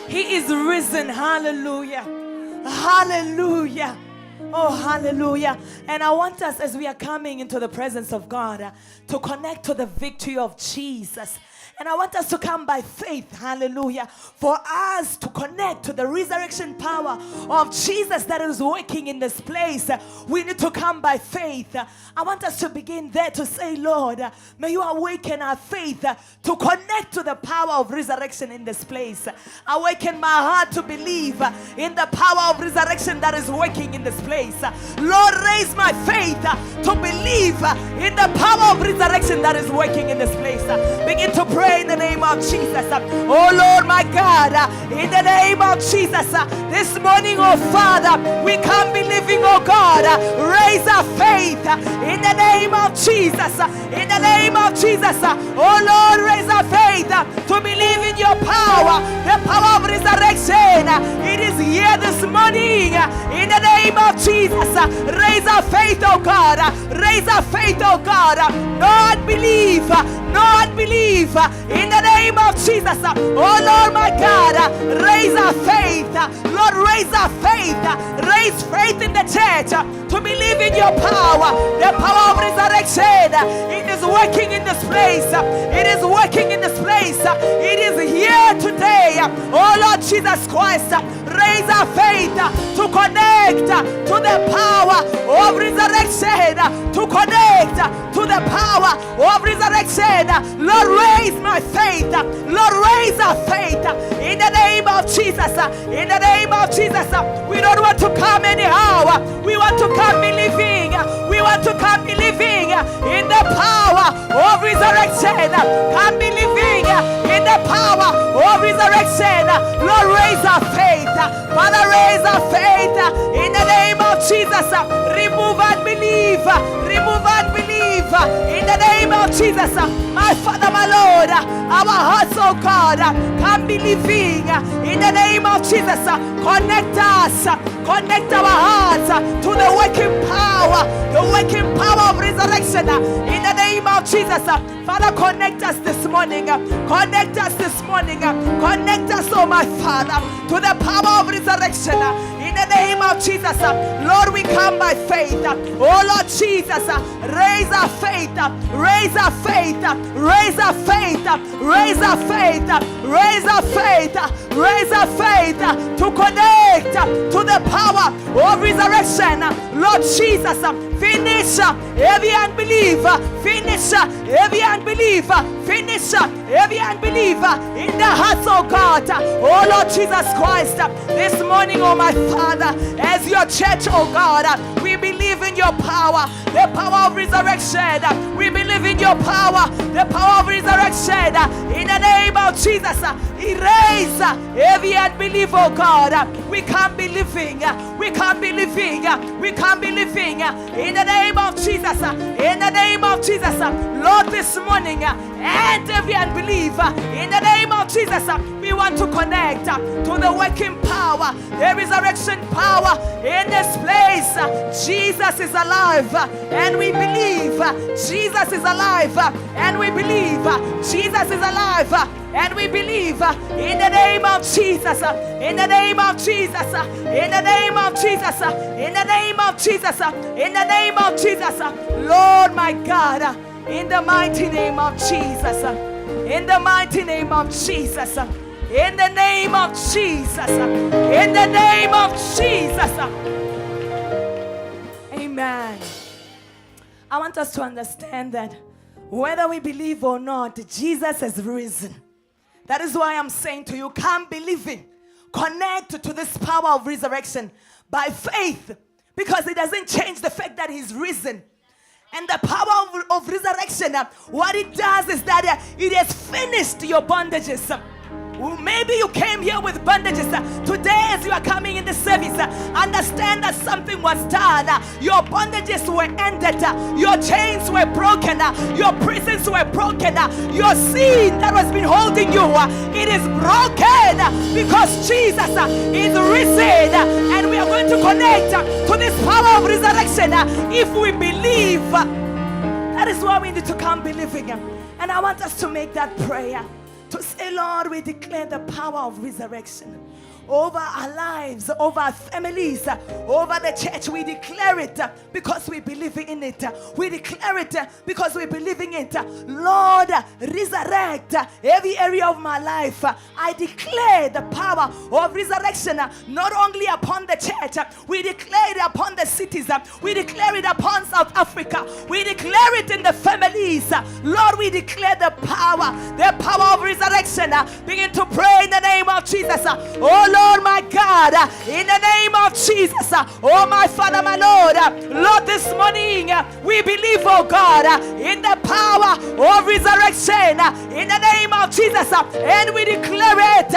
He is risen. Hallelujah. Hallelujah. Oh, hallelujah. And I want us, as we are coming into the presence of God, to connect to the victory of Jesus. And I want us to come by faith, hallelujah, for us to connect to the resurrection power of Jesus that is working in this place. We need to come by faith. I want us to begin there to say, Lord, may you awaken our faith to connect to the power of resurrection in this place. Awaken my heart to believe in the power of resurrection that is working in this place. Lord, raise my faith to believe in the power of resurrection that is working in this place. Begin to pray in the name of Jesus. Oh Lord, my God, in the name of Jesus, this morning, oh Father, we come believing, oh God, raise our faith in the name of Jesus. In the name of Jesus, oh Lord, raise our faith to believe in your power, the power of resurrection. It is here this morning in the name of Jesus. Raise our faith, oh God, raise our faith, oh God. No unbelief, no unbelief. In the name of Jesus, oh Lord, my God, raise our faith. Lord, raise our faith. Raise faith in the church to believe in your power, the power of resurrection. It is working in this place. It is working in this place. It is here today. Oh Lord Jesus Christ, raise our faith to connect to the power of resurrection. To connect to the power of resurrection. Lord, raise my faith. Lord, raise our faith in the name of Jesus. In the name of Jesus, we don't want to come anyhow. We want to come believing. We want to come believing in the power of resurrection. Come believing in the power of resurrection. Lord, raise our faith. Father, raise our faith in the name of Jesus. Remove unbelief. Remove unbelief in the name of Jesus. My Father, my Lord, our hearts, oh God, come believing in the name of Jesus. Connect us, connect our hearts to the working power of resurrection in the name of Jesus. Father, connect us this morning. Connect us this morning. Connect us, oh my Father, to the power of resurrection in the name of Jesus. Lord, we come by faith. Oh Lord Jesus, raise our faith. Raise our faith. Raise our faith. Raise our faith. Raise our faith. Raise our faith to connect to the power of resurrection. Lord Jesus, finish every unbelief. Finish every unbelief. Finish every unbelief in the hearts, oh God. Oh Lord Jesus Christ, this morning, oh my Father, as your church, oh God, we believe in your power, the power of resurrection. We believe in your power, the power of resurrection. In the name of Jesus, erase every unbelief, oh God. We can't believe. We can't believe. We can't believe. In the name of Jesus. In the name of Jesus. Lord, this morning, and every unbeliever, in the name of Jesus, we want to connect to the working power, the resurrection power in this place. Jesus is alive, and we believe. Jesus is alive, and we believe. Jesus is alive, and we believe in the name of Jesus. In the name of Jesus. In the name of Jesus. In the name of Jesus. In the name of Jesus. Lord, my God. In the mighty name of Jesus. In the mighty name of Jesus. In the name of Jesus. In the name of Jesus. Amen. I want us to understand that whether we believe or not, Jesus has risen. That is why I'm saying to you, come believing. Connect to this power of resurrection by faith. Because it doesn't change the fact that he's risen. And the power of resurrection, what it does is that it has finished your bondages. Maybe you came here with bandages. Today as you are coming in the service, understand that something was done. Your bondages were ended. Your chains were broken. Your prisons were broken. Your sin that has been holding you, it is broken because Jesus is risen. And we are going to connect to this power of resurrection if we believe. That is why we need to come believing. And I want us to make that prayer. To say, Today, Lord, we declare the power of resurrection over our lives, over our families, over the church. We declare it because we believe in it. We declare it because we believe in it. Lord, resurrect every area of my life. I declare the power of resurrection not only upon the church, we declare it upon the cities, we declare it upon South Africa, we declare it in the families. Lord, we declare the power of resurrection. Begin to pray in the name of Jesus. Oh Lord, my God, in the name of Jesus. Oh my Father, my Lord, Lord, this morning we believe, oh God, in the power of resurrection in the name of Jesus, and we declare it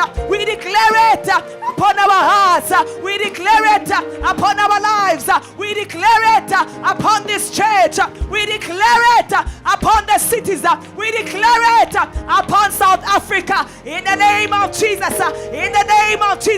upon our hearts, we declare it upon our lives, we declare it upon this church, we declare it upon the cities, we declare it upon South Africa in the name of Jesus, in the name of Jesus.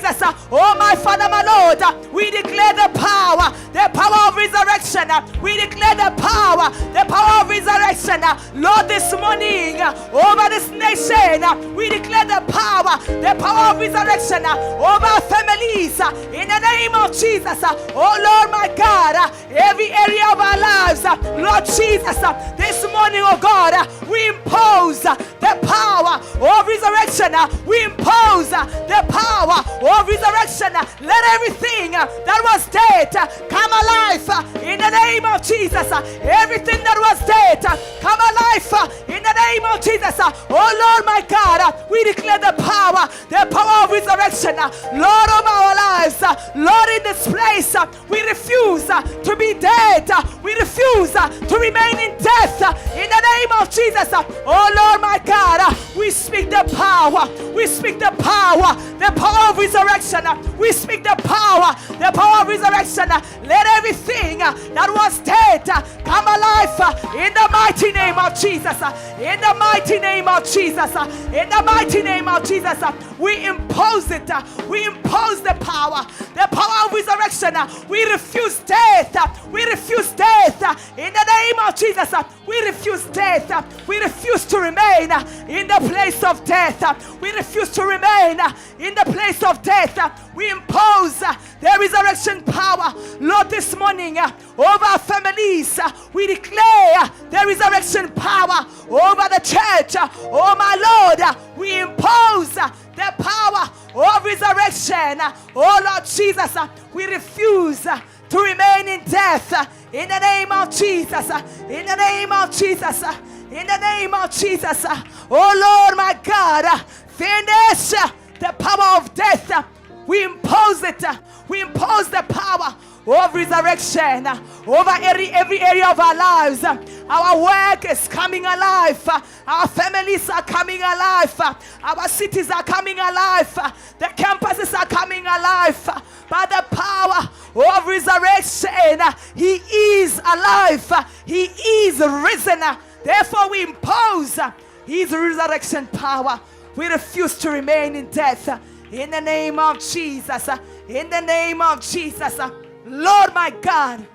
Oh my Father, my Lord, we declare the power of resurrection, we declare the power of resurrection, Lord, this morning over this nation, we declare the power of resurrection over our families in the name of Jesus. Oh Lord, my God, every area of our lives, Lord Jesus, this morning, oh God, we impose the power of resurrection, we impose the power of resurrection. Let everything that was dead come alive in the name of Jesus. Everything that was dead come alive in the name of Jesus. Oh Lord, my God, we declare the power of resurrection, Lord, of our lives. Lord, in this place, we refuse to be dead. We refuse to remain in death in the name of Jesus. Oh Lord, my God, we speak the power. We speak the power of resurrection. We speak the power of resurrection. Let everything that was dead come alive in the mighty name of Jesus. In the mighty name of Jesus. In the mighty name of Jesus. We impose it. We impose the power of resurrection. We refuse death. We refuse death in the name of Jesus. We refuse death. We refuse to remain in the place of death. We refuse to remain in the place of death. We impose the resurrection power, Lord, this morning over our families. We declare the resurrection power over the church. Oh my Lord, we impose the power of resurrection. Oh Lord Jesus, we refuse to remain in death in the name of Jesus. In the name of Jesus. In the name of Jesus. Oh Lord, my God, finish the power of death. We impose it. We impose the power of resurrection over every area of our lives. Our work is coming alive. Our families are coming alive. Our cities are coming alive. The campuses are coming alive. By the power of resurrection, He is alive. He is risen. Therefore, we impose His resurrection power. We refuse to remain in death. In the name of Jesus. In the name of Jesus. Lord, my God,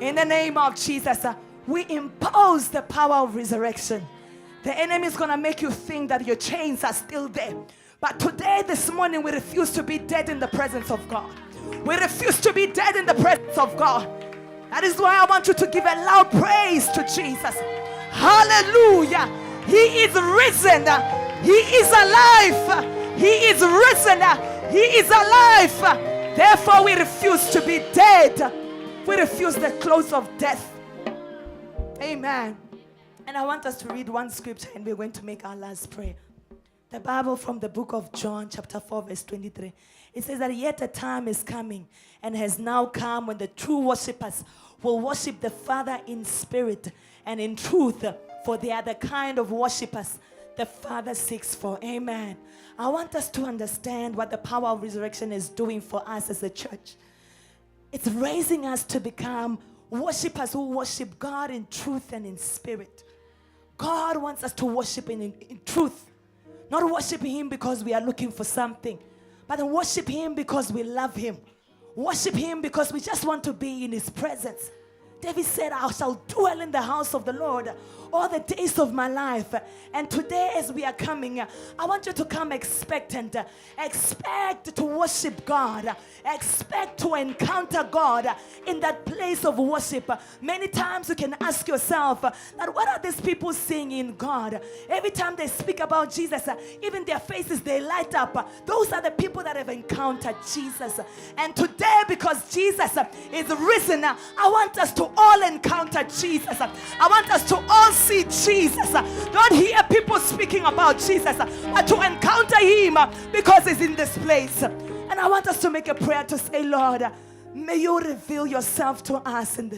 in the name of Jesus, we impose the power of resurrection. The enemy is going to make you think that your chains are still there. But today, this morning, we refuse to be dead in the presence of God. We refuse to be dead in the presence of God. That is why I want you to give a loud praise to Jesus. Hallelujah. He is risen. He is alive. He is risen. He is alive. Therefore, we refuse to be dead. We refuse the close of death. Amen. And I want us to read one scripture and we're going to make our last prayer. The Bible from the book of John, chapter 4, verse 23. It says that yet a time is coming and has now come when the true worshippers will worship the Father in spirit and in truth, for they are the kind of worshippers the Father seeks for. Amen. I want us to understand what the power of resurrection is doing for us as a church. It's raising us to become worshippers who worship God in truth and in spirit. God wants us to worship in truth. Not worship Him because we are looking for something, but worship Him because we love Him. Worship Him because we just want to be in His presence. David said, I shall dwell in the house of the Lord all the days of my life. And today as we are coming, I want you to come expectant. Expect to worship God. Expect to encounter God in that place of worship. Many times you can ask yourself that what are these people seeing in God? Every time they speak about Jesus, even their faces, they light up. Those are the people that have encountered Jesus. And today, because Jesus is risen, I want us to all encounter Jesus. I want us to all see Jesus. Don't hear people speaking about Jesus, but to encounter him because he's in this place. And I want us to make a prayer to say, Lord, may you reveal yourself to us in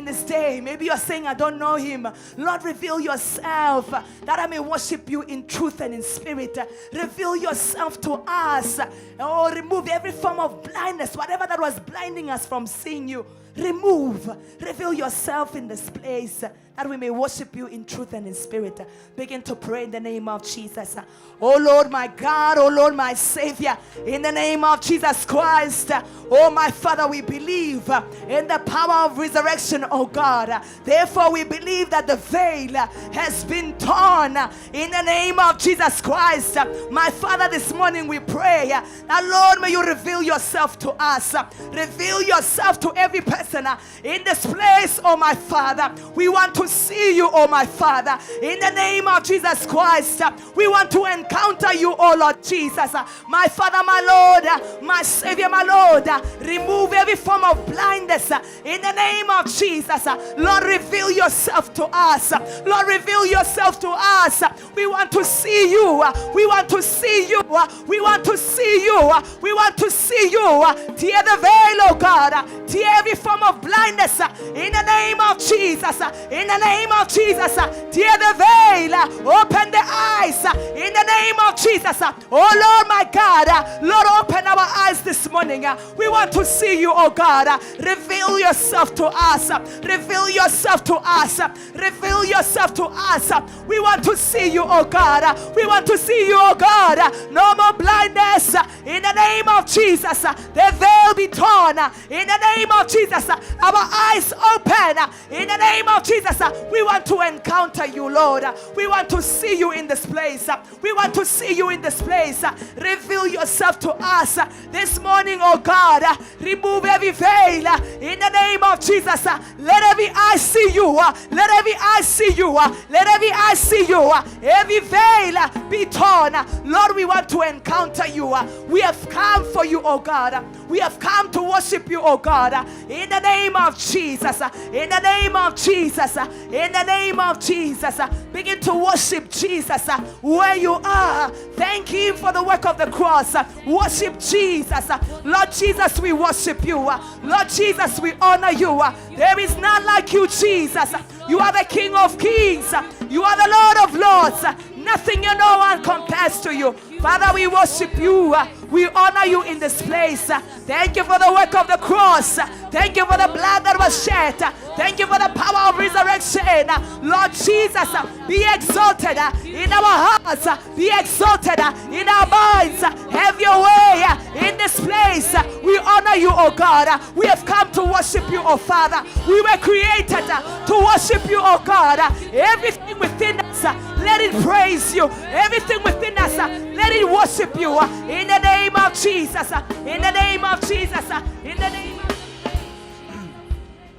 this day. Maybe you're saying, I don't know him. Lord, reveal yourself that I may worship you in truth and in spirit. Reveal yourself to us. Oh, remove every form of blindness, whatever that was blinding us from seeing you. Reveal yourself in this place that we may worship you in truth and in spirit. Begin to pray in the name of Jesus. Oh Lord my God, oh Lord my Savior, in the name of Jesus Christ. Oh my Father, we believe in the power of resurrection, oh God. Therefore we believe that the veil has been torn in the name of Jesus Christ. My Father, this morning we pray that Lord, may you reveal yourself to us. Reveal yourself to every person in this place, oh my Father. We want to see you, oh my Father, in the name of Jesus Christ. We want to encounter you, oh Lord Jesus. My Father, my Lord, my Savior, my Lord, remove every form of blindness in the name of Jesus. Lord, reveal yourself to us. Lord, reveal yourself to us. We want to see you. We want to see you. We want to see you. We want to see you. Tear the veil, oh God. Tear every form of blindness in the name of Jesus. In the name of Jesus, tear the veil, open the eyes in the name of Jesus. Oh Lord my God, Lord, open our eyes this morning. We want to see you, oh God. Reveal yourself to us. Reveal yourself to us. Reveal yourself to us. We want to see you, oh God. We want to see you, oh God. No more blindness in the name of Jesus. The veil be torn in the name of Jesus. Our eyes open in the name of Jesus. We want to encounter you, Lord. We want to see you in this place. We want to see you in this place. Reveal yourself to us this morning, oh God. Remove every veil in the name of Jesus. Let every eye see you. Let every eye see you. Let every eye see you. Every veil be torn. Lord, we want to encounter you. We have come for you, oh God. We have come to worship you, oh God. In the name of Jesus. In the name of Jesus. In the name of Jesus. Begin to worship Jesus where you are. Thank him for the work of the cross. Worship Jesus. Lord Jesus, we worship you. Lord Jesus, we honor you. There is none like you, Jesus. You are the King of Kings. You are the Lord of Lords. Nothing and no one compares to you. Father, we worship you. We honor you in this place. Thank you for the work of the cross. Thank you for the blood that was shed. Thank you for the power of resurrection. Lord Jesus, be exalted in our hearts. Be exalted in our minds. Have your way in this place. We honor you, oh God. We have come to worship you, oh Father. We were created to worship you, oh God. Everything within us, let it praise you. Everything within us, let it worship you. In the name of Jesus. In the name of Jesus. In the name of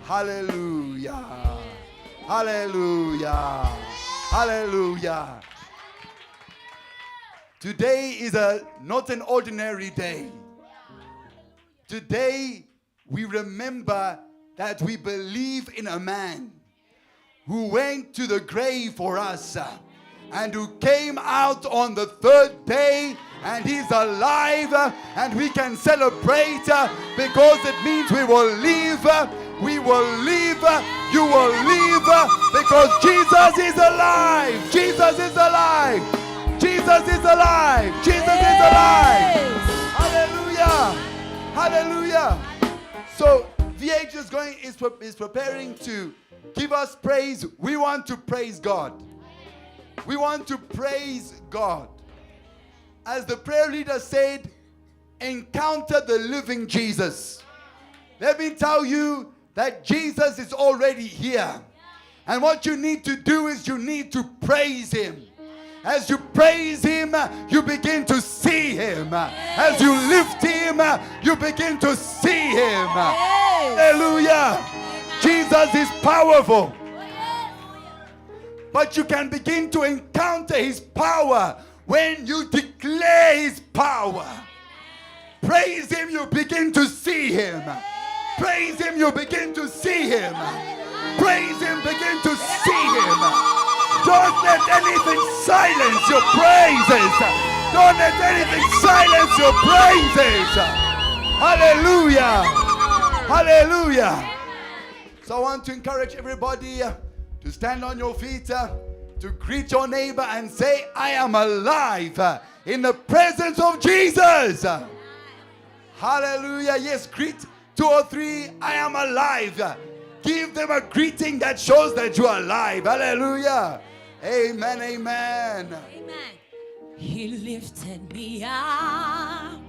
Hallelujah. Hallelujah. Hallelujah. Today is not an ordinary day. Today we remember that we believe in a man who went to the grave for us and who came out on the third day, and he's alive, and we can celebrate because it means we will live. We will live. You will live because Jesus is alive. Jesus is alive. Jesus is alive. Jesus is alive. Hallelujah. Hallelujah. So VH is preparing to give us praise. We want to praise God. We want to praise God. As the prayer leader said, encounter the living Jesus. Let me tell you that Jesus is already here. And what you need to do is you need to praise Him. As you praise Him, you begin to see Him. As you lift Him, you begin to see Him. Hallelujah. Jesus is powerful. But you can begin to encounter His power when you declare His power. Praise Him, you begin to see Him. Praise Him, you begin to see Him. Praise Him, begin to see Him. Don't let anything silence your praises. Don't let anything silence your praises. Hallelujah. Hallelujah. So I want to encourage everybody to stand on your feet, to greet your neighbor and say, I am alive in the presence of Jesus. Hallelujah. Yes, greet 2 or 3. I am alive. Give them a greeting that shows that you are alive. Hallelujah. Amen. Amen. Amen. He lifted me up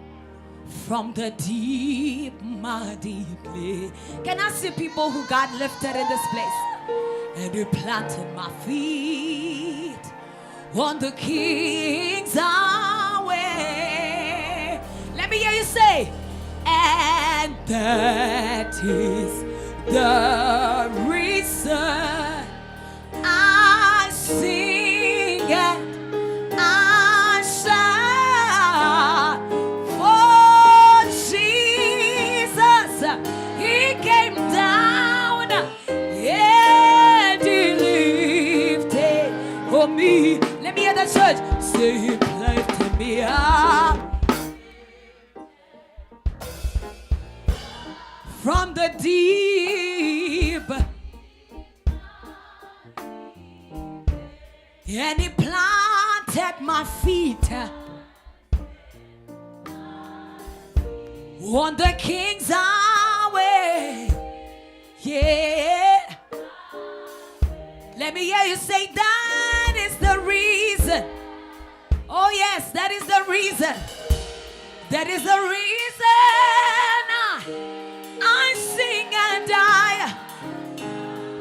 from the deep, my deeply. Can I see people who got lifted in this place? And He planted my feet on the King's highway. Let me hear you say, and that is the reason I sing and I shout. For Jesus, He came down and He lifted for me. Let me hear the church say, He lifted me up from the deep, and He planted my feet on the King's highway. Yeah. Let me hear you say, that is the reason. Oh yes, that is the reason. That is the reason I sing and die.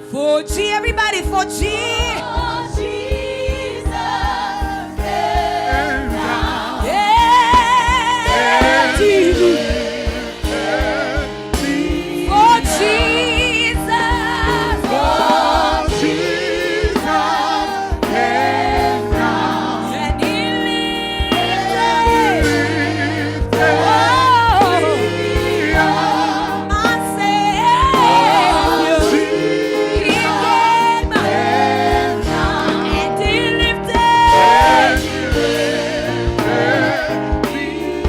For G, everybody, for G. For Jesus. Yeah. Jesus. For Jesus. For Jesus. And He lifted my Savior. He came and He lifted.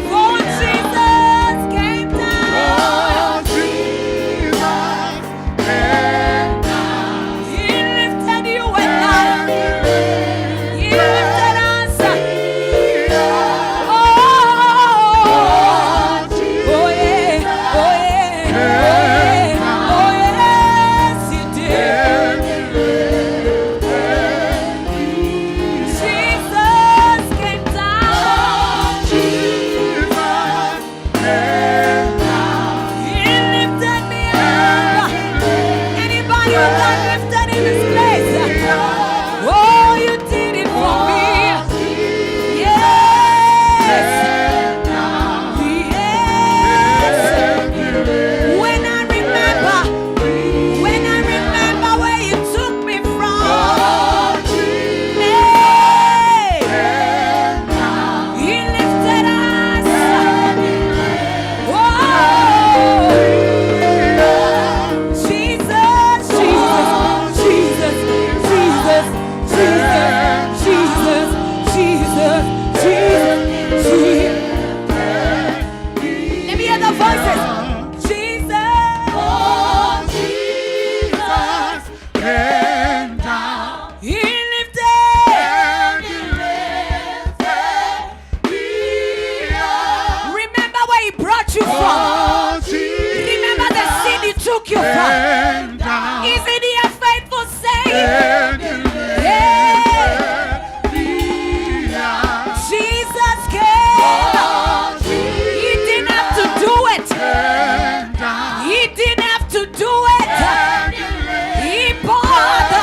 For Jesus came down. He lifted you and I. He lifted us. Oh, oh yeah, oh yeah, oh yes, He did. Jesus came down. He lifted me up. Anybody who got lifted in this place? Oh, You did it for me. Yes. Yes. When I remember where You took me from. Hey. He lifted us. Whoa. Jesus, Jesus, Jesus, Jesus, Jesus, Jesus, Jesus, Jesus. Let me hear the voices. Jesus. Oh, Jesus came down. He lifted. Remember where He brought you from. Remember the sin He took you from. Isn't He a faithful Savior? Yeah. Jesus came. He didn't have to do it. He didn't have to do it. He bore the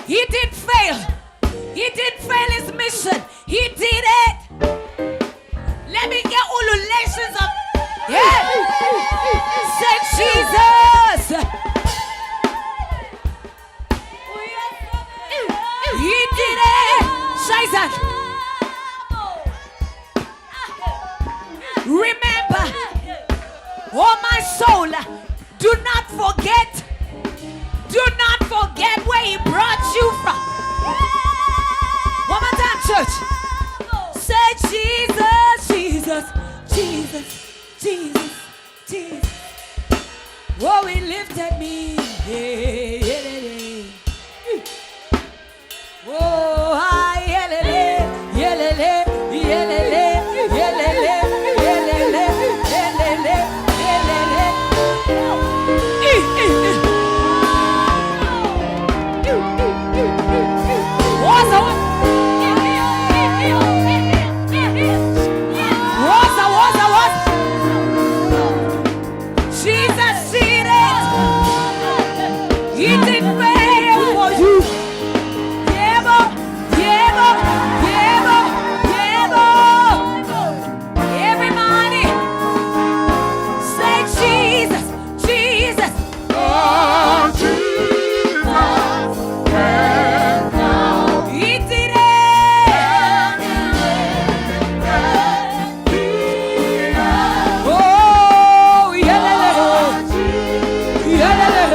He didn't fail. He didn't fail his mission. He did it. Let me get ululations of say Jesus. He did it. Shaitan. Remember, oh my soul, do not forget. Do not forget where he brought you from. One more time, church. Say Jesus, Jesus, Jesus, Jesus, Jesus. Oh, he lifted me. Oh, I yelele, yelele, yelele, yelele, yelele, yelele, yelele. Jesus seated. He did fail for you. Yebo, yebo, yebo, yebo. Everybody say Jesus, Jesus. Oh, Jesus. He did it. Oh, yelele, yelele.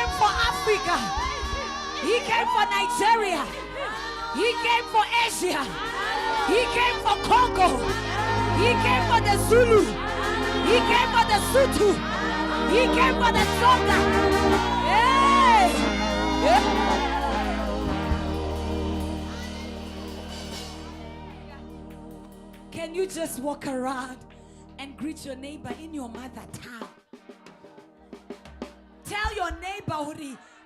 came for Africa. He came for Nigeria. He came for Asia. He came for Congo. He came for the Zulu. He came for the Sutu. He came for the Tonga. Hey! Can you just walk around and greet your neighbor in your mother tongue? Tell your neighbor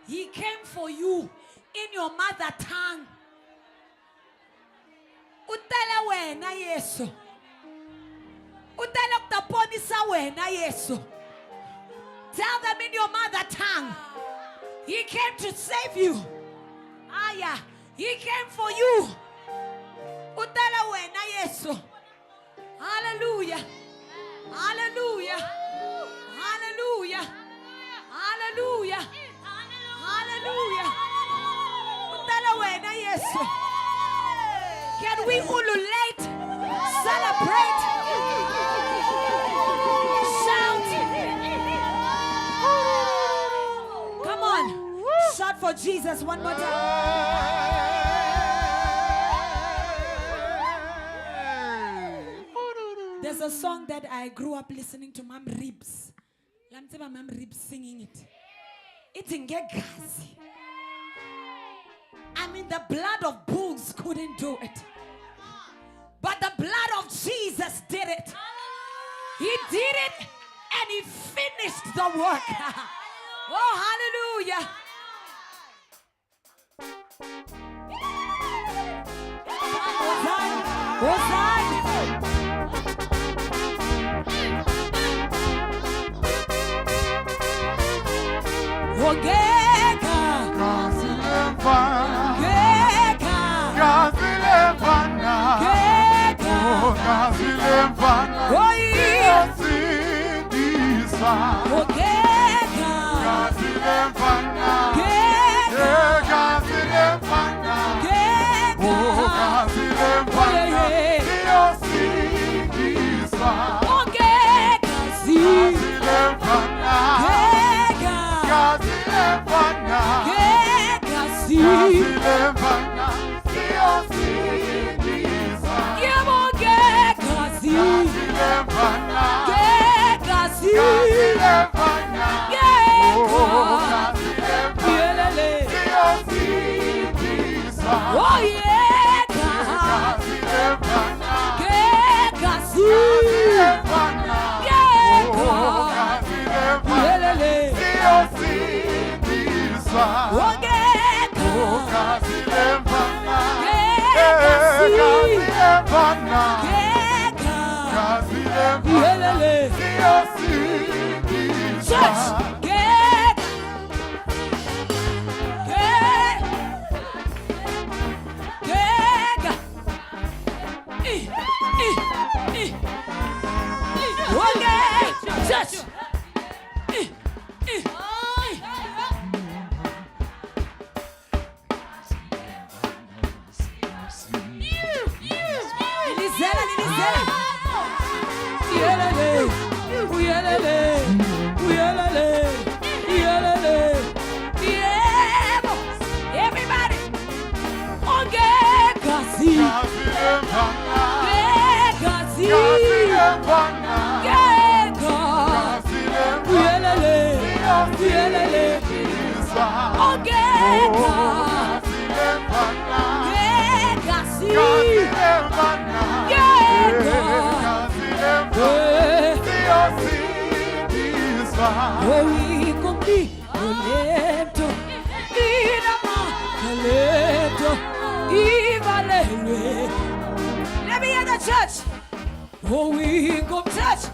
he came for you in your mother tongue. Utele wena Yesu. Utele kutaponisa wena Yesu. Tell them in your mother tongue. He came to save you. Aya, he came for you. Utele wena Yesu. Hallelujah. Hallelujah. Hallelujah. Hallelujah. Hallelujah. Utele wena Yesu. Can we ululate, celebrate, shout? Come on, shout for Jesus one more time. There's a song that I grew up listening to Mom Ribs. Mom Ribs singing it. It's in Gegazi. I mean, the blood of bulls couldn't do it. But the blood of Jesus did it. He did it and he finished the work. Oh, hallelujah. Let me hear the church. Oh, we go church.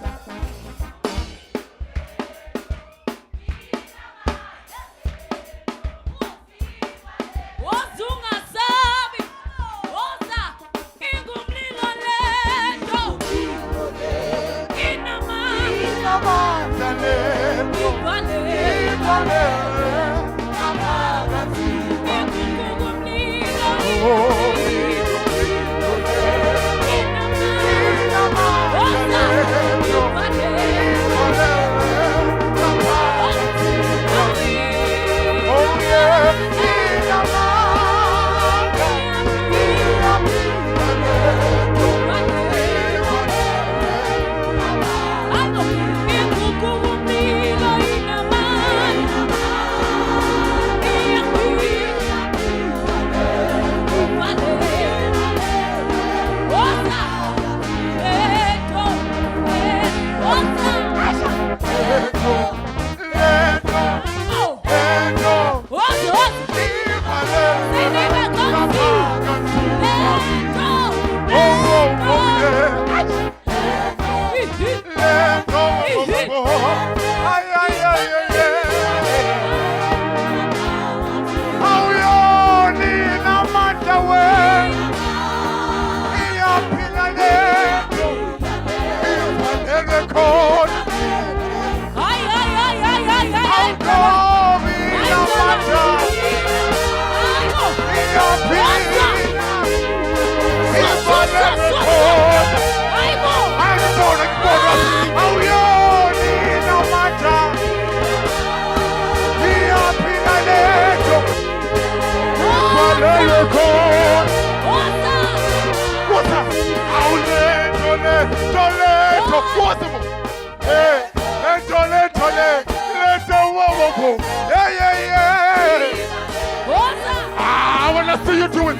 I want to see you do it.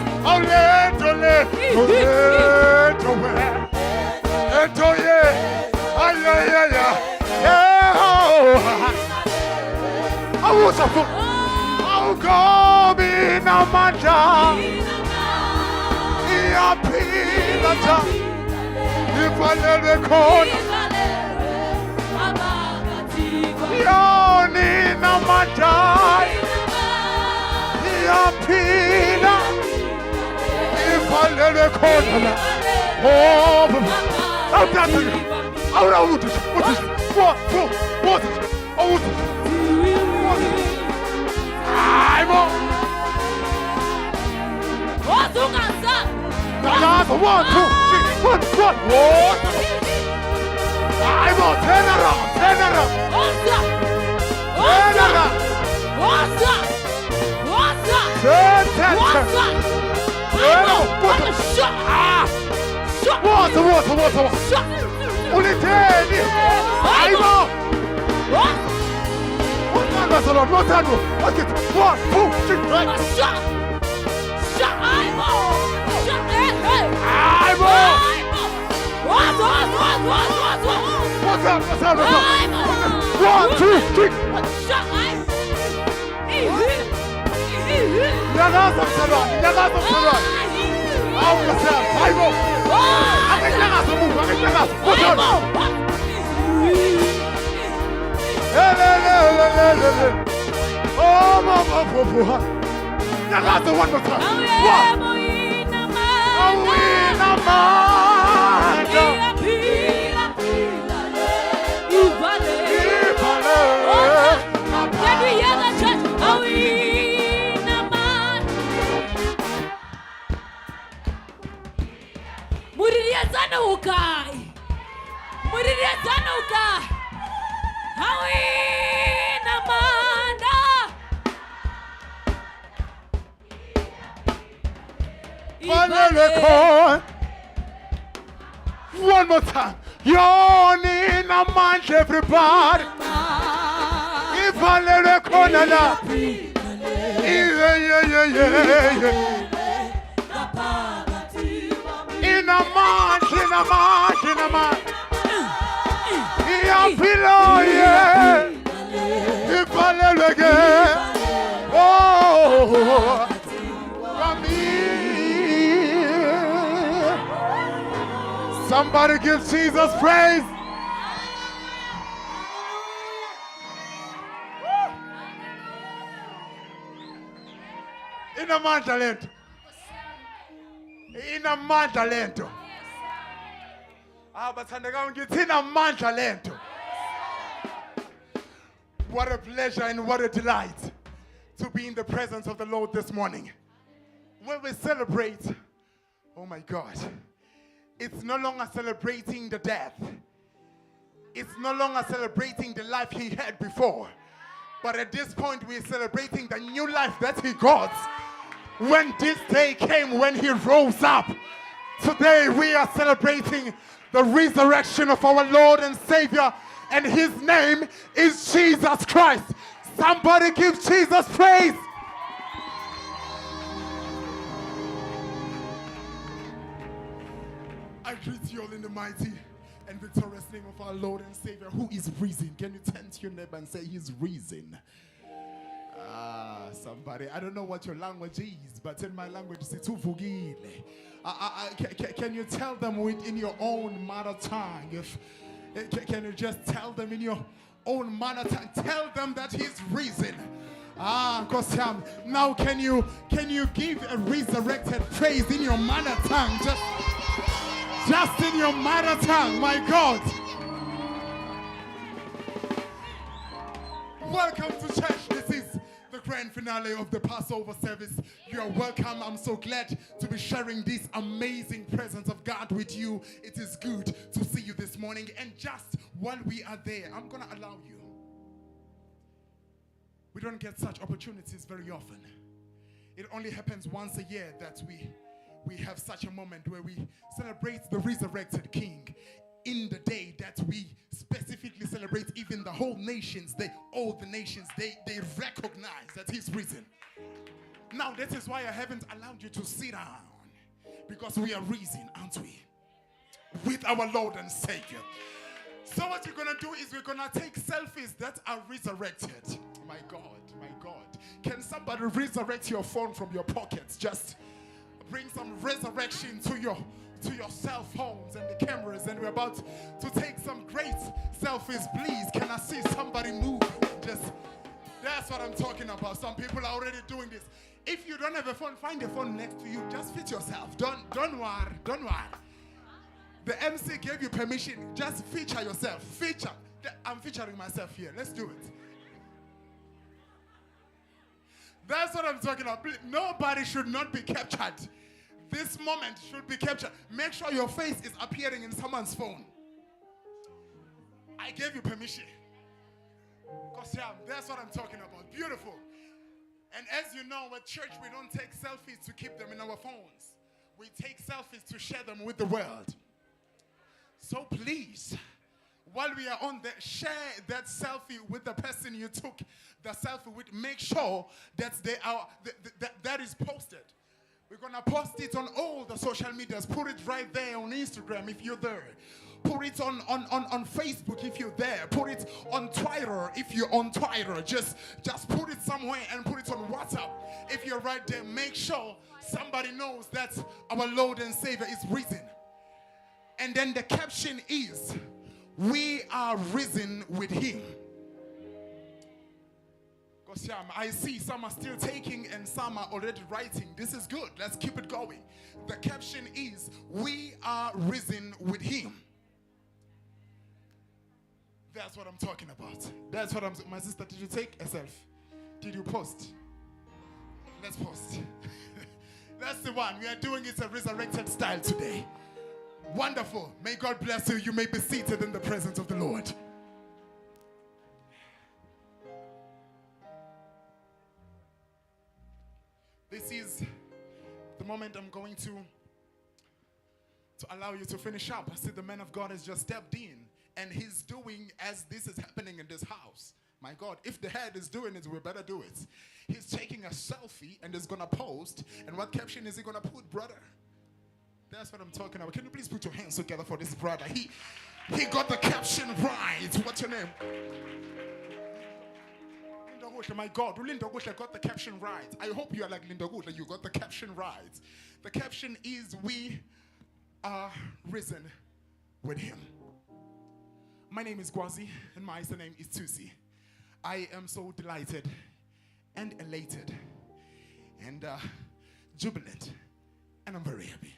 One more time. You're in a manch, everybody. If I let it go, in a manch, in a manch, in a manch. Below, yeah. If I let it go, oh, from here. Somebody give Jesus praise. In a man talento. In a man talento. But in a man talento. What a pleasure and what a delight to be in the presence of the Lord this morning. When we celebrate, oh my God, it's no longer celebrating the death. It's no longer celebrating the life he had before. But at this point, we're celebrating the new life that he got when this day came, when he rose up. Today, we are celebrating the resurrection of our Lord and Savior, and his name is Jesus Christ. Somebody give Jesus praise. I greet you all in the mighty and victorious name of our Lord and Savior, who is risen. Can you turn to your neighbor and say he's risen? Somebody, I don't know what your language is, but in my language, it's can you tell them within your own mother tongue if Can you just tell them in your own mother tongue? Tell them that he's risen. Because now can you give a resurrected praise in your mother tongue? Just in your mother tongue, my God. Welcome to church. This is the grand finale of the Passover service. You are welcome. I'm so glad to be sharing this amazing presence of God with you. It is good to see you this morning. And just while we are there, I'm going to allow you. We don't get such opportunities very often. It only happens once a year that we have such a moment where we celebrate the resurrected King in the day that we specifically celebrate. Even the whole nations, all the nations, they recognize that he's risen. Now, that is why I haven't allowed you to sit down, because we are risen, aren't we? With our Lord and Savior. So what we're going to do is we're going to take selfies that are resurrected. My God, my God. Can somebody resurrect your phone from your pockets? Just bring some resurrection to your cell phones and the cameras, and we're about to take some great selfies. Please, can I see somebody move? That's what I'm talking about. Some people are already doing this. If you don't have a phone, find a phone next to you. Just fit yourself. Don't worry. The MC gave you permission. Just feature yourself. Feature. I'm featuring myself here. Let's do it. That's what I'm talking about. Nobody should not be captured. This moment should be captured. Make sure your face is appearing in someone's phone. I gave you permission. Because that's what I'm talking about. Beautiful. And as you know, at church, we don't take selfies to keep them in our phones. We take selfies to share them with the world. So please, while we are on there, share that selfie with the person you took the selfie with. Make sure that that is posted. We're going to post it on all the social medias. Put it right there on Instagram if you're there. Put it on Facebook if you're there. Put it on Twitter if you're on Twitter. Just put it somewhere and put it on WhatsApp if you're right there. Make sure somebody knows that our Lord and Savior is risen. And then the caption is, we are risen with him. Because I see some are still taking and some are already writing. This is good. Let's keep it going. The caption is, we are risen with him. That's what I'm talking about. That's what my sister, did you take a selfie? Did you post? Let's post. That's the one. We are doing it a resurrected style today. Wonderful. May God bless you. You may be seated in the presence of the Lord. This is the moment I'm going to allow you to finish up. I see the man of God has just stepped in, and he's doing as this is happening in this house. My God, if the head is doing it, we better do it. He's taking a selfie and is going to post. And what caption is he going to put, brother? That's what I'm talking about. Can you please put your hands together for this brother? He got the caption right. What's your name? My God, Linda Gusha got the caption right. I hope you are like Linda Gusha. You got the caption right. The caption is, we are risen with him. My name is Gwazi, and my surname is Tusi. I am so delighted and elated and jubilant, and I'm very happy.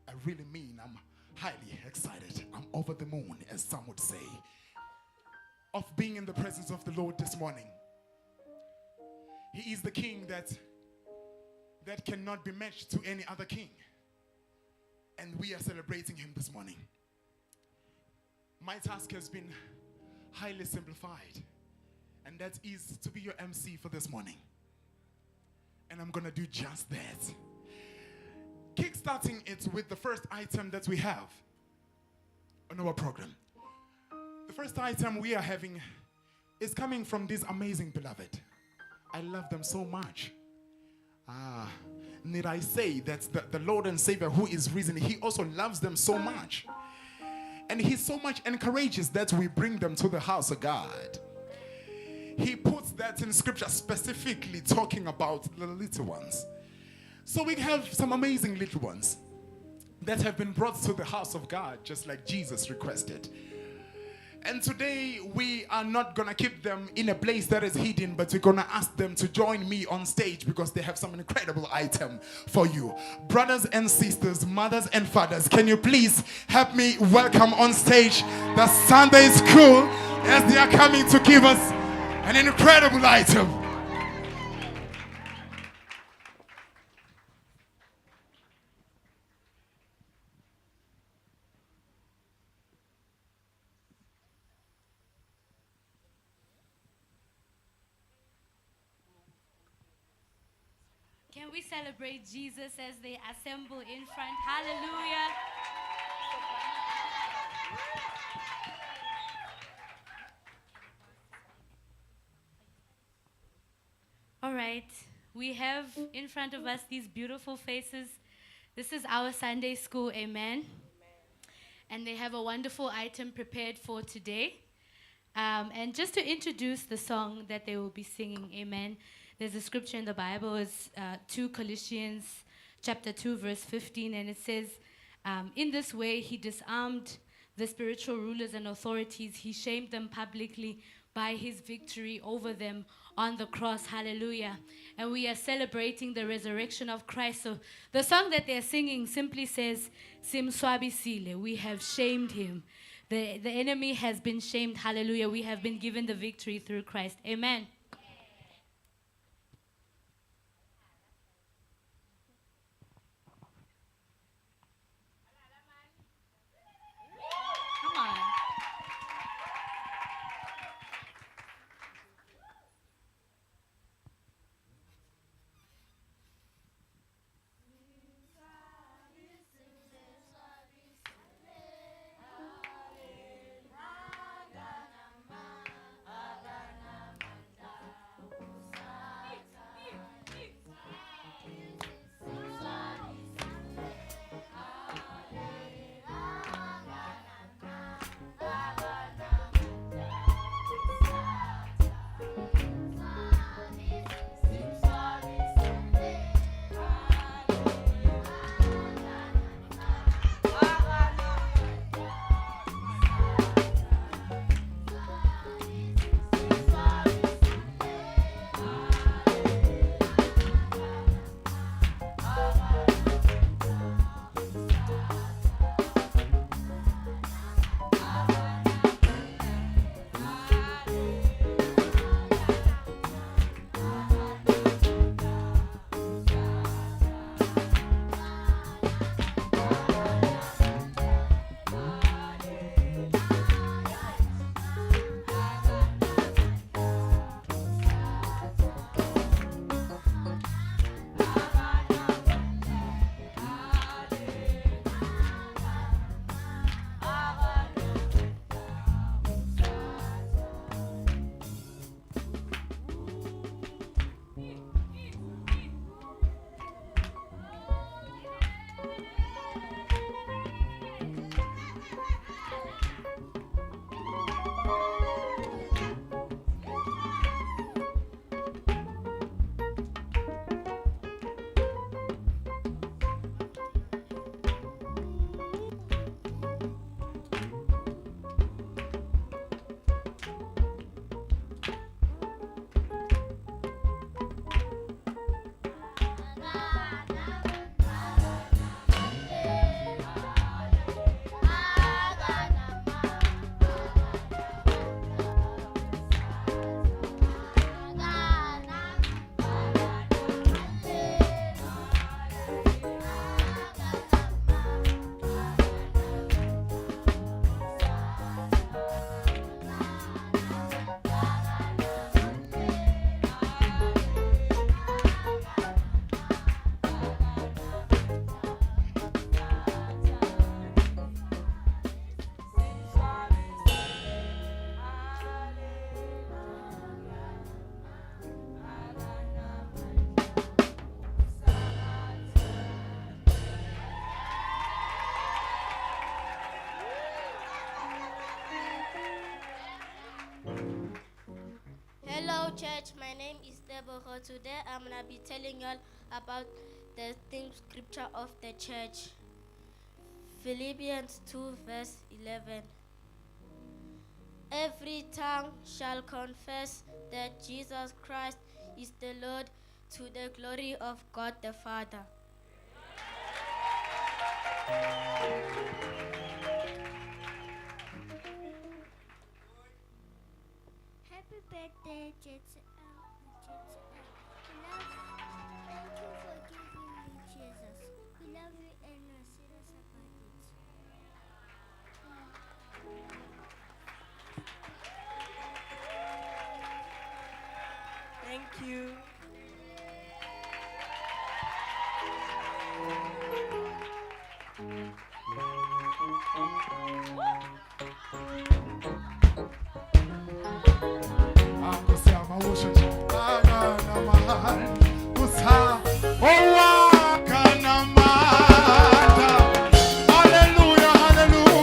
I really mean I'm highly excited. I'm over the moon, as some would say, of being in the presence of the Lord this morning. He is the king that cannot be matched to any other king. And we are celebrating him this morning. My task has been highly simplified, and that is to be your MC for this morning. And I'm going to do just that. Kickstarting it with the first item that we have on our program. The first item we are having is coming from this amazing beloved. I love them so much. Need I say that the Lord and Savior who is risen, he also loves them so much. And he so much encourages that we bring them to the house of God. He puts that in scripture specifically talking about the little ones. So we have some amazing little ones that have been brought to the house of God just like Jesus requested. And today we are not going to keep them in a place that is hidden, but we're going to ask them to join me on stage because they have some incredible item for you. Brothers and sisters, mothers and fathers, can you please help me welcome on stage the Sunday School as they are coming to give us an incredible item. Can we celebrate Jesus as they assemble in front? Hallelujah. All right, we have in front of us these beautiful faces. This is our Sunday school, amen. And they have a wonderful item prepared for today. And just to introduce the song that they will be singing, amen. There's a scripture in the Bible, it's 2 Colossians chapter 2, verse 15, and it says, in this way he disarmed the spiritual rulers and authorities. He shamed them publicly by his victory over them on the cross. Hallelujah. And we are celebrating the resurrection of Christ. So the song that they're singing simply says, Simswabisile, we have shamed him. The enemy has been shamed. Hallelujah. We have been given the victory through Christ. Amen. Come on. Hello church, my name is Deborah. Today I'm going to be telling you all about the theme scripture of the church. Philippians 2 verse 11. every tongue shall confess that Jesus Christ is the Lord, to the glory of God the Father. Happy birthday, JTL. Thank you for giving me Jesus. We love you and are serious about it. Thank you. Hallelujah, hallelujah.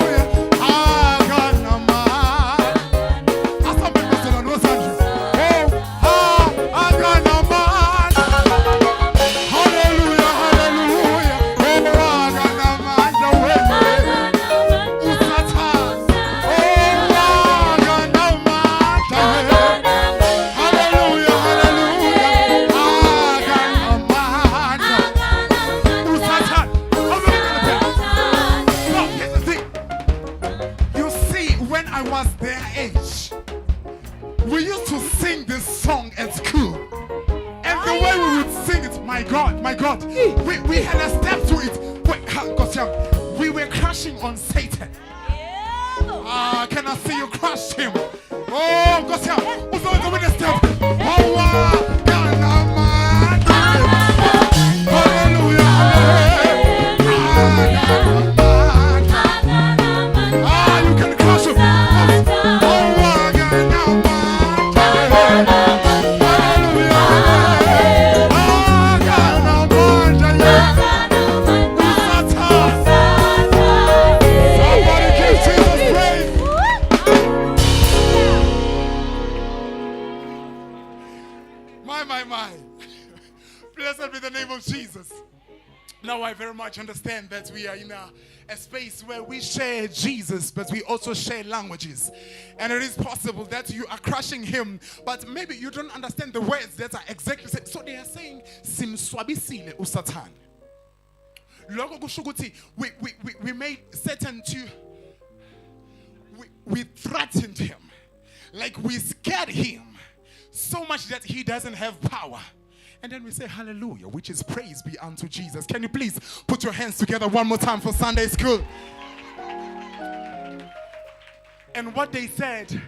my God. We had a step to it. We were crushing on Satan. Can I see you crush him? Oh, Gosia, who's on the step? Oh, you can crush him. My. Blessed be the name of Jesus. Now I very much understand that we are in a space where we share Jesus, but we also share languages. And it is possible that you are crushing him, but maybe you don't understand the words that are exactly said. So they are saying, Simswabisile usatan. Logo kushuguti, we made Satan to, we threatened him. Like we scared him. So much that he doesn't have power. And then we say hallelujah, which is praise be unto Jesus. Can you please put your hands together one more time for Sunday school? And what they said,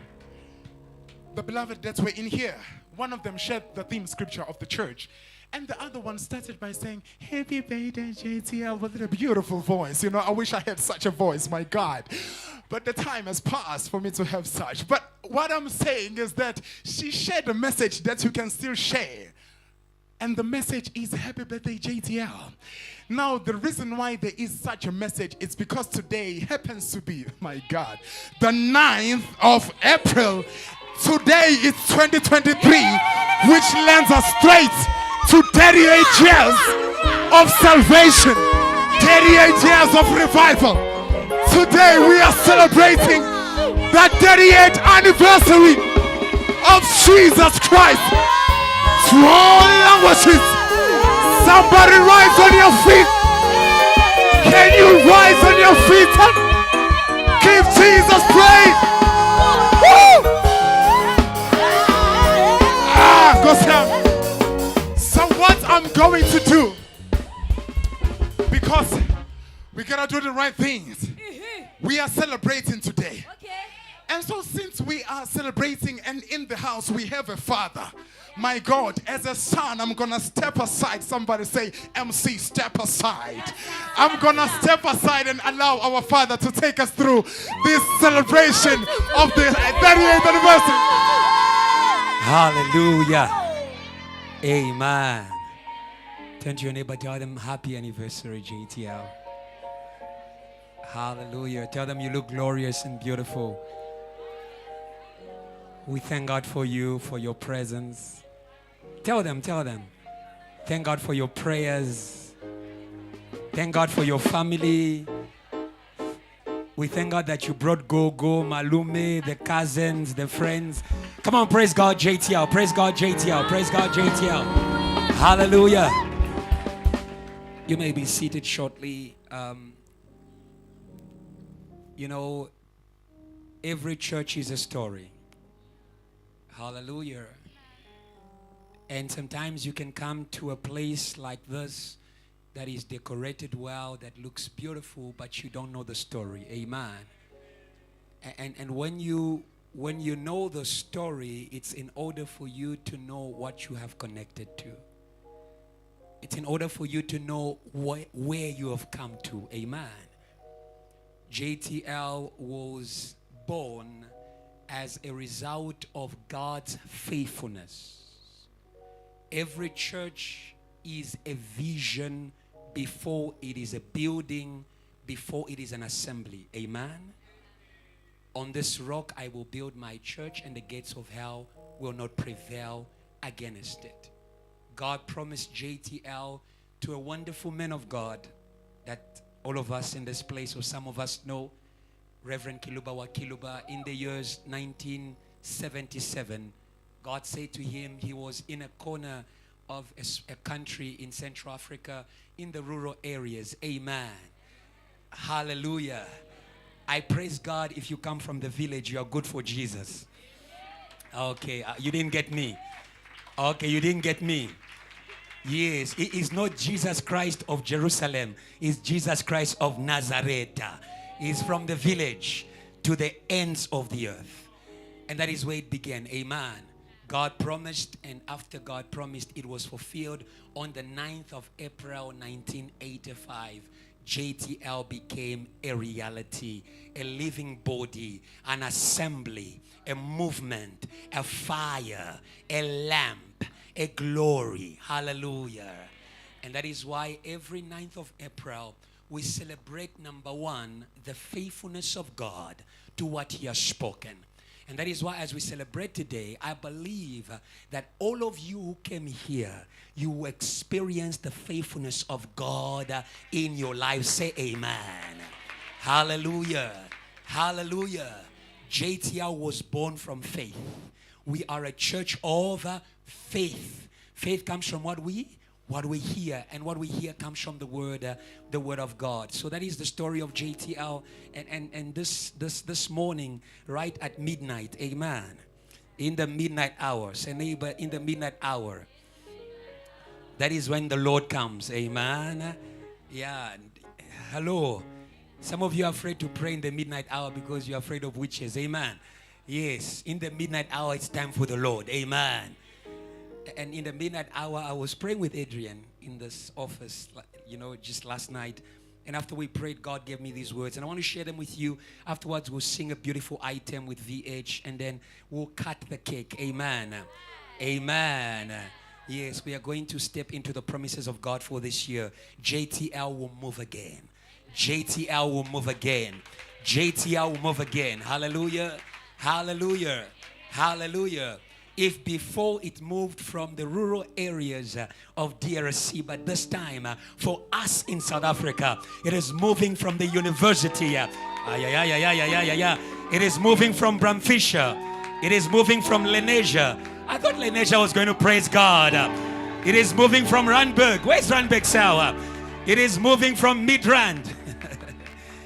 the beloved that were in here, one of them shared the theme scripture of the church. And the other one started by saying, happy birthday, JTL, with a beautiful voice. You know, I wish I had such a voice, my God. But the time has passed for me to have such. But what I'm saying is that she shared a message that you can still share. And the message is happy birthday, JTL. Now, the reason why there is such a message is because today happens to be, my God, the 9th of April. Today is 2023, which lands us straight to 38 years of salvation, 38 years of revival. Today we are celebrating the 38th anniversary of Jesus Christ. To all languages, somebody rise on your feet. Can you rise on your feet and give Jesus praise? Woo! Goes down. So what I'm going to do, because we gotta do the right things. We are celebrating today. And so since we are celebrating and in the house we have a father, my God, as a son, I'm gonna step aside. Somebody say, MC, step aside. I'm gonna step aside and allow our father to take us through this celebration of the 38th anniversary. Hallelujah. Amen. Turn to your neighbor, tell them happy anniversary, JTL. Hallelujah. Tell them you look glorious and beautiful. We thank God for you, for your presence. Tell them. Thank God for your prayers. Thank God for your family. We thank God that you brought Gogo, Malume, the cousins, the friends. Come on, praise God, JTL. Praise God, JTL. Praise God, JTL. Hallelujah. You may be seated shortly. You know, every church is a story. Hallelujah. And sometimes you can come to a place like this that is decorated well, that looks beautiful, but you don't know the story. Amen. And when you know the story, it's in order for you to know what you have connected to. It's in order for you to know where you have come to. Amen. JTL was born as a result of God's faithfulness. Every church is a vision before it is a building, before it is an assembly. Amen. On this rock I will build my church, and the gates of hell will not prevail against it. God promised JTL to a wonderful man of God that all of us in this place, or some of us know, Reverend Kiluba in the years 1977. God said to him, he was in a corner of a country in Central Africa, in the rural areas. Amen. Hallelujah. I praise God. If you come from the village, you are good for Jesus. Okay, you didn't get me. Okay, you didn't get me. Yes, it is not Jesus Christ of Jerusalem. It's Jesus Christ of Nazareth. He's from the village to the ends of the earth. And that is where it began. Amen. God promised, and after God promised, it was fulfilled on the 9th of April 1985. JTL became a reality, a living body, an assembly, a movement, a fire, a lamp, a glory. Hallelujah. And that is why every 9th of April we celebrate, number one, the faithfulness of God to what He has spoken. And that is why as we celebrate today, I believe that all of you who came here, you experience the faithfulness of God in your life. Say amen. Hallelujah. Hallelujah. JTL was born from faith. We are a church of faith. Faith comes from what we hear, and what we hear comes from the word of God. So that is the story of JTL. And this morning, right at midnight, amen, in the midnight hour, say neighbor, in the midnight hour, that is when the Lord comes. Amen. Yeah. Hello. Some of you are afraid to pray in the midnight hour because you're afraid of witches. Amen. Yes, in the midnight hour, it's time for the Lord. Amen. And in the midnight hour, I was praying with Adrian in this office, just last night. And after we prayed, God gave me these words. And I want to share them with you. Afterwards, we'll sing a beautiful item with VH. And then we'll cut the cake. Amen. Amen. Yes, we are going to step into the promises of God for this year. JTL will move again. JTL will move again. JTL will move again. Hallelujah. Hallelujah. Hallelujah. If before it moved from the rural areas of DRC, but this time for us in South Africa, it is moving from the university. It is moving from Bramfisher. It is moving from Lenasia. I thought Lenasia was going to praise God. It is moving from Randburg. Where's Randburg Sour? It is moving from Midrand.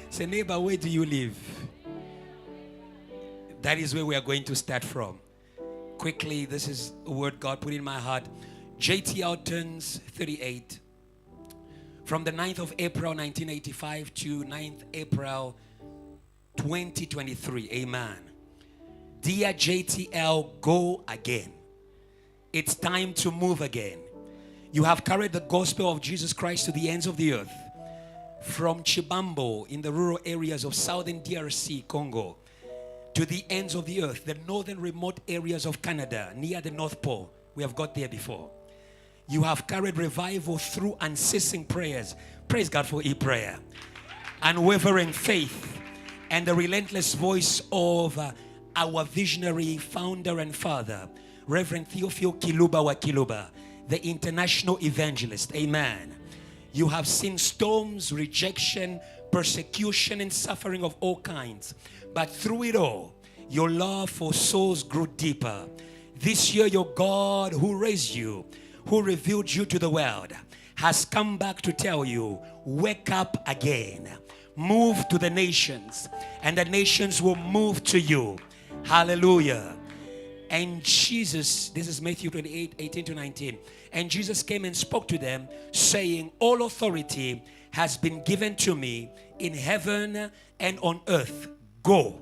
Say, neighbor, where do you live? That is where we are going to start from. Quickly, this is a word God put in my heart. JTL turns 38. From the 9th of April 1985 to 9th April 2023. Amen. Dear JTL, go again. It's time to move again. You have carried the gospel of Jesus Christ to the ends of the earth. From Chibambo in the rural areas of southern DRC, Congo, to the ends of the earth, the northern remote areas of Canada, near the North Pole. We have got there before. You have carried revival through unceasing prayers. Praise God for e-prayer. Unwavering faith and the relentless voice of our visionary founder and father, Reverend Theophil Kiluba wa Kiluba, the international evangelist. Amen. You have seen storms, rejection, persecution and suffering of all kinds. But through it all, your love for souls grew deeper. This year, your God who raised you, who revealed you to the world, has come back to tell you, wake up again. Move to the nations, and the nations will move to you. Hallelujah. And Jesus, this is Matthew 28, 18 to 19. And Jesus came and spoke to them, saying, all authority has been given to me in heaven and on earth. Go,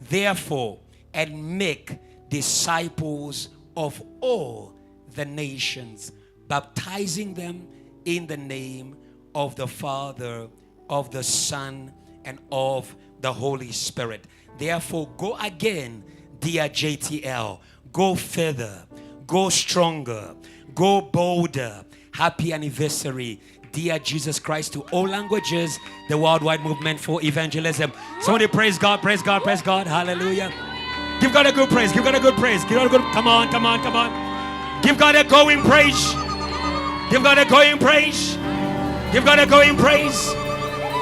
therefore, and make disciples of all the nations, baptizing them in the name of the Father, of the Son, and of the Holy Spirit. Therefore, go again, dear JTL. Go further. Go stronger. Go bolder. Happy anniversary, dear Jesus Christ, to all languages, the worldwide movement for evangelism. Somebody praise God, praise God, praise God. Hallelujah. Give God a good praise. Give God a good praise. Give God a good. Come on, come on, come on. Give God a going praise. Give God a going praise. Give God a going praise.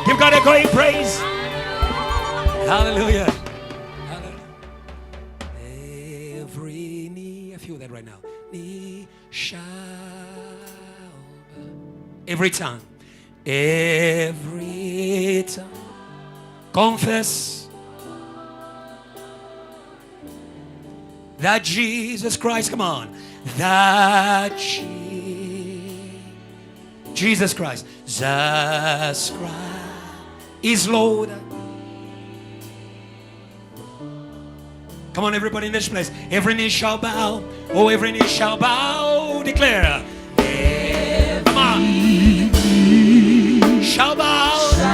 Give God a going praise. Hallelujah. Hallelujah. Every knee, I feel that right now. Knee shall bow. Every tongue. Every tongue. Confess that Jesus Christ, come on, that Jesus Christ, Jesus Christ is Lord. Come on, everybody in this place. Every knee shall bow. Oh, every knee shall bow. Declare. Come on. Shall bow. Shall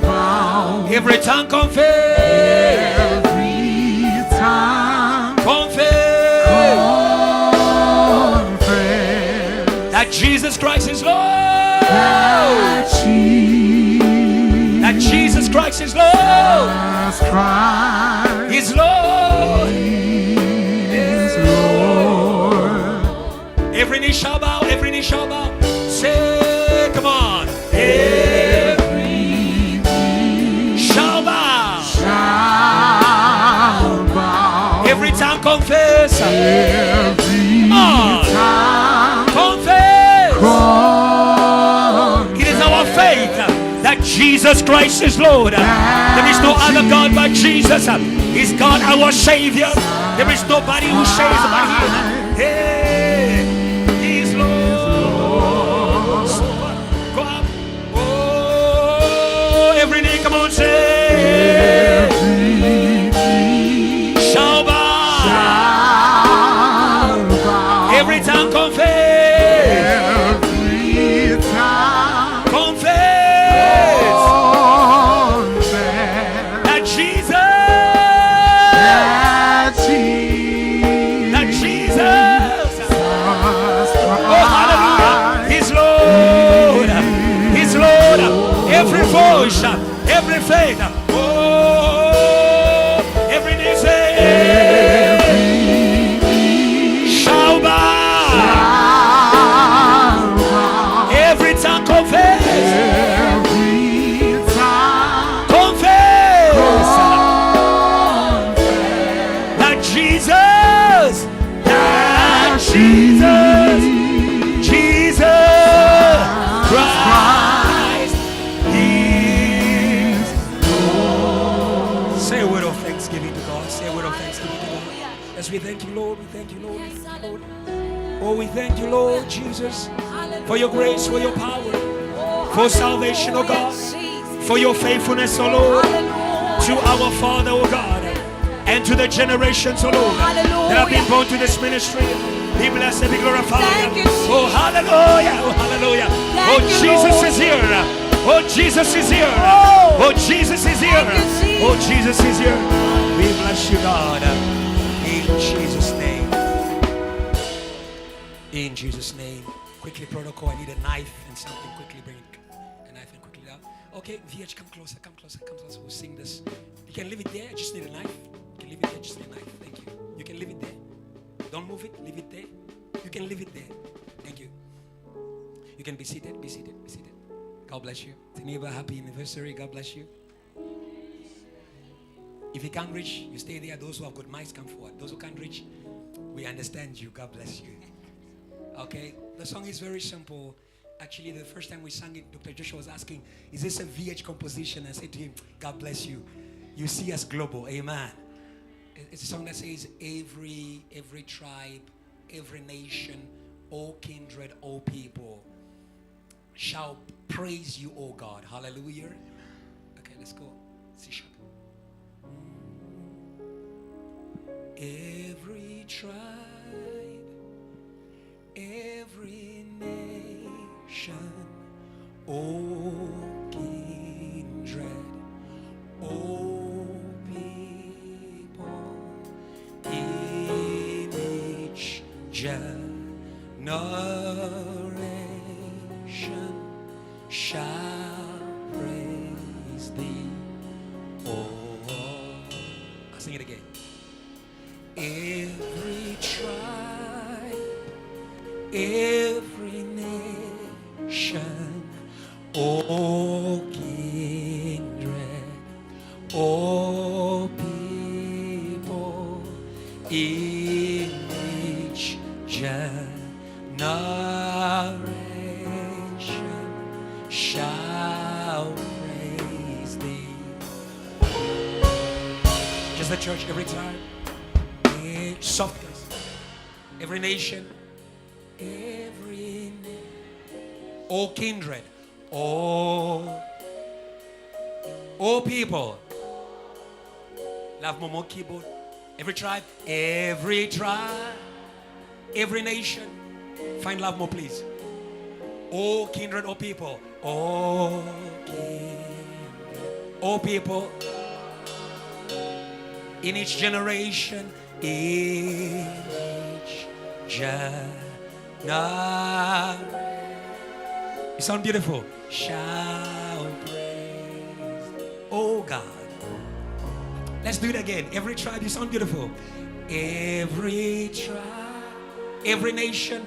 bow. Every tongue confess. Every tongue Confess that Jesus Christ is Lord. that Jesus Christ is Lord. Christ He's Lord. is Lord. Every knee shall bow. Every knee shall bow. Say, come on. Every knee shall bow. Shall bow. Every tongue confess. Every tongue Confess. confess. It is our faith that Jesus Christ is Lord. There is no other God but Jesus. Is God our Savior? There is nobody who saves but Him. Hey, He's Lord. Go up. Oh, every knee, come on, say. Shall bow. Every tongue confess. Every tongue Confess confess that Jesus. that Jesus. Jesus Oh, hallelujah. He's Lord. He's Lord. Every voice, every faith. Oh, every knee say, shall bow. Every tongue confess. every tongue Confess that Jesus. Jesus Christ is Lord. Say a word of thanksgiving to God. Say a word of thanksgiving to God. As we thank you, Lord. We thank you, Lord. We thank you, Lord. Oh, we thank you, Lord Jesus, for your grace, for your power, for salvation, oh God, for your faithfulness, oh Lord, to our Father, oh God, and to the generations, oh Lord, that have been born to this ministry. Be blessed, be glorified. Thank you, Jesus. Oh, hallelujah. Oh, hallelujah. Oh, Thank you, Jesus Lord. is here. Oh, Jesus is here. Oh. Oh, Jesus is here. Thank you, Jesus. Oh, Jesus is here. We bless you, God. In Jesus' name. In Jesus' name. Quickly, protocol. I need a knife and something. Quickly, bring a knife and quickly down. Okay, VH, come closer, come closer, come closer. We'll sing this. You can leave it there. I just need a knife. You can leave it there. Just need a knife. Thank you. You can leave it there. Don't move it. Leave it there. You can leave it there. Thank you. You can be seated. Be seated. Be seated. God bless you. The neighbor, happy anniversary. God bless you. If you can't reach, you stay there. Those who have got mics, come forward. Those who can't reach, we understand you. God bless you. Okay? The song is very simple. Actually, the first time we sang it, Dr. Joshua was asking, is this a VH composition? I said to him, God bless you. You see us global. Amen. It's a song that says, every tribe, every nation, all kindred, all people shall praise you, O God. Hallelujah. Okay, let's go. C sharp. Every tribe, every nation, all kindred, all people, in each generation shall praise thee. Oh, I'll sing it again. Every tribe, every nation, all kindred, all people, in each generation shall praise thee. Just the church every time. Soft place. Every nation, all kindred, all people. Love Momo keyboard. Every tribe, every nation. Find love more, please. All kindred, all people, all kindred, all people. In each generation. In each generation. You sound beautiful. Shall praise, oh God. Let's do it again. Every tribe, you sound beautiful. Every tribe, every nation,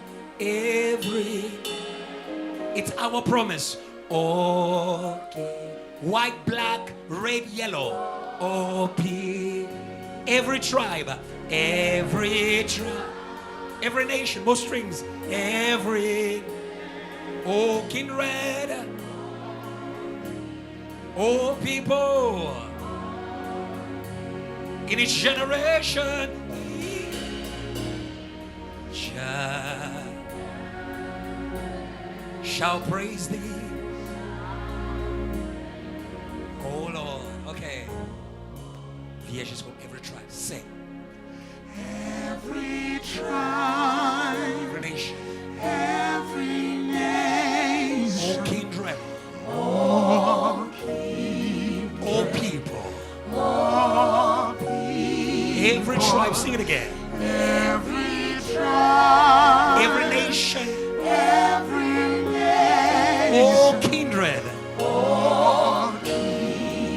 it's our promise. Okay. White, black, red, yellow. Oh, every tribe, every nation, more strings, oh kindred, oh people, in each generation shall praise thee. Oh Lord, okay. VH is for every tribe. Say. Every tribe, Every nation. every nation, All kindred. all People. all people, Every tribe. Sing it again. every tribe, Every nation. every nation, All kindred.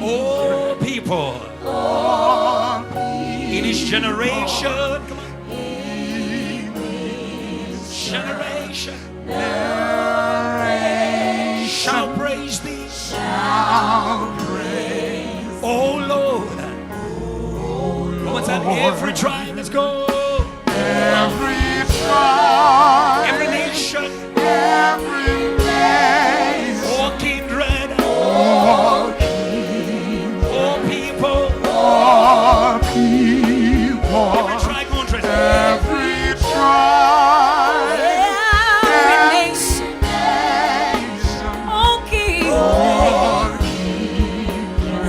all People. all In each generation. Come on. Generation. Shall praise thee. shall praise, Oh Lord. One more time. Every tribe. Let's go. every tribe, Every nation. every nation, All kindred. all People. people, Every tribe. Come on, Trace. every tribe, Every nation, nation, all kindred,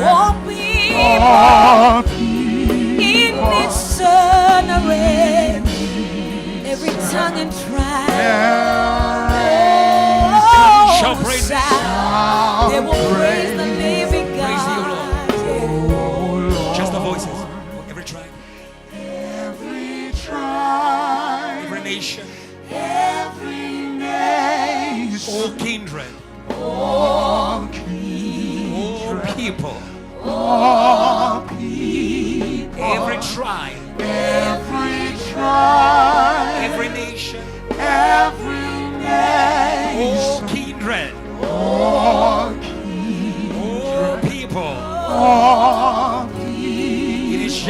all people, all in each generation, every tongue and tribe, Shall praise thee. they will praise the living Praise thee, O God. Just the voices. Every tribe. every tribe, Every nation. every nation, All kindred. all People. all people, Every tribe. every tribe, Every nation. every All nation, kindred. all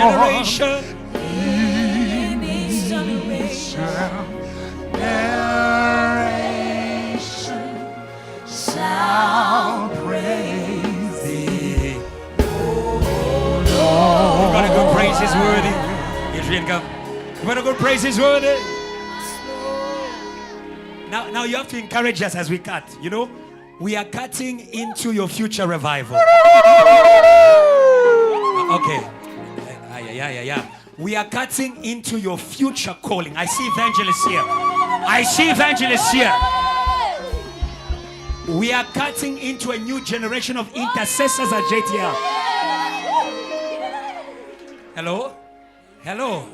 generation. In each generation shall praise thee. We're gonna go praise His worthy. Adrian, come. We're gonna go praise His worthy. Now you have to encourage us as we cut. You know, we are cutting into your future revival. Okay. Yeah. We are cutting into your future calling. I see evangelists here. I see evangelists here. We are cutting into a new generation of intercessors at JTL. Hello.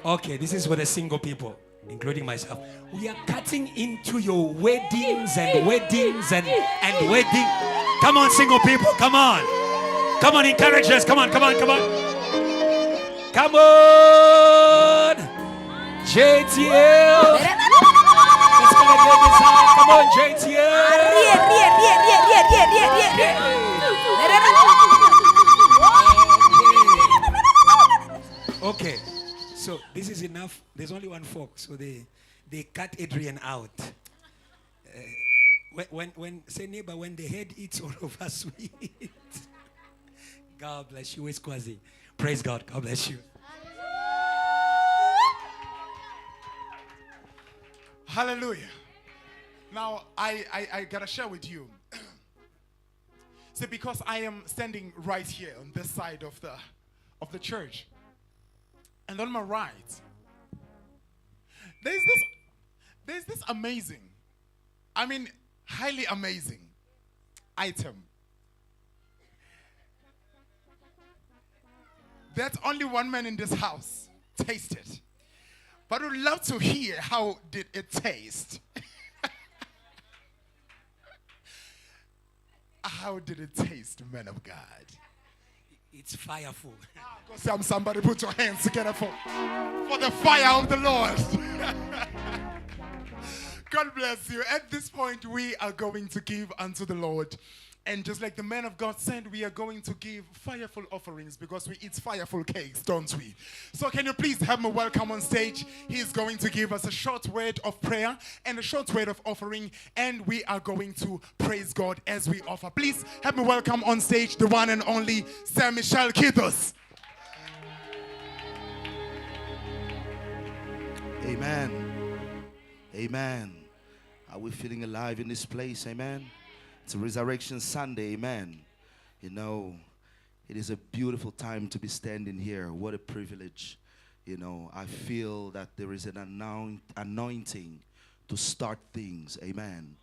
Okay, this is for the single people, including myself. We are cutting into your weddings and weddings and wedding. Come on, single people, come on. Come on, encourage us. Come on. Come on, JTL. Let's celebrate this time. Come on, JTL. Okay, so this is enough. There's only one fork, so they cut Adrian out. When say neighbor, when the head eats, all of us we eat. God bless you, Kwazi. Praise God. God bless you. Hallelujah. Now, I gotta share with you. See, because I am standing right here on this side of the church, and on my right, there's this amazing, I mean, highly amazing item that only one man in this house tasted. But I would love to hear how did it taste. How did it taste, man of God? It's fireful. Somebody put your hands together for the fire of the Lord. God bless you. At this point, we are going to give unto the Lord. And just like the man of God said, we are going to give fireful offerings because we eat fireful cakes, don't we? So can you please have me welcome on stage? He is going to give us a short word of prayer and a short word of offering, and we are going to praise God as we offer. Please have me welcome on stage the one and only Sir Michel Kitos. Amen. Are we feeling alive in this place? Amen. It's a Resurrection Sunday, amen. You know, it is a beautiful time to be standing here. What a privilege. You know, I feel that there is an anointing to start things, amen.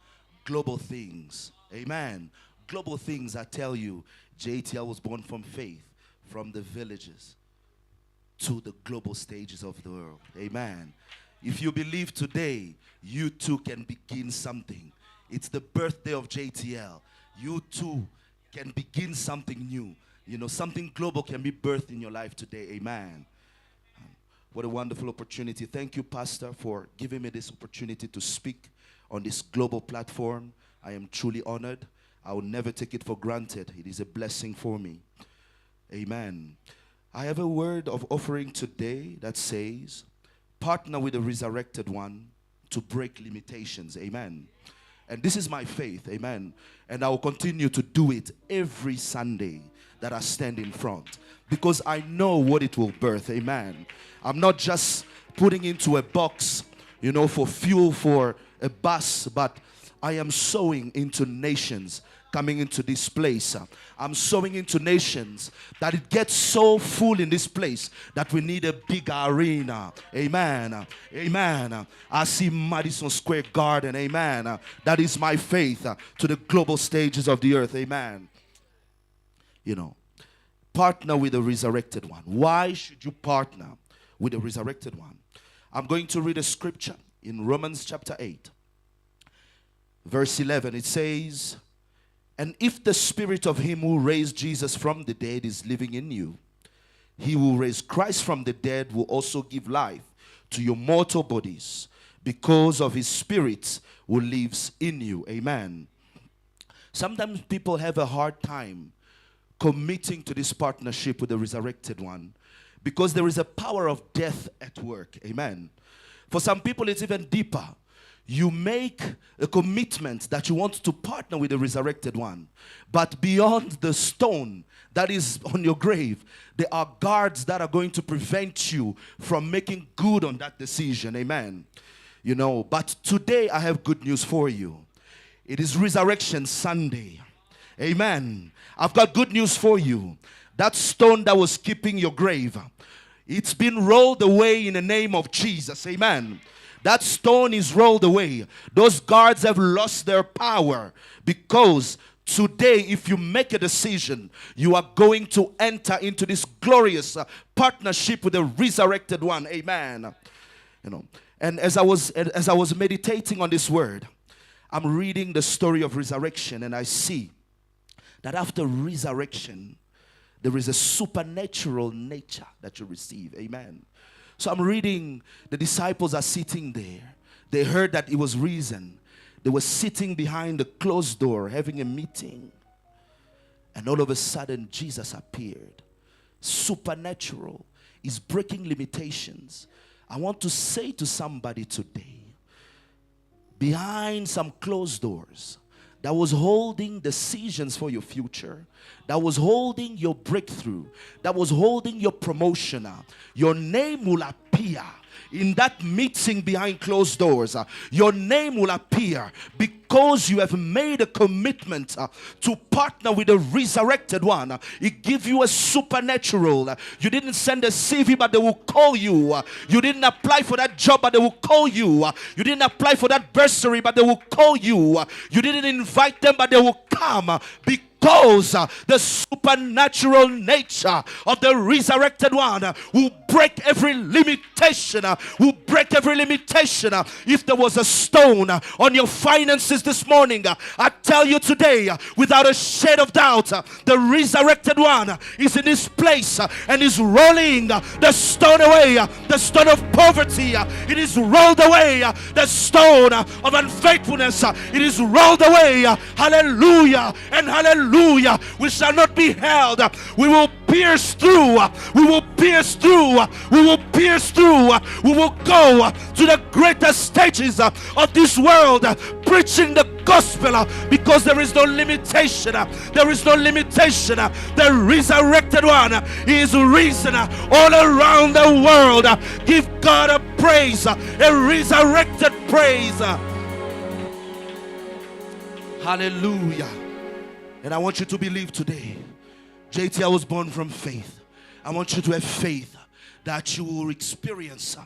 Global things, amen. Global things, I tell you, JTL was born from faith, from the villages to the global stages of the world, amen. If you believe today, you too can begin something. It's the birthday of JTL. You too can begin something new. You know, something global can be birthed in your life today. Amen. What a wonderful opportunity. Thank you, Pastor, for giving me this opportunity to speak on this global platform. I am truly honored. I will never take it for granted. It is a blessing for me. Amen. I have a word of offering today that says, partner with the resurrected one to break limitations. Amen. And this is my faith, amen. And I will continue to do it every Sunday that I stand in front, because I know what it will birth, amen. I'm not just putting into a box, you know, for fuel for a bus, but I am sowing into nations coming into this place. I'm sowing into nations that it gets so full in this place that we need a big arena. Amen. Amen. I see Madison Square Garden. Amen. That is my faith to the global stages of the earth. Amen. You know, partner with the resurrected one. Why should you partner with the resurrected one? I'm going to read a scripture in Romans chapter 8. Verse 11. It says, and if the spirit of him who raised Jesus from the dead is living in you, he who raised Christ from the dead will also give life to your mortal bodies because of his spirit who lives in you. Amen. Sometimes people have a hard time committing to this partnership with the resurrected one because there is a power of death at work. Amen. For some people, it's even deeper. You make a commitment that you want to partner with the resurrected one. But beyond the stone that is on your grave, there are guards that are going to prevent you from making good on that decision. Amen. You know, but today I have good news for you. It is Resurrection Sunday. Amen. I've got good news for you. That stone that was keeping your grave, it's been rolled away in the name of Jesus. Amen. That stone is rolled away. Those guards have lost their power, because today, if you make a decision, you are going to enter into this glorious partnership with the resurrected one. Amen. You know, and as I was meditating on this word, I'm reading the story of resurrection, and I see that after resurrection, there is a supernatural nature that you receive. Amen. So I'm reading, the disciples are sitting there. They heard that it was risen. They were sitting behind the closed door having a meeting. And all of a sudden, Jesus appeared. Supernatural. He's breaking limitations. I want to say to somebody today, behind some closed doors that was holding decisions for your future, that was holding your breakthrough, that was holding your promotion, your name will appear in that meeting behind closed doors. Your name will appear because you have made a commitment to partner with the resurrected one. It gives you a supernatural. You didn't send a CV, but they will call you. You didn't apply for that job, but they will call you. You didn't apply for that bursary, but they will call you. You didn't invite them, but they will come, because the supernatural nature of the resurrected one will break every limitation. Will break every limitation. If there was a stone on your finances this morning, I tell you today, without a shade of doubt, the resurrected one is in this place and is rolling the stone away. The stone of poverty, it is rolled away. The stone of unfaithfulness, it is rolled away. Hallelujah and hallelujah. We shall not be held. We will pierce through. We will pierce through. We will pierce through. We will go to the greatest stages of this world, preaching the gospel, because there is no limitation. There is no limitation. The resurrected one is risen all around the world. Give God a praise, a resurrected praise. Hallelujah. And I want you to believe today, JT, I was born from faith. I want you to have faith that you will experience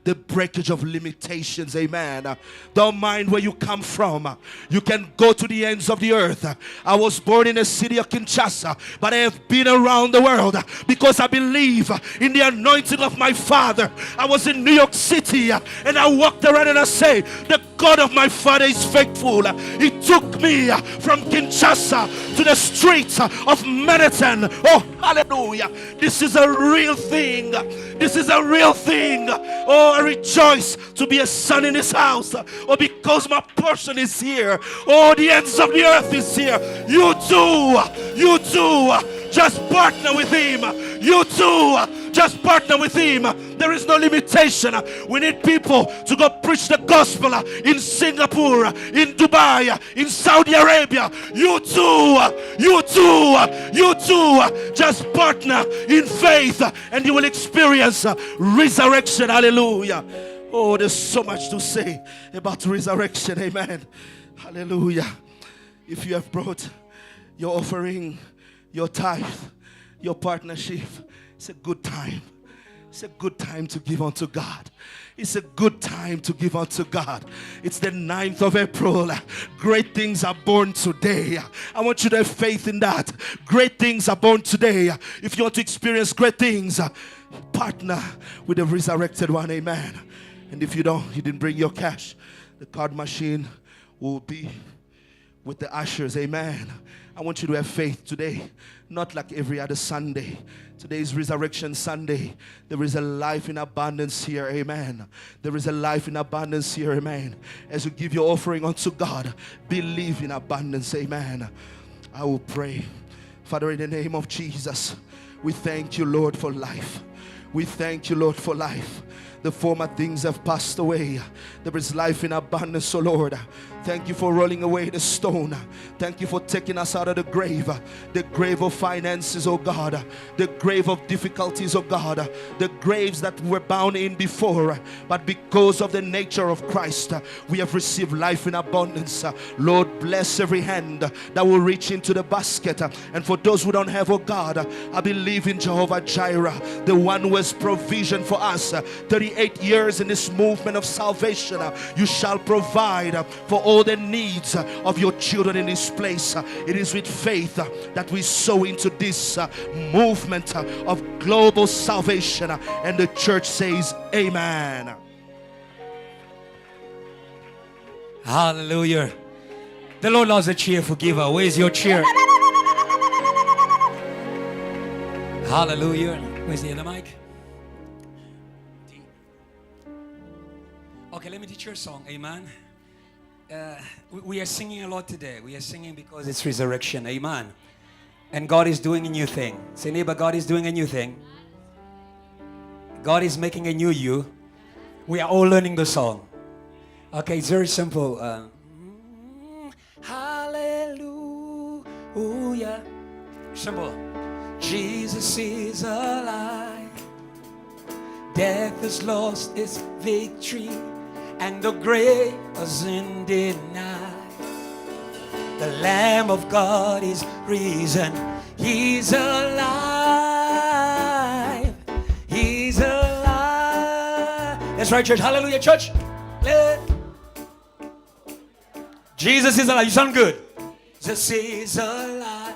the breakage of limitations. Amen. Don't mind where you come from. You can go to the ends of the earth. I was born in the city of Kinshasa, but I have been around the world because I believe in the anointing of my father. I was in New York City and I walked around and I say, the God of my father is faithful. He took me from Kinshasa to the streets of Manhattan. Oh, hallelujah. This is a real thing. This is a real thing. Oh, I rejoice to be a son in this house. Oh, because my portion is here. Oh, the ends of the earth is here. You too, just partner with him. You too, just partner with him. There is no limitation. We need people to go preach the gospel in Singapore, in Dubai, in Saudi Arabia. You too, just partner in faith and you will experience resurrection. Hallelujah. Oh, there's so much to say about resurrection. Amen. Hallelujah. If you have brought your offering, your tithe, your partnership, it's a good time. It's a good time to give unto God. It's a good time to give unto God. It's the 9th of April. Great things are born today. I want you to have faith in that. Great things are born today. If you want to experience great things, partner with the resurrected one. Amen. And if you didn't bring your cash, the card machine will be with the ushers. Amen. I want you to have faith today, not like every other Sunday. Today is Resurrection Sunday. There is a life in abundance here. Amen. There is a life in abundance here. Amen. As you give your offering unto God, believe in abundance. Amen. I will pray. Father, in the name of Jesus, we thank you, Lord, for life. We thank you, Lord, for life. The former things have passed away. There is life in abundance, oh Lord. Thank you for rolling away the stone. Thank you for taking us out of the grave of finances, oh God, the grave of difficulties, oh God, the graves that we were bound in before. But because of the nature of Christ, we have received life in abundance. Lord, bless every hand that will reach into the basket. And for those who don't have, oh God, I believe in Jehovah Jireh, the one who has provision for us. 38 years in this movement of salvation, you shall provide for all the needs of your children in this place. It is with faith that we sow into this movement of global salvation, and the church says amen. Hallelujah. The Lord loves a cheerful giver. Where's your cheer? Hallelujah. Where's the other mic? Okay, let me teach you a song. Amen. We are singing a lot today. We are singing because it's resurrection. Amen. And God is doing a new thing. Say, neighbor, God is doing a new thing. God is making a new you. We are all learning the song. Okay, it's very simple. Hallelujah. Simple. Jesus is alive. Death has lost its victory, and the grave was in denial. The Lamb of God is risen. He's alive. He's alive. That's right, church. Hallelujah, church. Jesus is alive. You sound good. Jesus is alive.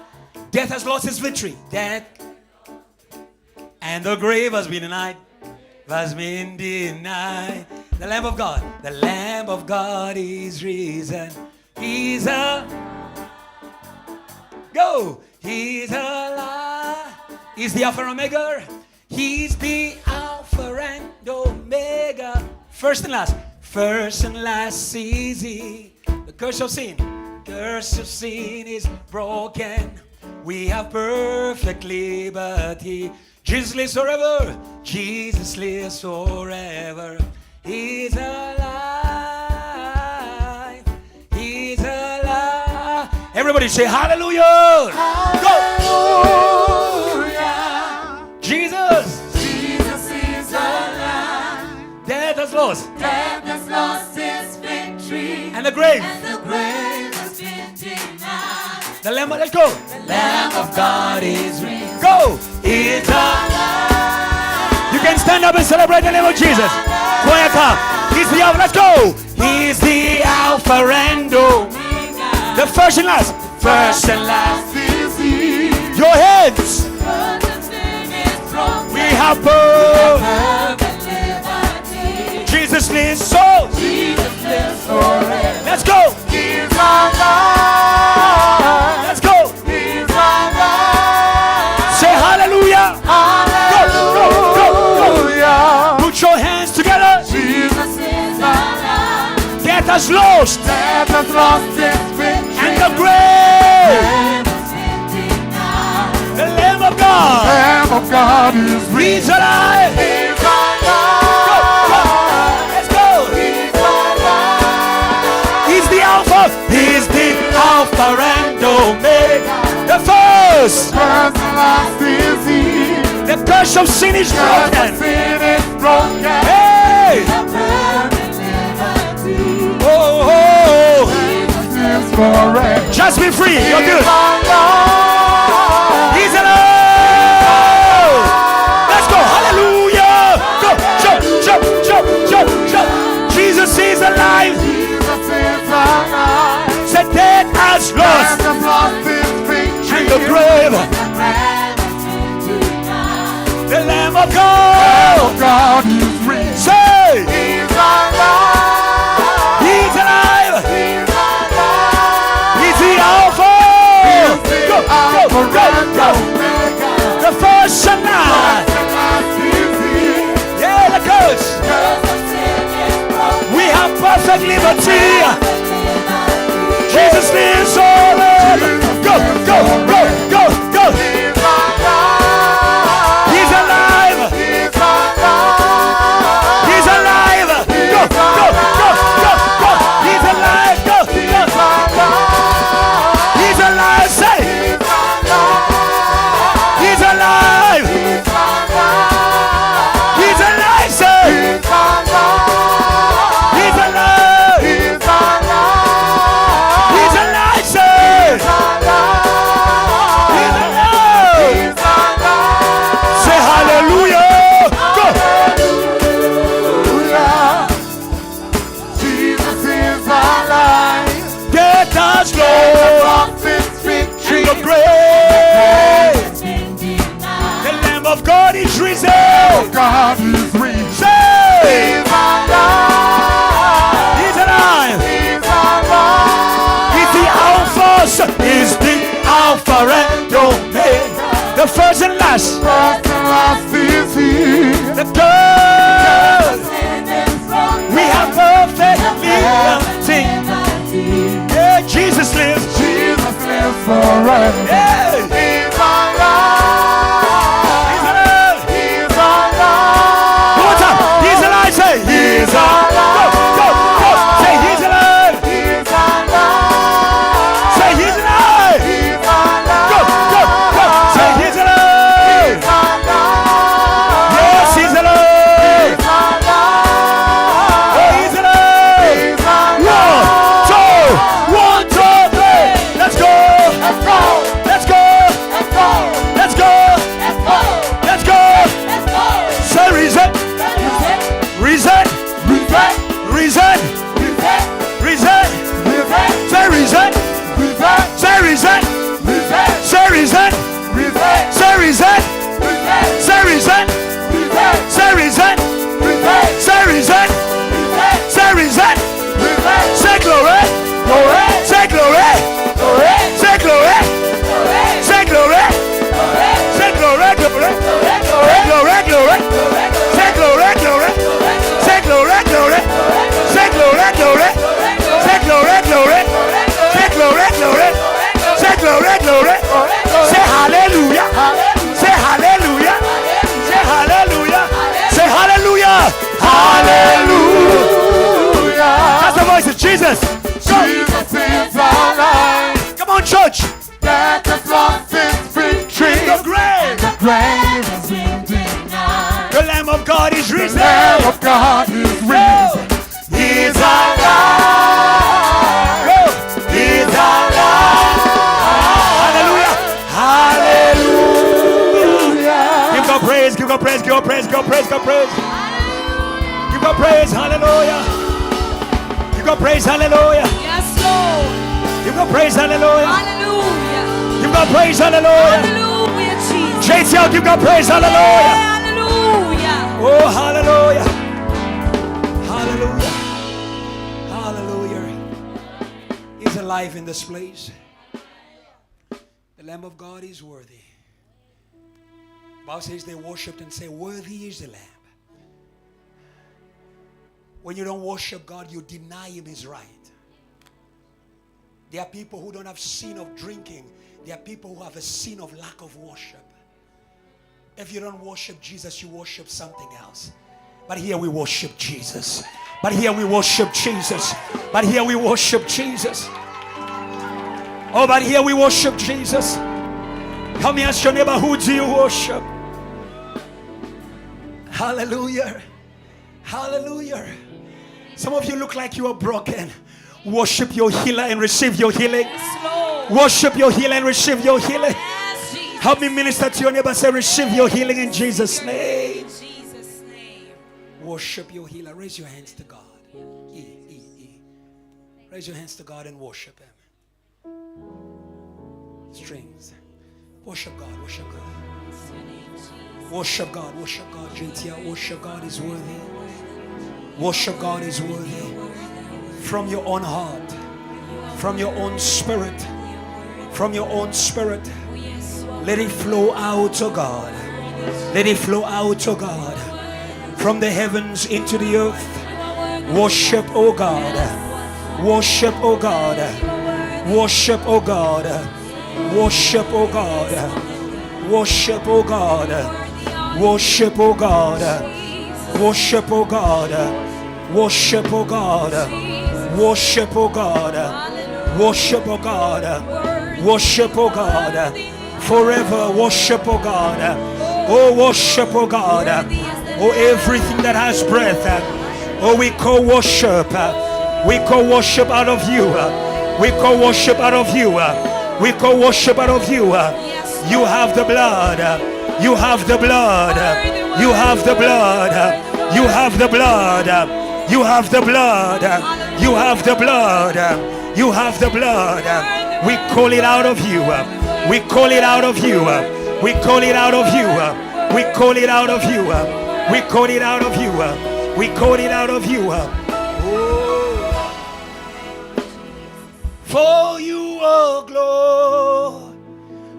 Death has lost its victory. Death and the grave has been denied. Has been denied. The Lamb of God. The Lamb of God is risen. He's alive. Go. He's alive. He's the Alpha and Omega. He's the Alpha and Omega. First and last. First and last is He. The curse of sin. Curse of sin is broken. We have perfect liberty. Jesus lives forever. Jesus lives forever. He's alive. He's alive. Everybody say hallelujah. Hallelujah. Go. Jesus. Jesus is alive. Death has lost. Death has lost its victory. And the grave. And the grave has been denied. The Lamb, let's go. The Lamb of God is risen. Go. He's alive. You can stand up and celebrate the name of Jesus. Choir come. He's the Alpha. Let's go. He's the Alpha and Omega. The first and last. First and last is He. Your hands. We have perfect liberty. Jesus lives so. Jesus lives forever. Let's go. He's alive. Let's go. He's alive. Say hallelujah. Hallelujah. Put your hands together. Jesus is alive. Death has lost. Death has lost its victory. And the grave. The Lamb of God. The Lamb of God is risen. He's alive. He's alive. Go, go. Let's go. He's alive. He's the Alpha. He's the Alpha and Omega. The first. First and last is He. The curse of sin is broken. Sin is broken. Hey. Oh, oh. Jesus is forever. Just be free. You're good. He's alive. He's alive. Let's go. Hallelujah. Go. Jump, jump, jump, jump, jump. Jesus is alive. Jesus is alive. Said death has lost. Death has lost its victory. And the grave. The Lamb of God. Oh God is risen. Say. He's alive. He's alive. He's alive. He's the Alpha. He's the Go, Alpha go, go, and go. Omega. The first and last. First and last is He. Yeah, the curse. We have perfect liberty. Jesus lives forever. Go, go, go, go, go. He's alive. He's alive. He's alive. last. First and last is here. The God. We have perfect liberty. Yeah, Jesus lives. Jesus lives forever. Yeah. He's alive. He's alive. He's alive. One more time. He's alive. Say, He's alive. Go, go, go. Say, He's alive. He's alive. Say, He's alive. He's alive. Go, go, go. Say, He's alive. He's alive. Yes, He's alive. He's alive. Oh, He's alive. He's alive. 1, 2, 1, 2, 3. Let's go. Let's go. Let's go. Let's go. Let's go. Let's go. Let's go. Let's go. Say reason. Reason. Reset. Reason. Reset. Reason. Reset. Say reason. Reset. Say reason. Reset. Say reason. Reset. Say reason. Reset. Say reason. Reset. Say reason. Reset. Say reason. Reset. Say reason. Reset. Say glory. Glory. Say glory. Glory. Say glory. Glory. Say glory. Glory. Say glory. Glory. Glory. Say glory. Glory. Say glory. Glory. Say glory. Glory. Say glory. Glory. Say glory. Glory. Say glory. Glory. Say glory. Glory. Say hallelujah. Say hallelujah. Say hallelujah. Say hallelujah. Hallelujah. That's the voice of Jesus. Jesus is alive. Come on, church. Death has lost its victory. The grave. The grave has been denied. The Lamb of God is The risen. Lamb of God is risen. He's alive. He's alive. Hallelujah. Hallelujah. Give God praise. Give God praise. Give God praise. Give God praise. Give God praise. Give God praise. Hallelujah. Give God praise. Hallelujah. Yes, Lord. Give God praise. Hallelujah. Hallelujah. Give God praise. Hallelujah. Hallelujah, Jesus. JTL, give God praise. Hallelujah. Hallelujah. Oh, hallelujah. Hallelujah. Hallelujah. He's alive in this place. The Lamb of God is worthy. The Bible says they worshipped and say, worthy is the Lamb. When you don't worship God, you deny Him His right. There are people who don't have sin of drinking. There are people who have a sin of lack of worship. If you don't worship Jesus, you worship something else. But here we worship Jesus. But here we worship Jesus. But here we worship Jesus. Oh, but here we worship Jesus. Come here, ask your neighbor, who do you worship? Hallelujah. Hallelujah. Some of you look like you are broken. Worship your healer and receive your healing. Yes, Lord. Worship your healer and receive your healing. Yes, Jesus. Help me minister to your neighbor. Say, receive your healing in Jesus' name. In Jesus' name. Worship your healer. Raise your hands to God. Raise your hands to God and worship Him. Strings. Worship God. Worship God. Worship God. Worship God. JTL. Worship God is worthy. Worship God is worthy. From your own heart. From your own spirit. From your own spirit. Let it flow out to God. Let it flow out to God. From the heavens into the earth. Worship, oh God. Worship, oh God. Worship, oh God. Worship, oh God. Worship, oh God. Worship, oh God. Worship, oh God. Worship, oh God. Worship, oh God. Worship, oh God. Worship, oh God. Forever worship, oh God. Oh, worship, oh God. Oh, everything that has breath. Oh, we call worship. We call worship out of you. We call worship out of you. We call worship out of you. You have the blood. You have the blood. You have the blood. You have the blood. You have the blood. You have the blood. You have the blood. We call it out of you. We call it out of you. We call it out of you. We call it out of you. We call it out of you. We call it out of you. For you are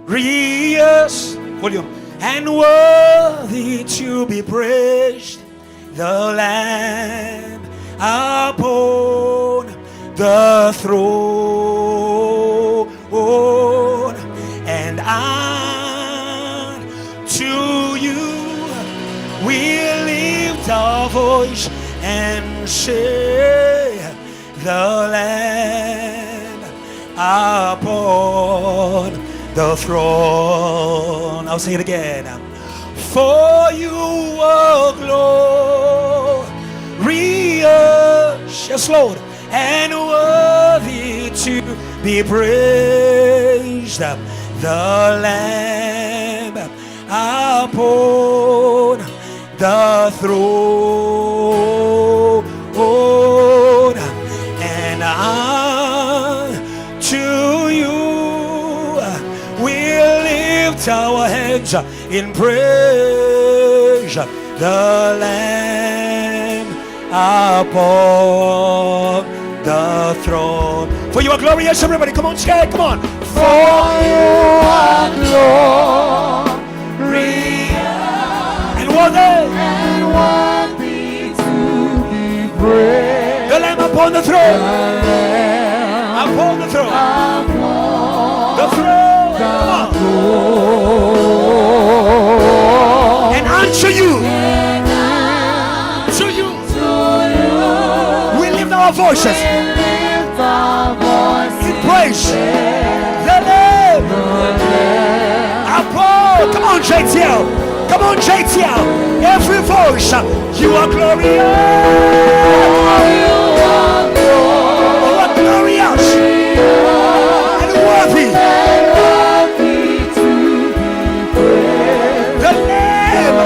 glorious. Volume. and worthy to be praised, the Lamb upon the throne, and unto you we lift our voice and say, the Lamb upon the throne. I'll say it again. For you are glorious, yes Lord, and worthy to be praised, the Lamb upon the throne, and unto you we lift our hands in praise, the Lamb upon the throne. For you are glorious, everybody, come on, say it, come on. For you are glorious and worthy to be praised, the Lamb upon the throne, upon the throne, the throne, come on. And unto you, we lift our voices in praise, the Lamb upon. Come on, JTL. Come on, JTL. Every voice, you are glorious. You are glorious and worthy. The Lamb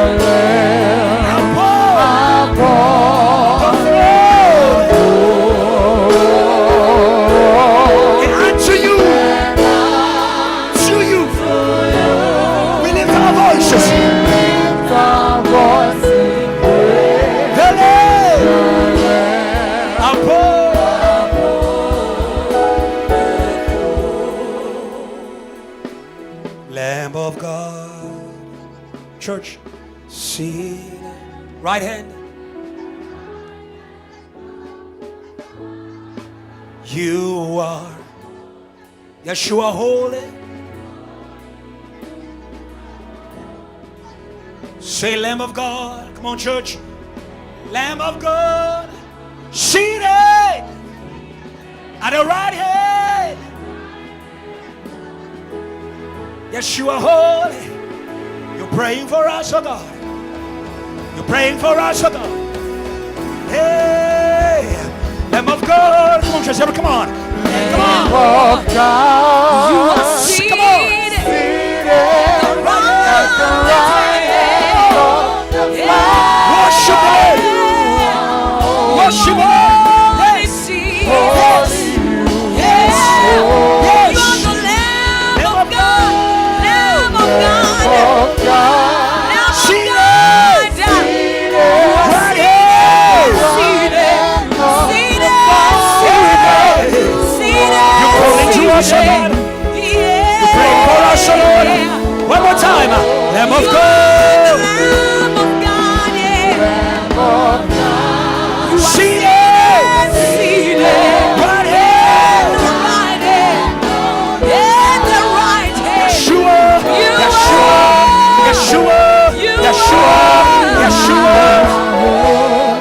upon the throne. And unto you, we lift our voices. The Lamb upon. Lamb of God. Church, see right hand. You are Yeshua holy. Say Lamb of God. Come on, church. Lamb of God, seated at the right hand. Yeshua holy. You're praying for us, oh God. You're praying for us, oh God. Hey, Lamb of God. Come on, church. Come on. Come on. Lamb of God. You are seated. Come on. Seated at the right hand of the Father. Worship Him. Worship Him. Yes. Yes. Yes. Lamb of God. Seated. Right here. You're calling to us, oh God. You're praying for us, oh Lord. One more time. Lamb of God. Seated. Right here. Yeshua. Yeshua. Yeshua. Yeshua.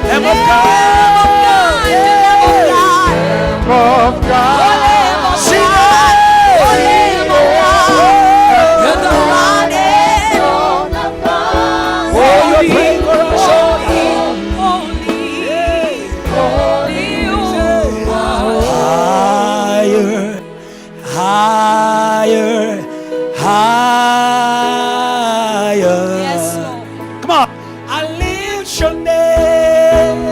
Lamb of God. Lamb of God. Seated. Oh, you're praying for us, oh higher, higher. Yes, Lord. Come on. I lift your name.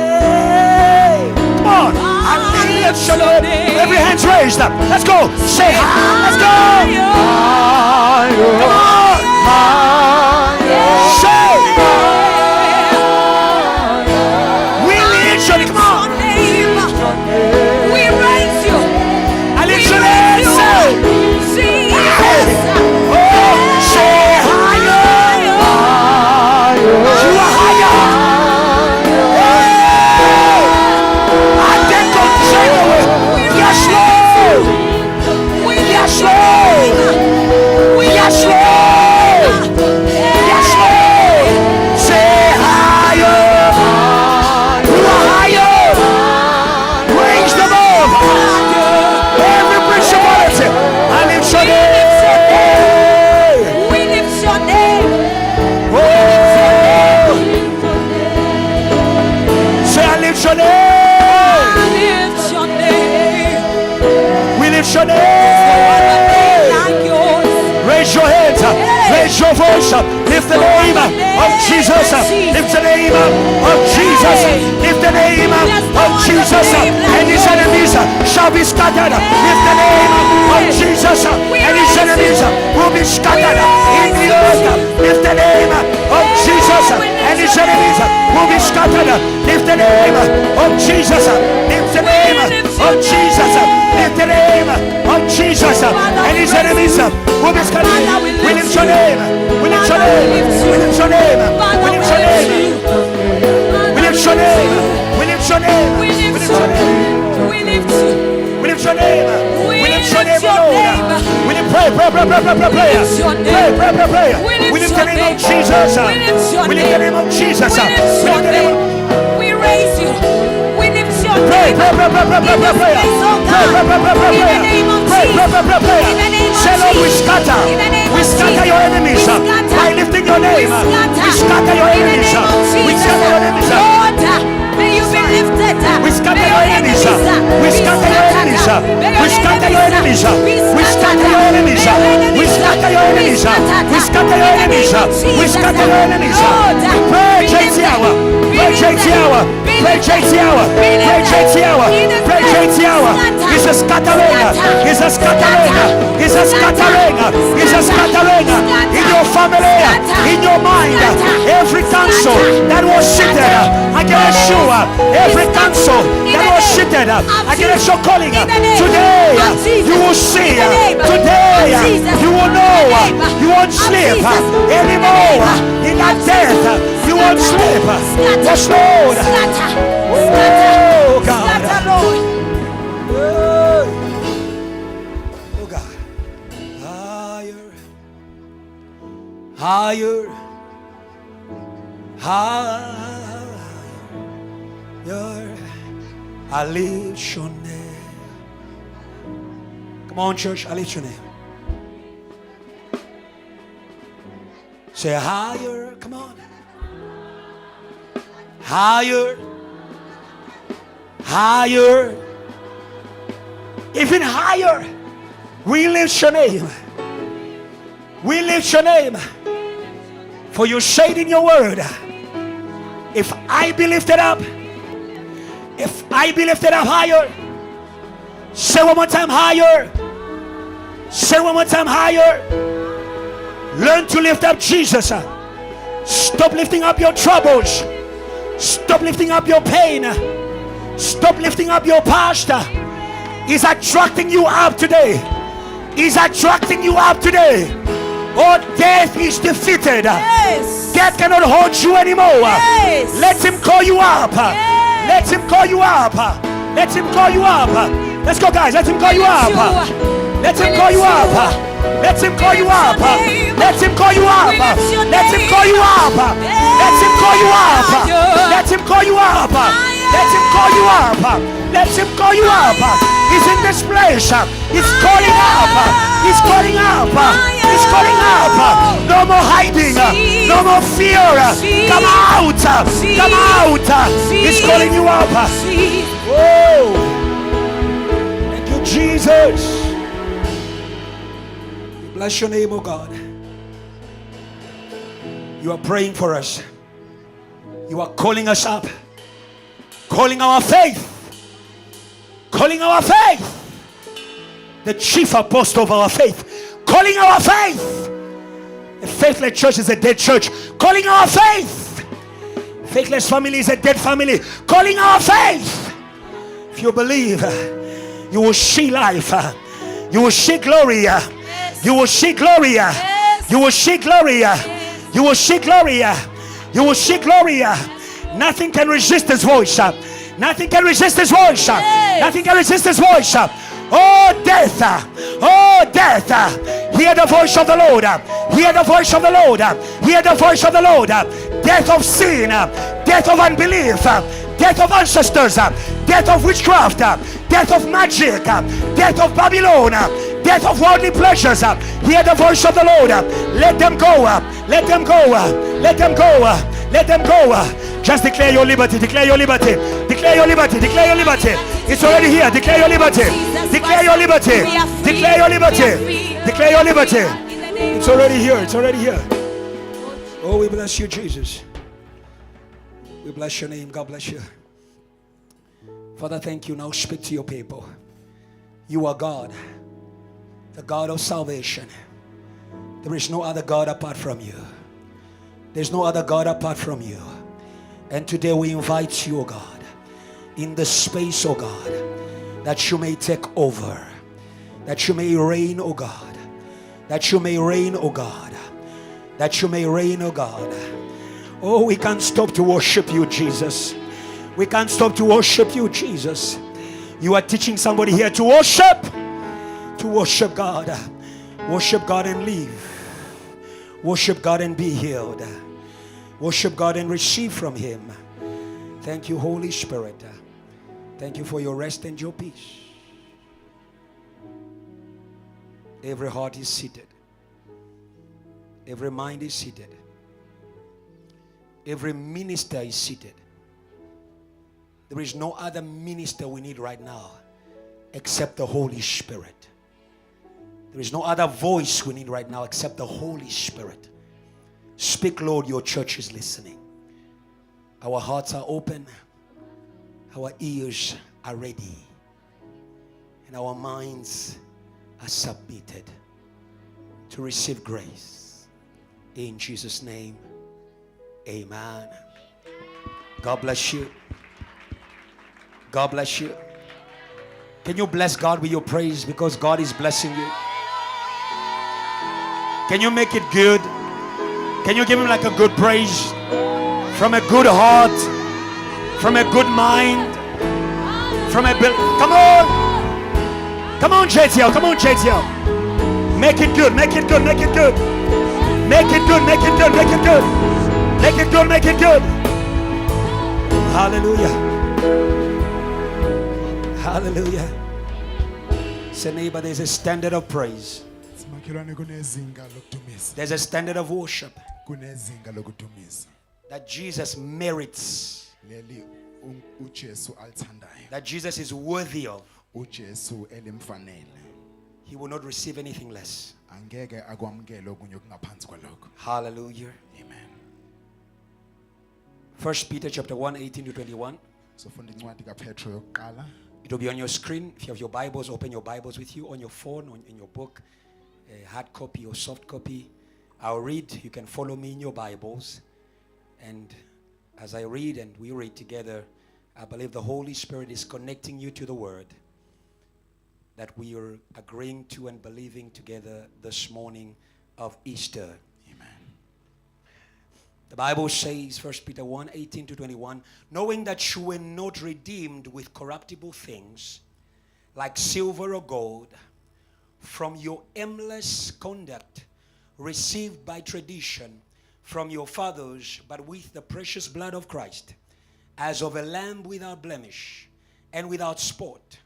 Come on. I lift your name. Every hand's raised up. Let's go. Say high. Let's go. Come on. Say. We lift your name. Come on. We raise you. I lift your name. Say. See. Oh, say higher. Lift the name of Jesus. Lift the name of Jesus. Lift the name of Jesus. And his enemies shall be scattered. Lift the name of Jesus. And his enemies will be scattered in the earth. Lift the name of Jesus. And his enemies will be scattered. Lift the name of Jesus. Lift the name of Jesus. Lift the name of Jesus. And his enemies will be scattered. We lift your name. We lift your name. We lift your name. We lift your name. We lift your name. We lift your name. We lift your name. We lift you. We lift your name. We We lift your lift name, your Lord. name. We lift pray. lift your name. Pray. We lift We lift your the name of name. Jesus. We lift your We lift the name of Jesus. We lift your name. We raise you. We lift your Pray. name. In this place, oh God. In the name of Jesus. In the name of Say, Lord, we Jesus. scatter. In the name We of scatter Jesus. your enemies We scatter. by lifting your name. We scatter your In the enemies. name of We Jesus. scatter your enemies. Lord, may you be lifted. We scatter May your enemies. We scatter your enemies. We scatter your enemies. We scatter your enemies. We scatter your enemies. We scatter your enemies. We scatter your enemies. Pray, JTR. Pray, JTR. Pray, JTR. Pray, JTR. Pray, JTR. It's a scattering. It's a scattering. It's a scattering. It's a scattering in your family, in your mind. Every council that was seated against you, every council that was seated against your calling, today you will see. Today you will know. You won't sleep anymore in that death. You won't sleep. Yes, Lord. Oh, God. Oh, God. Higher. I lift your name. Come on, church. I lift your name. Say higher. Come on. Higher. Even higher. We lift your name. We lift your name. For you said in your word, if I be lifted up, higher. Say one more time, higher. Say one more time, higher. Learn to lift up Jesus. Stop lifting up your troubles. Stop lifting up your pain. Stop lifting up your past. He's attracting you up today. He's attracting you up today. Oh, death is defeated. Yes. Death cannot hold you anymore. Yes. Let him call you up. Yes. Let him call you up. Let him call you up. Let's go, guys. Let him call you up. Let him call you up. Let him call you up. Let him call you up. Let him call you up. Let him call you up. Let him call you up. Let him call you up. Let him call you up. He's in this place. He's calling up. He's calling up. He's calling up. No more hiding. No more fear. Come out. Come out. He's calling you up. Whoa. Thank you, Jesus. Bless your name, oh God. You are praying for us. You are calling us up. Calling our faith. Calling our faith. The chief apostle of our faith. Calling our faith. A faithless church is a dead church. Calling our faith. Faithless family is a dead family. Calling our faith. If you believe, you will see life. You will see glory. You will see glory. You will see glory. You will see glory. You will see glory. Nothing can resist his voice. Nothing can resist his voice. Nothing can resist his voice. Oh death, oh death, hear the voice of the Lord. Hear the voice of the Lord. Hear the voice of the Lord. Death of sin, death of unbelief, death of ancestors, death of witchcraft, death of magic, death of Babylon, death of worldly pleasures. Hear the voice of the Lord. Let them go. Let them go. Let them go. Let them go. Just declare your liberty. Declare your liberty. Declare your liberty. Declare your liberty. It's already here. Declare your liberty. Declare your liberty. Declare your liberty. Declare your liberty. It's already here. It's already here. Oh, we bless you, Jesus. We bless your name. God bless you. Father, thank you. Now speak to your people. You are God, the God of salvation. There is no other God apart from you. There's no other God apart from you. And today we invite you, oh God, in the space, oh God, that you may take over, that you may reign, oh God, that you may reign, oh God, that you may reign, oh God. Oh, we can't stop to worship you, Jesus. We can't stop to worship you, Jesus. You are teaching somebody here to worship God. Worship God and live. Worship God and be healed. Worship God and receive from Him. Thank you, Holy Spirit. Thank you for your rest and your peace. Every heart is seated. Every mind is seated. Every minister is seated. There is no other minister we need right now except the Holy Spirit. There is no other voice we need right now except the Holy Spirit. Speak, Lord, your church is listening. Our hearts are open. Our ears are ready. And our minds are submitted to receive grace. In Jesus' name, amen. God bless you. God bless you. Can you bless God with your praise because God is blessing you? Can you make it good? Can you give Him like a good praise from a good heart, from a good mind, from a come on JTL, come on JTL. Make it good, make it good, make it good. Make it good, make it good, make it good. Make it good, make it good. Hallelujah. Hallelujah. Say, neighbor, there's a standard of praise. There's a standard of worship that Jesus merits, that Jesus is worthy of. He will not receive anything less. Hallelujah. Amen. 1 Peter chapter 1, 18 to 21. It will be on your screen. If you have your Bibles, open your Bibles with you on your phone, in your book, hard copy or soft copy. I'll read. You can follow me in your Bibles. And as I read and we read together, I believe the Holy Spirit is connecting you to the Word that we are agreeing to and believing together this morning of Easter. The Bible says, 1 Peter 1, 18 to 21, knowing that you were not redeemed with corruptible things, like silver or gold, from your aimless conduct received by tradition from your fathers, but with the precious blood of Christ, as of a lamb without blemish and without spot.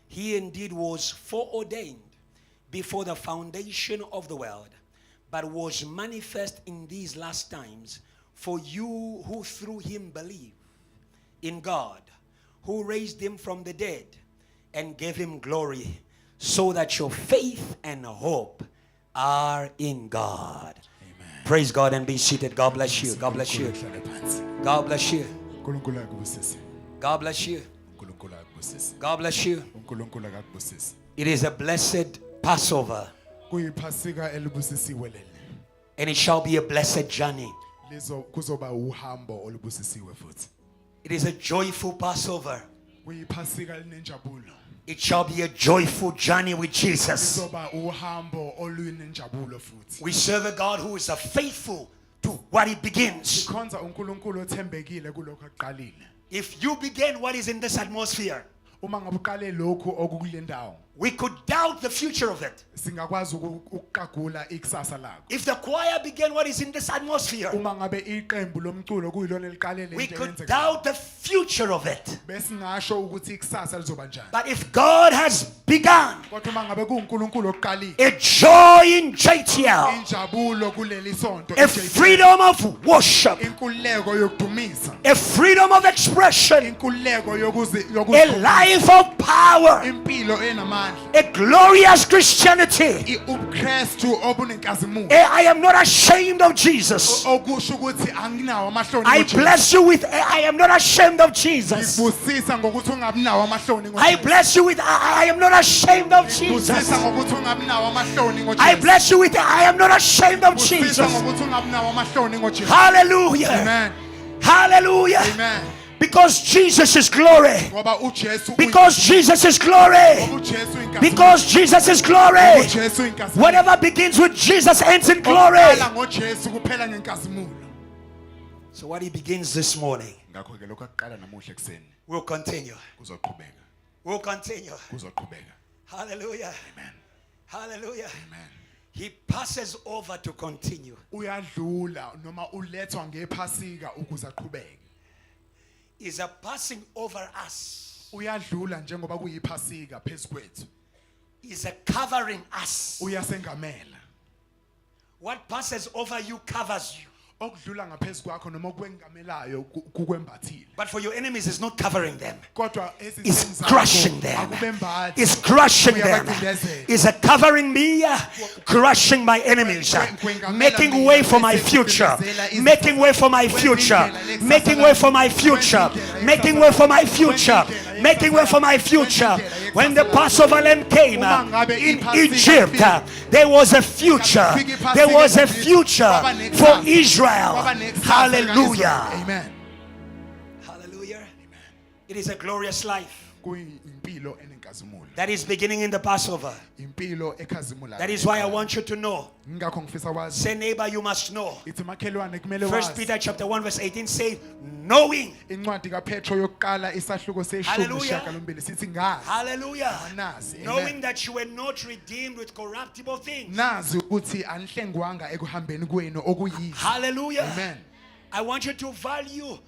He indeed was foreordained before the foundation of the world, but was manifest in these last times for you who through him believe in God, who raised him from the dead and gave him glory, so that your faith and hope are in God. Amen. Praise God and be seated. God bless you. God bless you. God bless you. God bless you. God bless you. It is a blessed Passover, and it shall be a blessed journey. It is a joyful Passover. It shall be a joyful journey with Jesus. We serve a God who is faithful to what He begins. If you begin what is in this atmosphere, we could doubt the future of it. If the choir began what is in this atmosphere, we could doubt the future of it. But if God has begun a joy in JTL, a freedom of worship, a freedom of expression, a life of power, onamandla. A glorious Christianity. UbuKristu obunenkazimulo. I am not ashamed of Jesus. Okusho ukuthi anginawo amahloni I ngoJesu. bless you with I am not ashamed of Jesus. Ngibusisa ngokuthi ungabinawo amahloni ngoJesu. I bless you with I am not ashamed of Jesus. Ngibusisa ngokuthi ungabinawo amahloni ngoJesu. I bless you with I am not ashamed of Ngibusisa Jesus. ngokuthi ungabinawo amahloni ngoJesu. Hallelujah. Amen. Hallelujah. Amen. Because Jesus is glory. Ngoba uJesu Because Jesus is glory. uJesu inkazimulo. Because Jesus is glory. uJesu inkazimulo. Whatever begins with Jesus ends in glory. Okuqala ngoJesu kuphela ngenkazimulo. So what he begins this morning, Ngakho ke lokho akuqala namuhla ekseni we'll continue. kuzoqhubeka. We'll continue. Kuzoqhubeka. Hallelujah. Amen. Hallelujah. Amen. He passes over to continue. Uyadlula noma ulethwa ngephasika ukuze aqhubeke. Is a passing over us. Uyadlula njengoba kuyiphasika phezukwethu. Is a covering us. Uyasengamela. What passes over you covers you. Okudlula ngaphezulu kwakho noma okwengamelayo kukwembathile. But for your enemies, it's not covering them. Kodwa It's crushing them. akubembathi. It's crushing them. Uyabacindezela. It's a covering me, crushing my enemies, making way for my future, making way for my future, making way for my future, making way for my future, making way for my future. When the Passover lamb came in Egypt, there was a future. There was a future for Israel. Hallelujah. Amen. Hallelujah. It is a glorious life Kuyimpilo enenkazimulo. that is beginning in the Passover. Impilo ekhazimulayo. That is why I want you to know. Ngakho ngifisa wazi. Say, neighbor, you must know. Ithi makhelwane kumele 1 wazi. Peter chapter 1 verse 18 says, knowing. Incwadi kaPetro yokuqala isahluko Hallelujah. se-18 sithi ngazi. Hallelujah. Nazi. Amen. Knowing that you were not redeemed with corruptible things. Nazi ukuthi anihlengwanga ekuhambeni kwenu okuyize. Hallelujah. Amen. I want you to value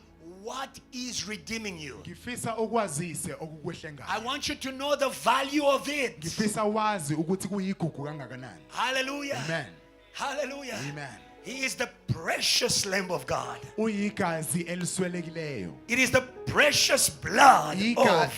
what is redeeming you. Ngifisa ukwazise okukwehlengayo. I want you to know the value of it. Ngifisa wazi ukuthi kuyigugu kangakanani. Hallelujah. Amen. Hallelujah. Amen. He is the precious Lamb of God. Uyigazi eliswelekileyo. It is the precious blood of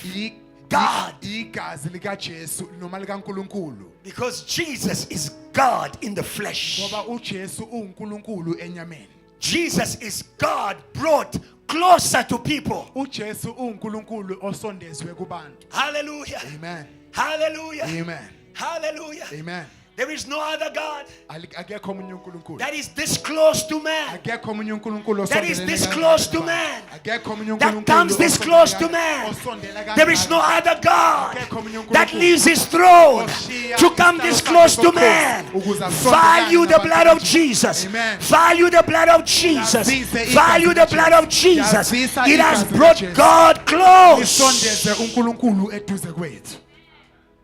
God. Igazi likaJesu noma likaNkulunkulu. Because Jesus is God in the flesh. Ngoba uJesu uNkulunkulu enyameni. Jesus is God brought closer to people. uJesu uNkulunkulu osondezwe kubantu. Hallelujah. Amen. Hallelujah. Amen. Hallelujah. Amen. There is no other God Akekho omunye uNkulunkulu. that is this close to man, Akekho omunye uNkulunkulu that is osondelene this kangaka close to kubantu. man, Akekho omunye that uNkulunkulu comes this osondela close to kangaka- man. osondela There is kangaka. no other God Akekho omunye uNkulunkulu that leaves his throne to come this close to man. Value the blood of Jesus. Amen. Value the blood of Jesus. Value the blood of Jesus. It has brought God close. Isondeze uNkulunkulu eduze kwethu.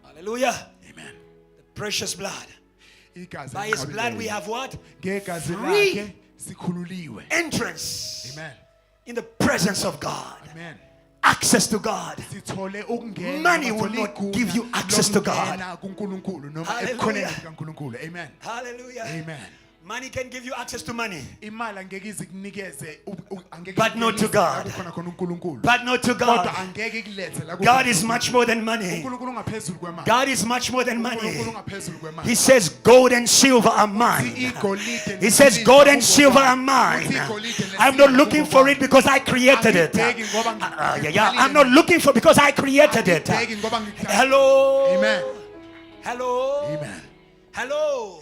Hallelujah. Amen. The precious blood. Igazi By his blood we elingcolileyo. have what? Ngegazi Free lakhe sikhululiwe. entrance Amen. in the presence of God. Amen. Access to God. Sithole ukungena. Money will sithole not igunya give you access to God. lokungena kuNkulunkulu noma Hallelujah. ekukhoneni kuNkulunkulu. Amen. Hallelujah. Amen. Money can give you access to money, Imali angeke izikunikeze angeke But not to ikungenise God. la kukhona khona uNkulunkulu. but not to Kodwa God. angeke ikulethe la God is much more than money. uNkulunkulu ungaphezulu kwemali. God is much more than money. uNkulunkulu ungaphezulu kwemali. He says, gold and silver are mine. Igolide He says, nesiliva gold and kungokwayo. silver are mine. Uthi igolide I'm not nesiliva looking for it kungokwayo. because I created it. Angibheki ngoba I'm not looking for because I created it. Angibheki ngoba ngidala. Hello. Amen. Hello. Amen. Hello.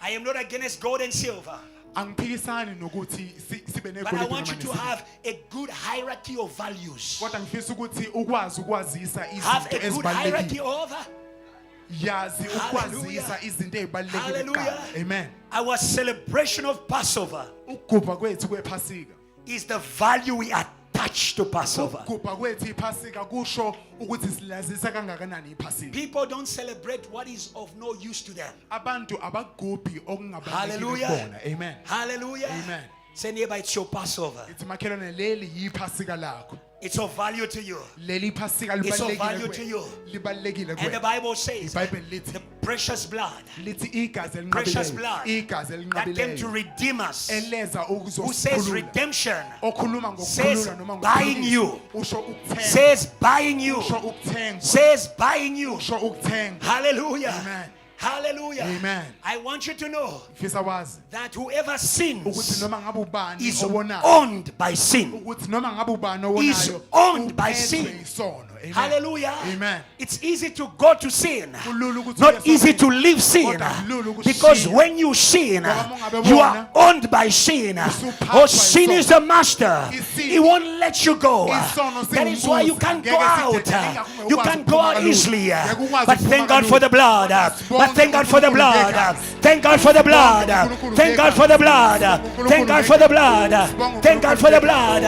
I am not against gold and silver. Angiphikisani nokuthi sibe But I negolide want you noma to nesiliva. have a good hierarchy of values. Kodwa ngifisa ukuthi ukwazi ukwazisa Have izinto a good hierarchy ezibalulekile. of. Yazi ukwazisa izinto ezibalulekile Hallelujah. kuqala. Amen. Our celebration of Passover Ukugubha kwethu kwephasika. is the value we attach to Passover. Ukugubha kwethu iphasika kusho ukuthi silazisa kangakanani iphasika. People don't celebrate what is of no use to them. Abantu abagubhi okungabalulekile Hallelujah. kubona. Amen. Hallelujah. Amen. Say neighbor, it's your Passover. Ithi makhelwane leli yiphasika lakho. It's of value to you. leli phasika It's of libalulekile value kuwena. to you. Libalulekile And the kuwena. Bible says iBhayibheli lithi the precious blood lithi igazi Precious elinqabileyo blood igazi that came to elinqabileyo redeem us, eleza who says ukuzokhulula redemption, okhuluma says ngokukhulula noma buying ngokukhulisa. you, usho ukuthenga says buying you, usho ukuthenga says buying you. usho ukuthenga. Hallelujah. Amen. Hallelujah. Amen. I want you to know Mfisa wazi that whoever ukuthi sins noma ngabe ubani is obonayo owned by sin. ukuthi noma ngabe ubani Is obonayo owned by uphethwe sin. yisono. Amen. Hallelujah. Amen. It's easy to go to sin, Kulula ukuthi not uye easy esonweni. to leave sin. Kodwa kulula ukushiya. Because when you sin, Ngoba uma ngabe you bona, are owned by sin. usuphathwa Oh, sin yisono. is the master. Isin- He won't let you go. Isono That is why you singumbusi. can't go Ngeke out. sidedele ngakho You ungakwazi can't go ukuphuma out kalula. easily. Ngeke ukwazi But ukuphuma thank God kalula. for the blood. But thank God for the blood. Thank God for the blood. Thank God for the blood. Thank God for the blood. Thank God for the blood.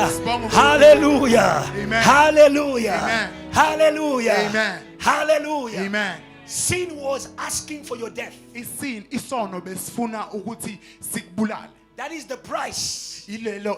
Hallelujah. Amen. Hallelujah. Amen. Hallelujah. Amen. Hallelujah. Amen. Sin was asking for your death. Isono besifuna ukuthi sikubulale. That is the price. Ilelo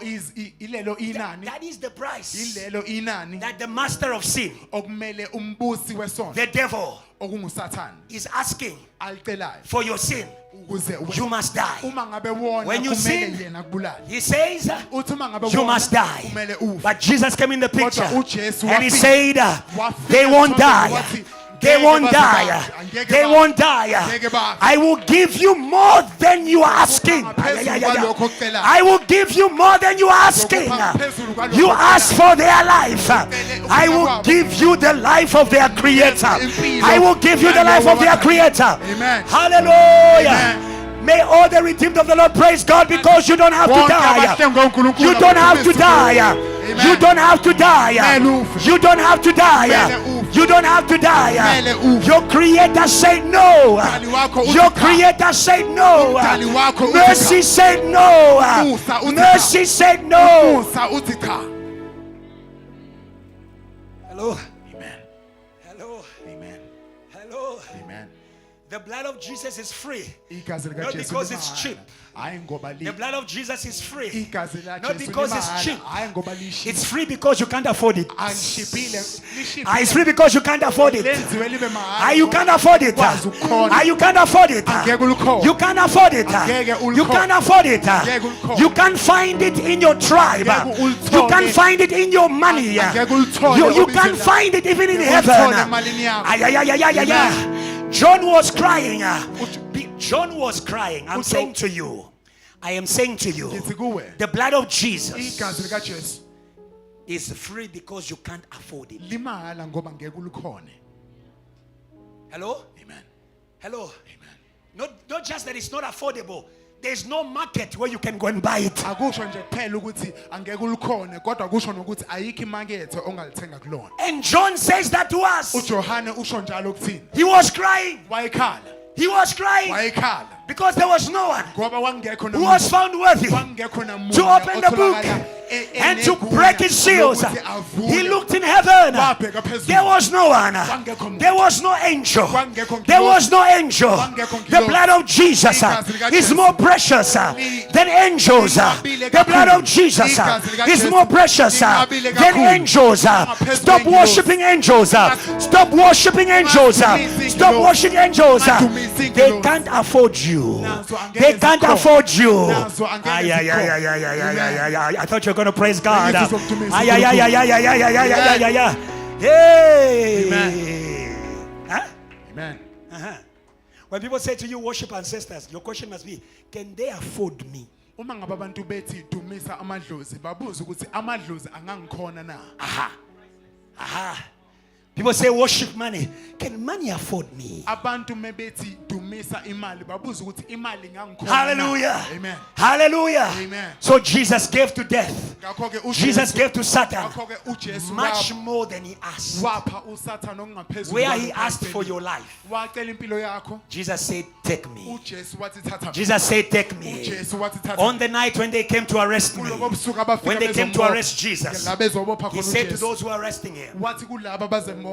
inani. That is the price Ilelo inani that the master of sin, okumele umbusi wesono the devil, okungusathane is asking alicelayo for your sin. ukuze You must die. uma ngabe wona When you kumele sin, yena kubulale. He says, Uthi uma ngabe you wona must die. kumele ufe. But Jesus came in the picture Kodwa uJesu and He wafika. said, Wafika they won't emthonjeni die. wathi, They "Ngeke won't bafe die. bafe, angeke They bafe, won't die. angeke bafe." I will give you more than you are asking. Ngaphezu kwalokho ocelayo. I will give you more than you are asking. Ngaphezu kwalokho You ocelayo. ask for their life. I will give you the life of their creator. I will give you the life of their creator. Amen. Hallelujah. Amen. May all the redeemed of the Lord praise God because you don't have to Bonke die. abahlengwe uNkulunkulu You don't have to abaphezulu. die. Amen. You don't have to die. Kumele ufe. You don't have to die. Kumele ufe. You don't have to die. Kumele ufe. Your creator said no. Umdali wakho uthi Your cha. creator said no. Umdali wakho uthi Mercy cha. said no. Musa uthi cha. Mercy said no. Musa uthi cha. Hello. Amen. Hello. Amen. Hello. Amen. The blood of Jesus is free. Igazi Not likaJesu because it's limahhala. cheap. Hayi ngoba The blood of Jesus is free. igazi Not likaJesu because it's limahhala. cheap. Hayi ngoba lishiphi. It's free because you can't afford it. Angishibhile. Lishiphi. It's free because you can't afford it. Lenziwe libe mahhala. You can't afford it. Ukwazi ukukhona. You can't afford it. Angeke ulikhone. You can't afford it. Angeke ulikhone. You can't afford it. Angeke ulikhone. You can't find it in your tribe. Angeke ulithole. You can't find it in your money. Angeke ulithole You obizweni can't lakho. find it even in Angeke heaven. ulithole emalini yakho. Ay. John was crying. John was crying. I'm saying to you. I am saying to you. Ngithi kuwe. The blood of Jesus Igazi likaJesu is free because you can't afford it. limahhala ngoba ngeke ulikhone. Hello? Amen. Hello? Amen. Not just that it's not affordable. There's no market where you can go and buy it. Akusho nje kuphela ukuthi angeke ulikhone kodwa kusho nokuthi ayikho imakethe ongalithenga kulona. And John says that to us. uJohane usho njalo kuthini? He was crying. Wayekhala. He was crying Wayekhala. because there was no one Ngoba wangekho who was found worthy wangekho namuntu to open the book and to break its seals. He looked in heaven. There was no one. There was no angel. There was no angel. The blood of Jesus is more precious than angels. The blood of Jesus is more precious than angels. Stop worshiping angels. Stop worshiping angels. Stop worshiping angels. They can't afford you. They can't afford you. I thought you were going to praise God. Hey. Amen. When people say to you, worship ancestors, your question must be, can they afford me? Uma ngabe abantu bethi dumisa amadlozi babuza ukuthi amadlozi angangikhona na? Aha. People say worship money. Can money afford me? Abantu mebethi dumisa imali babuza ukuthi imali ngangikhona. Hallelujah. Amen. Hallelujah. Amen. So Jesus gave to death. Ngakho ke Jesus gave to Satan ngakho ke uJesu much more than he asked. wapha uSathane okungaphezulu. Where he asked for your life, wacela impilo yakho. Jesus said, take me. uJesu wathi thatha. Jesus said, take me. uJesu wathi thatha. On the night when they came to arrest me, Kulobo busuku abafika when they came to bezomopha, arrest Jesus, la bezobopha he khona said to uJesu. those who are arresting him, wathi kulabo abazemopha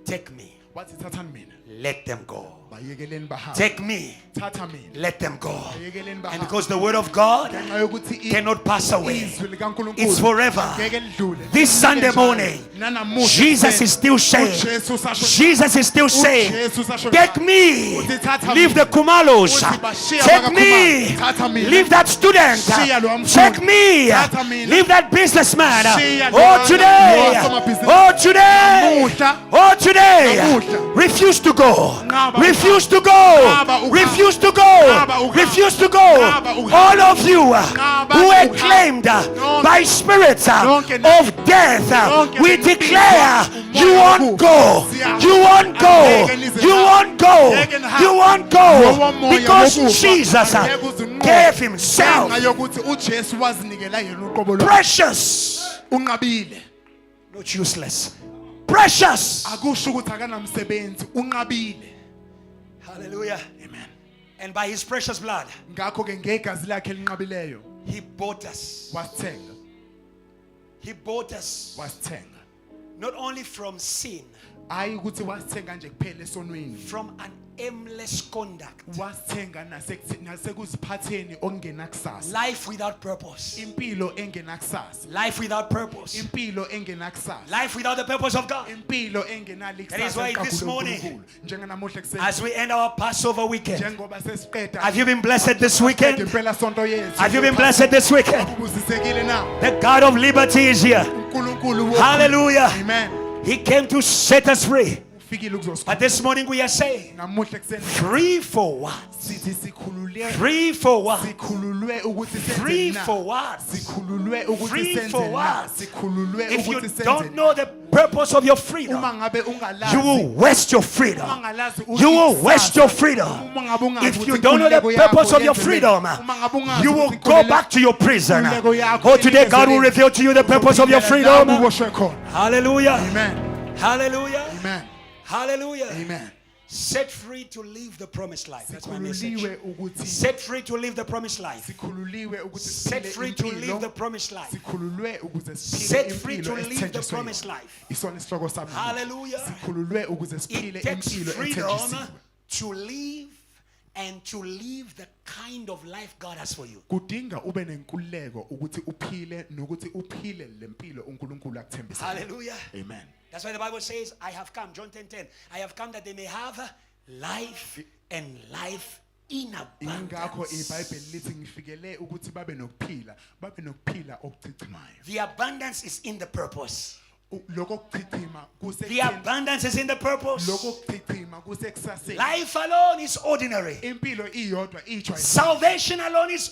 take me. wathi thathani mina. Let them go. bayekeleni bahambe. Take me, Thatha mina. let them go. Bayekeleni And bahambe. because the word of God Ngenxa yokuthi cannot pass away, izwi likaNkulunkulu it's forever. ngeke lidlule. This Sunday morning, Nanamuhla Jesus ekuseni, is still saying, uJesu usasho- Jesus is still saying, uJesu usasho take njalo. me, Uthi thatha leave mina. the Kumalos, Uthi bashiya take me, abakaKhumalo. Thatha mina. leave that student, Shiya lo mfundi. take me, Thatha mina. leave that businessman. Shiya Oh lona today, losomabhizinisi. oh today, Namuhla. oh today, Namuhla. refuse to go, Ngaba refuse to go, Ngaba uhamba. refuse to go, Ngaba uhamba. refuse to go. Ngaba uhamba. All of you Ngaba who are uhamba. claimed Nonke. by spirits Nonke of death, Nonke we nempilo. declare you Umoya won't go, Siyafa. you won't go, Angeke nize you hapa. won't go, Angeke nihambe. you won't go, Lowo moya because wokufa. Jesus Angeke uze unqobe. gave himself Ngenxa yokuthi uJesu wazinikela yena uqobo lwakhe. precious, Unqabile. not useless, precious. Akusho ukuthi akanamsebenzi, unqabile. Hallelujah. Amen. And by his precious blood, Ngakho ke ngegazi lakhe elinqabileyo he bought us. wasithenga, He bought us wasithenga. not only from sin, Hayi ukuthi wasithenga nje kuphela esonweni. from an aimless conduct, Wasithenga nasekuziphatheni ongenakusasa. life without purpose, Impilo engenakusasa. life without purpose, Impilo engenakusasa. life without the purpose of God. Impilo engenalo That is ikusasa why eliqaqule this morning, uNkulunkulu. Njenganamuhla ekuseni. As we end our Passover weekend, Njengoba sesiqeda. have you been blessed this weekend? Impela sonto yethu. Have you been blessed this weekend? Ubusisekile na. The God of liberty is here. uNkulunkulu Hallelujah. Amen. He came to set us free. Ufikile ukuzosikhulula. But this morning we are saying, Namuhla ekuseni free for what? sithi sikhululwe. Free for what? Sikhululwe ukuthi senze Free na. for what? Sikhululwe ukuthi Free senze for na. what? Sikhululwe If you ukuthi senze don't na. know the purpose of your freedom, Uma ngabe ungalazi. you will waste your freedom. Uma ngalazi You will ikusasa. waste your freedom. Uma ngabe ungazi If you ukuthi don't know the inkululeko yakho purpose of your yenzelweni. freedom, Uma ngabe ungazi you will ukuthi go inkululeko- back to your prison. inkululeko yakho Oh, today God will yenzelweni. reveal to you the purpose of your Lapho freedom. uboshwe khona. Hallelujah. Amen. Hallelujah. Amen. Hallelujah. Amen. Set free to live the promised life. That's my message. Sikhululiwe ukuthi Set free to live the promised life. sikhululiwe ukuthi Set siphile free to impilo. live the promised life. Sikhululwe ukuze Set siphile free to impilo live the ethenjiswe promised yona. life. Isona isihloko sami. Hallelujah. Sikhululwe ukuze siphile It takes impilo freedom ethenjisiwe. to live and to live the kind of life God has for you. Kudinga ube nenkululeko ukuthi uphile nokuthi uphile lempilo uNkulunkulu akuthembisa. Hallelujah. Amen. That's why the Bible says, I have come, John 10:10, I have come that they may have life and life in Ingakho abundance. iBhayibheli lithi ngifikele ukuthi babe nokuphila okuchichimayo. The abundance is in the purpose. Lokho kuchichima The abundance is in the purpose. lokho kuchichima kusekusaseni. Life alone is ordinary. Impilo iyodwa ijwayelekile. Salvation alone is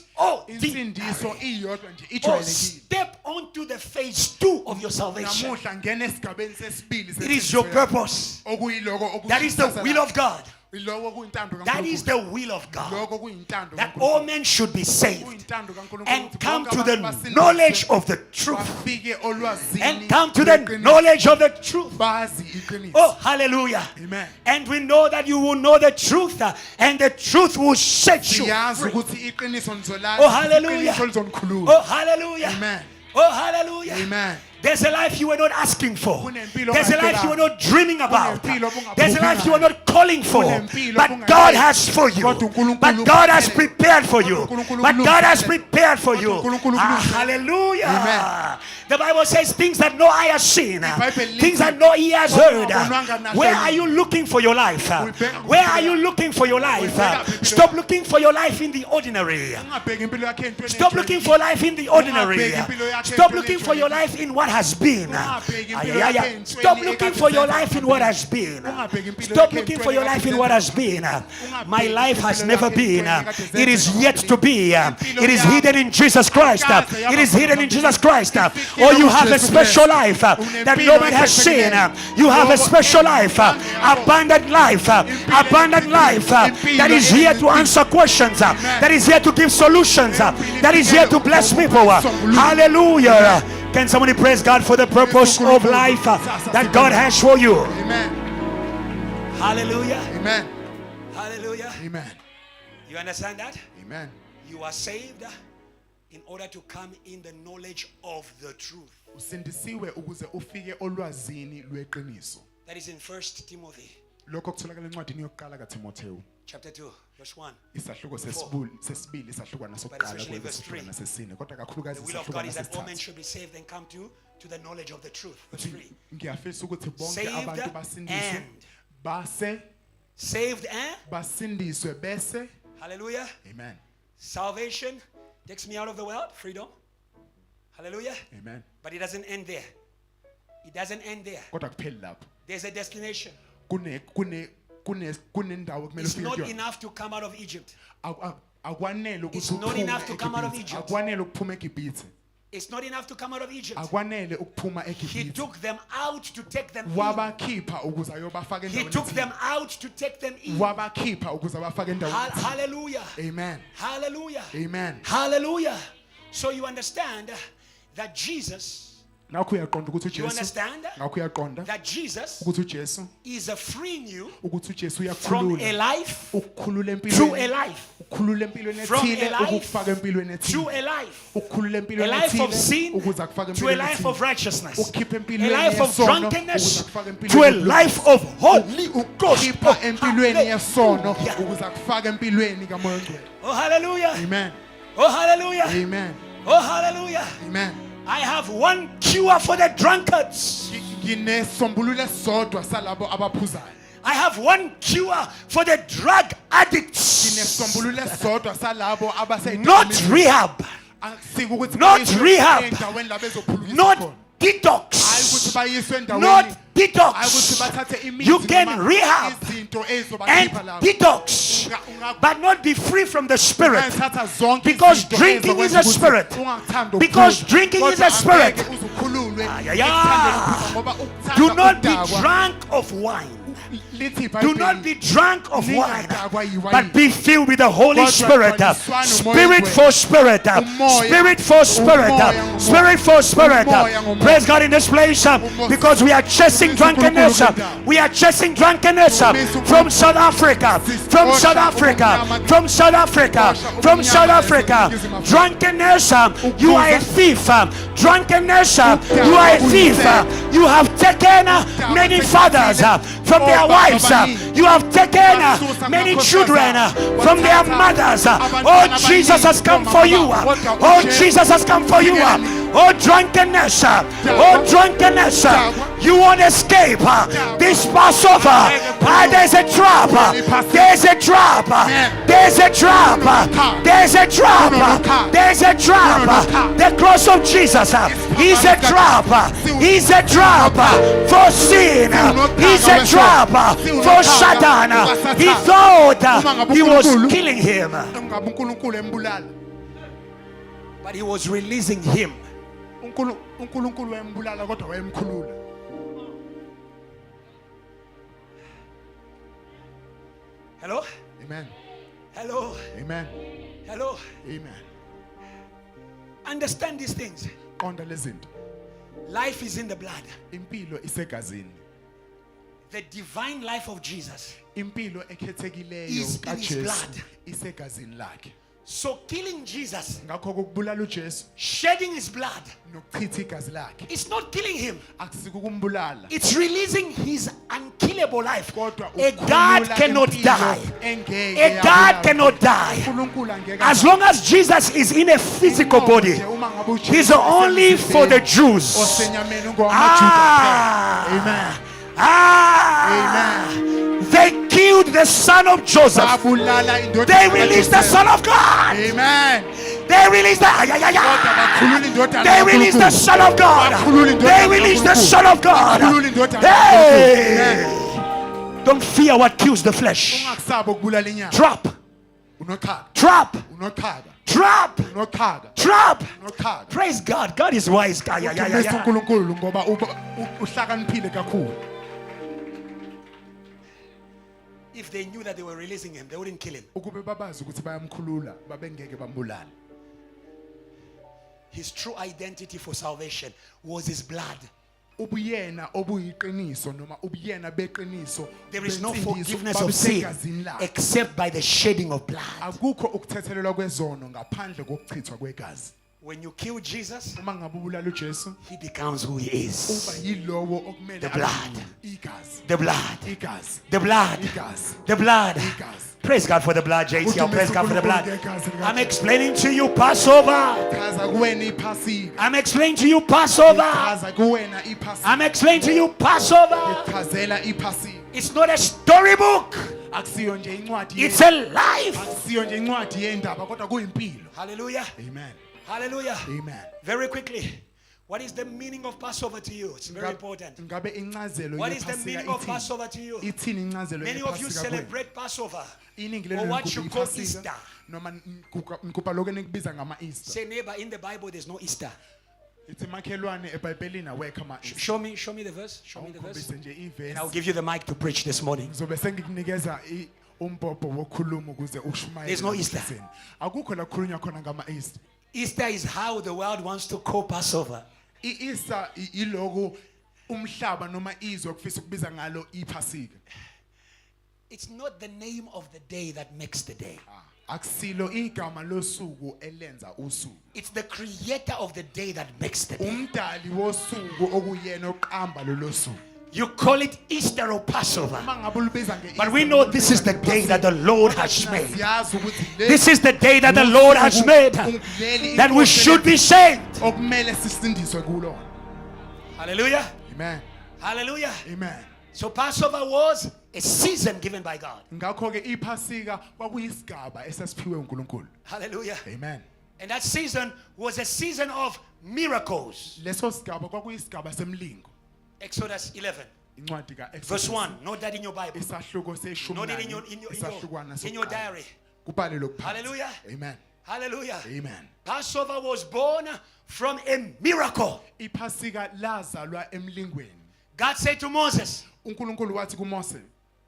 Insindiso ordinary. iyodwa nje Oh, ijwayelekile. step onto the phase 2 of your salvation. Namuhla ngena esigabeni sesibili It is your purpose. okuyiloko That is the will of God. Lokho kuyintando That is kaNkulunkulu. the will of God. Lokho kuyintando That kaNkulunkulu. all men should be saved Kuyintando kaNkulunkulu and ukuthi come bonke to abantu the basindiswe, knowledge of the truth. bafike olwazini And come to the lweqiniso. knowledge of the truth. Bazi iqiniso. Oh, hallelujah. Amen. And we know that you will know the truth, and the truth will set you Siyazi free. ukuthi iqiniso nizolazi. Oh, hallelujah. Iqiniso lizonikhulula. Oh, hallelujah. Amen. Oh, hallelujah. Amen. There's a life you were not asking for. Kunempilo There's a life you were not dreaming about. Kunempilo bungaphuphi There's a life you were ngayo. not calling for. Kunempilo But bungayazi. God has for you. Kodwa uNkulunkulu But God has ukulungele. prepared for you. Kodwa uNkulunkulu But God has ukulungele. prepared for you. Kodwa uNkulunkulu Ah, ukulungele. hallelujah. Amen. The Bible says things that no eye has seen, iBhayibheli things lithi, that no ear has heard. "Ongabonwanga nahleli." Where are you looking for your life? Uyibheka Where impilo are you yakho. looking for your life? Uyibheka impilo Stop yakho. looking for your life in the ordinary. Ungabheki impilo yakho entweni Stop ejwayelekile. looking for life in the ordinary. Ungabheki impilo yakho Stop entweni looking for your ejwayelekile. life in what has been. Ungabheki impilo Ay, yakho ay, ay. entweni Stop looking for your ekade life in zenza what phambili. has been. Ungabheki impilo Stop yakho looking entweni for your life in what has been. My life has never been. It is yet to be. It is hidden in Jesus Christ. It is hidden in Jesus Christ. Or you have a special life that no man has seen. You have a special life, abundant life, abundant life that is here to answer questions, that is here to give solutions, that is here to bless people. Hallelujah. Can somebody praise God for the purpose of life that God has for you? Amen. Hallelujah. Amen. Hallelujah. Amen. You understand that? Amen. You are saved in order to come in the knowledge of the truth. Usindisiwe ukuze ufike olwazini lweqiniso. That is in 1 Timothy. lokho kutholakala encwadini yokuqala kaTimotheo chapter 2, verse 1. isahluko sesibili isahlukwana sokuqala especially verse 3. kwesahlukwana sesine kodwa The kakhulukazi will of God is that all men isahlukwana should be saved and come to the knowledge of the truth. Verse 3. ngiyafisa ukuthi bonke Saved abantu basindiswe and. base Saved and. basindiswe bese Hallelujah. amen Salvation takes me out of the world. Freedom. Hallelujah. amen But it doesn't end there. It doesn't end there. kodwa kupheli lapho There's a destination. kunendawo kumele It's ufike not kuyona enough to come out of Egypt. akwanele It's ukuthi not uphume enough to come out of eGibhithe. Egypt. akwanele ukuphuma eGibhithe It's not enough to come out of Egypt. akwanele ukuphuma He eGibhithe took them out to take them in. wabakhipha ukuze ayobafaka He endaweni took ethile. them out to take them in. wabakhipha ukuze abafake endaweni ethile. Hallelujah. amen Hallelujah. amen Hallelujah. So you understand that Jesus, ngakho uyaqonda ukuthi you uJesu understand ngakho uyaqonda that Jesus ukuthi uJesu is freeing you ukuthi uJesu from a uyakukhulula life ukukhulula to a empilweni life, ukukhulula empilweni From a ethile life ukufaka empilweni to ethile a life, ukukhulula a empilweni life of ethile sin ukuze akufake to a empilweni life of ethile righteousness, ukhipha a empilweni life of yesono drunkenness ukuze akufake to a empilweni life of Holy Ghost. ukhipha empilweni yesono Hallelujah. ukuze akufake empilweni kamoya ongcwele Oh hallelujah. amen Oh hallelujah. amen Oh hallelujah. amen I have one cure for the drunkards. nginesombululo esodwa salabo abaphuzayo I have one cure for the drug addicts. nginesombululo esodwa salabo Not abaseyidlamini rehab, akusike ukuthi Not bayiswe rehab. endaweni la bezophulukisa not khona. Hayi detox, ukuthi bayiswe endaweni not hayi ukuthi detox. bathathe imithi You can noma rehab izinto ezizobakhipha and lapho detox, but not be free from the spirit. Ungazithatha zonke Because izinto drinking is a ezokwenza ukuthi spirit. ungakuthandi Because ukuphula. drinking is Kodwa a spirit. angeke uze ukhululwe yeah. ekuthandeni ukuphula ngoba ukuthanda Do not be ukudakwa drunk of wine. lithi Do iBhayibheli, not be drunk of wine, ningadakwa yiwayini. but be filled with the Holy Kodwa Spirit. gcwaliswana umoya Spirit ongcwele. for spirit. Umoya. Spirit for spirit. Umoya ngomoya. Spirit for spirit. Umoya ngomoya. Praise God in this place because we are chasing drunkenness. We are chasing drunkenness from South Africa. From South Africa. From South Africa. From South Africa. Drunkenness, you are a thief. Drunkenness, you are a thief. You have taken many fathers from their wives. You have taken many children from their mothers. Oh, Jesus has come for you. Oh, Jesus has come for you. Oh, drunkenness. Oh, drunkenness. You won't escape this Passover. There's a trap. There's a trap. There's a trap. There's a trap. There's a trap. The cross of Jesus is a trap. He's a trap for sin. He's a trap for Satan. He thought he was killing him, Ungabe uNkulunkulu embulala. but he was releasing him. uNkulunkulu wembulala kodwa wayemkhulula. Hello? Amen. Hello? Amen. Hello? Amen. Understand these things. Qonda lezinto. Life is in the blood. Impilo isegazini. The divine life of Jesus Impilo ekhethekileyo is in his kaJesu blood. isegazini lakhe. So killing Jesus, Ngakho ukubulala uJesu shedding his blood, nokuchitha igazi lakhe it's not killing him. akusikukumbulala. It's releasing his unkillable life. Kodwa A God ukhulula cannot impilo die. engeke A God yabulala. cannot die. uNkulunkulu angeke As long as Jesus is in a physical body, he's only for the Jews. osenyameni ngowamaJuda. Amen. They killed the son of Joseph. Babulala indodana They released the kaJosefa. son of God. Amen. They released the Kodwa bakhulula indodana They released the kaNkulunkulu. son of God. Bakhulula indodana They released the kaNkulunkulu. son of God. Bakhulula indodana Hey! kaNkulunkulu. Don't fear what kills the flesh. Ungakusaba ukubulala inyama. Trap. Unochaga. Trap. Unochaga. Trap. Unochaga. Trap. Unochaga. Praise God. God is wise. Yeah, yeah, yeah, Uthembisa yeah. uNkulunkulu ngoba uhlakaniphile kakhulu. If they knew that they were releasing him, they wouldn't kill him. Ukube babazi ukuthi bayamkhulula babengeke bambulala. His true identity for salvation was his blood. Ubuyena obuyiqiniso noma ubuyena beqiniso. There is no bensindiso forgiveness of sin babesegazini lakhe. except by the shedding of blood. Akukho ukuthethelelwa kwezono ngaphandle kokuchithwa kwegazi. When you kill Jesus, uma ngabe ubulala uJesu he becomes who he uba is. yilowo okumele The blood. igazi The blood. igazi The blood. igazi The blood. igazi. Praise God for the blood, JTL. Praise God for the blood. I'm explaining to you Passover. Chaza kuwena iphasika I'm explaining to you Passover. chaza kuwena iphasika I'm explaining to you Passover. chazela iphasika It's not a storybook. akusiyo nje incwadi It's a life. akusiyo nje incwadi yendaba kodwa kuyimpilo. Hallelujah. Amen. Hallelujah. Amen. Very quickly. What is the meaning of Passover to you? It's very important. Ngabe incazelo What is the yephasika meaning of ithini? Passover to you? Ithini incazelo Many of you yephasika kuwena? celebrate Passover. Iningi Or lenu what you call iphasika, Easter. noma ngikupa lokho enikubiza ngama Easter. Say neighbor, in the Bible there's no Easter. Ithi makhelwane eBhayibhelini awekho ama Easter. Show me the verse. Show me the verse. Awukhombise nje And I'll ivesi. give you the mic to preach this morning. Ngizobe sengikunikeza umbhobho wokukhuluma ukuze ushumayele. There's no Easter. emthethweni. Akukho la kukhulunywa khona ngama Easter. Easter is how the world wants to call Passover. I-Easter iloko umhlaba noma izwe kufisa ukubiza ngalo iphasika. It's not the name of the day that makes the day. Akusilo igama losuku elenza usuku. It's the creator of the day that makes the day. Umdali wosuku okuyena oqamba lolo suku. You call it Easter or Passover. Uma ngabe ulibiza nge But we know this is the day that the Lord has made. Siyazi ukuthi This is the day that the Lord has made. That we should be saved. okumele sisindiswe kulo. Hallelujah. Amen. Hallelujah. Amen. So Passover was a season given by God. Ngakho ke iphasika kwakuyisigaba esasiphiwe uNkulunkulu. Hallelujah. Amen. And that season was a season of miracles. Leso sigaba kwakuyisigaba semlingo. Exodus 11. Incwadi ka Verse 1. Note that in your Bible. Isahluko seshumi. Note it nane, isahlukwana in your sokuqala. diary. Kubhale lokhu phansi. Hallelujah. Amen. Hallelujah. Amen. Passover was born from a miracle. Iphasika lazalwa emlingweni. God said to Moses, uNkulunkulu wathi kuMose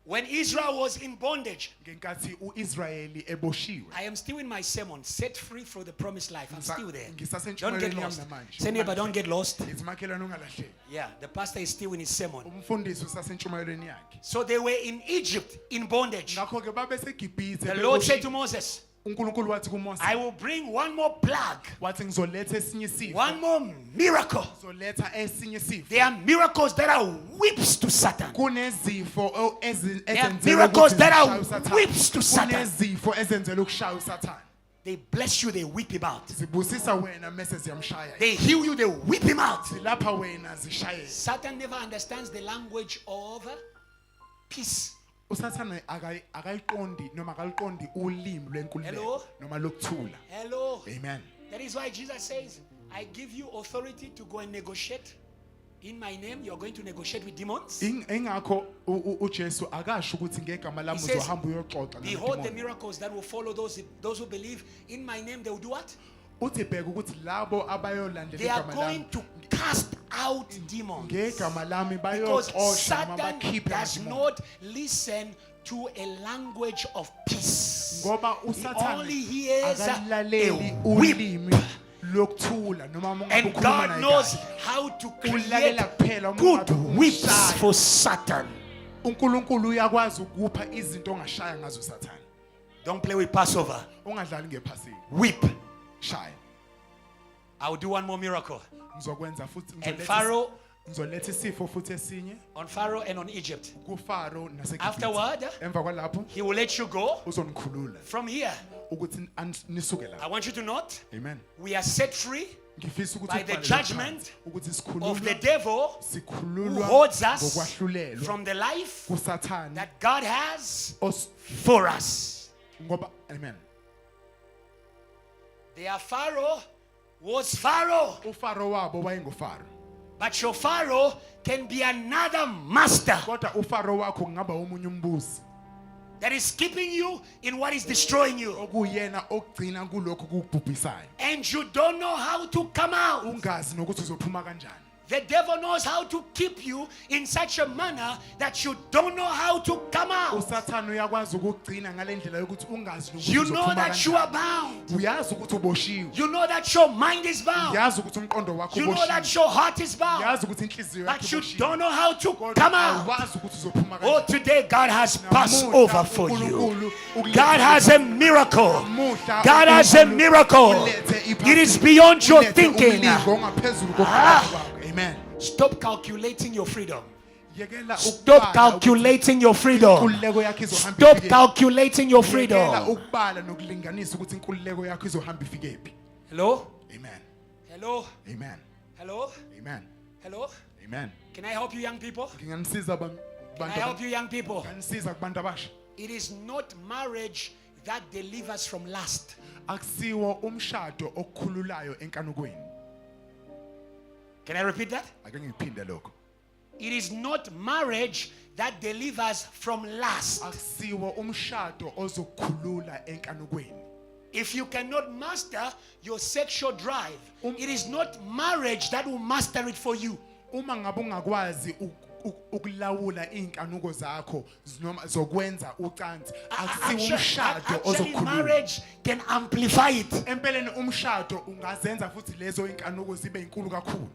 when Israel was in bondage, ngenkathi uIsrayeli eboshiwe. I am still in my sermon, set free from the promised life. I'm still there. Don't get Ngisasentshumayelweni yami lost. namanje. Say neighbor, don't get lost. Ithi makhelwane ungalahleki. Yeah, the pastor is still in his sermon. Umfundisi usasentshumayelweni yakhe. So they were in Egypt in bondage. Ngakho ke babe seGibhithe. The Lord said to Moses, uNkulunkulu wathi kuMose I will bring one more plague, wathi ngizoletha esinye isifo. one more miracle. Ngizoletha esinye isifo. There are miracles that are whips to Satan. Kunezifo There are miracles that are whips to Satan. Kunezifo ezenzela ukushaya uSathane. They bless you, they whip him out. Zibusisa wena mase ziyamshaya. They heal you, they whip him out. Zilapha wena zishaye. Satan never understands the language of peace. uSathane akayiqondi noma akaliqondi ulimi lwenkululeko noma lokuthula. Hello. Amen. That is why Jesus says, I give you authority to go and negotiate. In my name, you're going to negotiate with demons. Ingakho uJesu akasho ukuthi ngegama lami He says, uzohamba uyoxoxa behold the namadimoni. miracles that will follow those who believe. In my name, they will do what? Uthi bheka ukuthi labo abayolandela They are igama going lami to cast out demons. ngegama lami Because bayoxoxa noma Satan bakhiphe does amadimoni. not listen to a language of peace. Ngoba He uSathane only hears akalaleli a whip. ulimi lokuthula noma uma And ukhuluma God naye knows kahle. how to Ulalela create kuphela uma good ngabe whips umshaya. for Satan. uNkulunkulu uyakwazi ukupha izinto ongashaya ngazo uSathane. Don't play with Passover. Ungadlali ngephasika. Whip. Shaya. I'll do one more miracle. Ngizokwenza futhi And Pharaoh, ngizoletha isifo futhi esinye on Pharaoh and on Egypt. kuFaro naseGibhithe. Afterward, Emva kwalapho he will let you go uzonikhulula from here. ukuthi nisuke I lapho. want you to note, Amen. we are set free Ngifisa ukuthi by the ubhale judgment lapha, ukuthi of the sikhululwa devil who sikhululwa holds us ngokwahlulelwa from the life kuSathane that God has os- for us. ngoba amen. Their Pharaoh was Pharaoh, uFaro wabo wayengufaro. but your Pharaoh can be another master Kodwa uFaro wakho kungaba omunye umbusi that is keeping you in what is destroying you. okuyena ogcina kulokho kukubhubhisayo. And you don't know how to come out. Ungazi nokuthi uzophuma kanjani. The devil knows how to keep you in such a manner that you don't know how to come out. usathane uyakwazi ukugcina ngale ndlela yokuthi ungazi ukuthi You know uzophuma that you kanjani. are bound. Uyazi ukuthi uboshiwe. You know that your mind is bound. Uyazi ukuthi umqondo wakho You know uboshiwe. that your heart is bound. Uyazi ukuthi inhliziyo yakho But you iboshiwe. don't know how to Kodwa come out. awazi ukuthi uzophuma Oh, kanjani. today God has Namuhla Passover for you. uNkulunkulu ukulethele God has a miracle. Namuhla God has a uNkulunkulu miracle. ulethe It is iPassover. beyond your Ulethe thinking. umlingo ongaphezulu kokuqonda kwakho. Amen. Stop calculating your freedom. Yekela Stop ukubala calculating your freedom. inkululeko yakho izohamba Stop ifike. calculating your Yekela freedom. ukubala nokulinganisa ukuthi inkululeko yakho izohamba ifike phi. Hello? Amen. Hello? Amen. Hello? Amen. Hello? Amen. Can I help you, young people? Nginganisiza Can I help you, young people? Nginganisiza kubantu abasha. It is not marriage that delivers from lust. Akusiwo umshado okukhululayo enkanukweni. Can I repeat that? Ake ngiphinde lokho. It is not marriage that delivers from lust. Akusiwo umshado ozokukhulula enkanukweni. If you cannot master your sexual drive, it is not marriage that will master it for you. Uma ngabe ungakwazi ukulawula inkanuko zakho noma zokwenza ucansi, akusiwo umshado Actually, ozokhulula. marriage can amplify it. Empeleni umshado ungazenza futhi lezo inkanuko zibe inkulu kakhulu.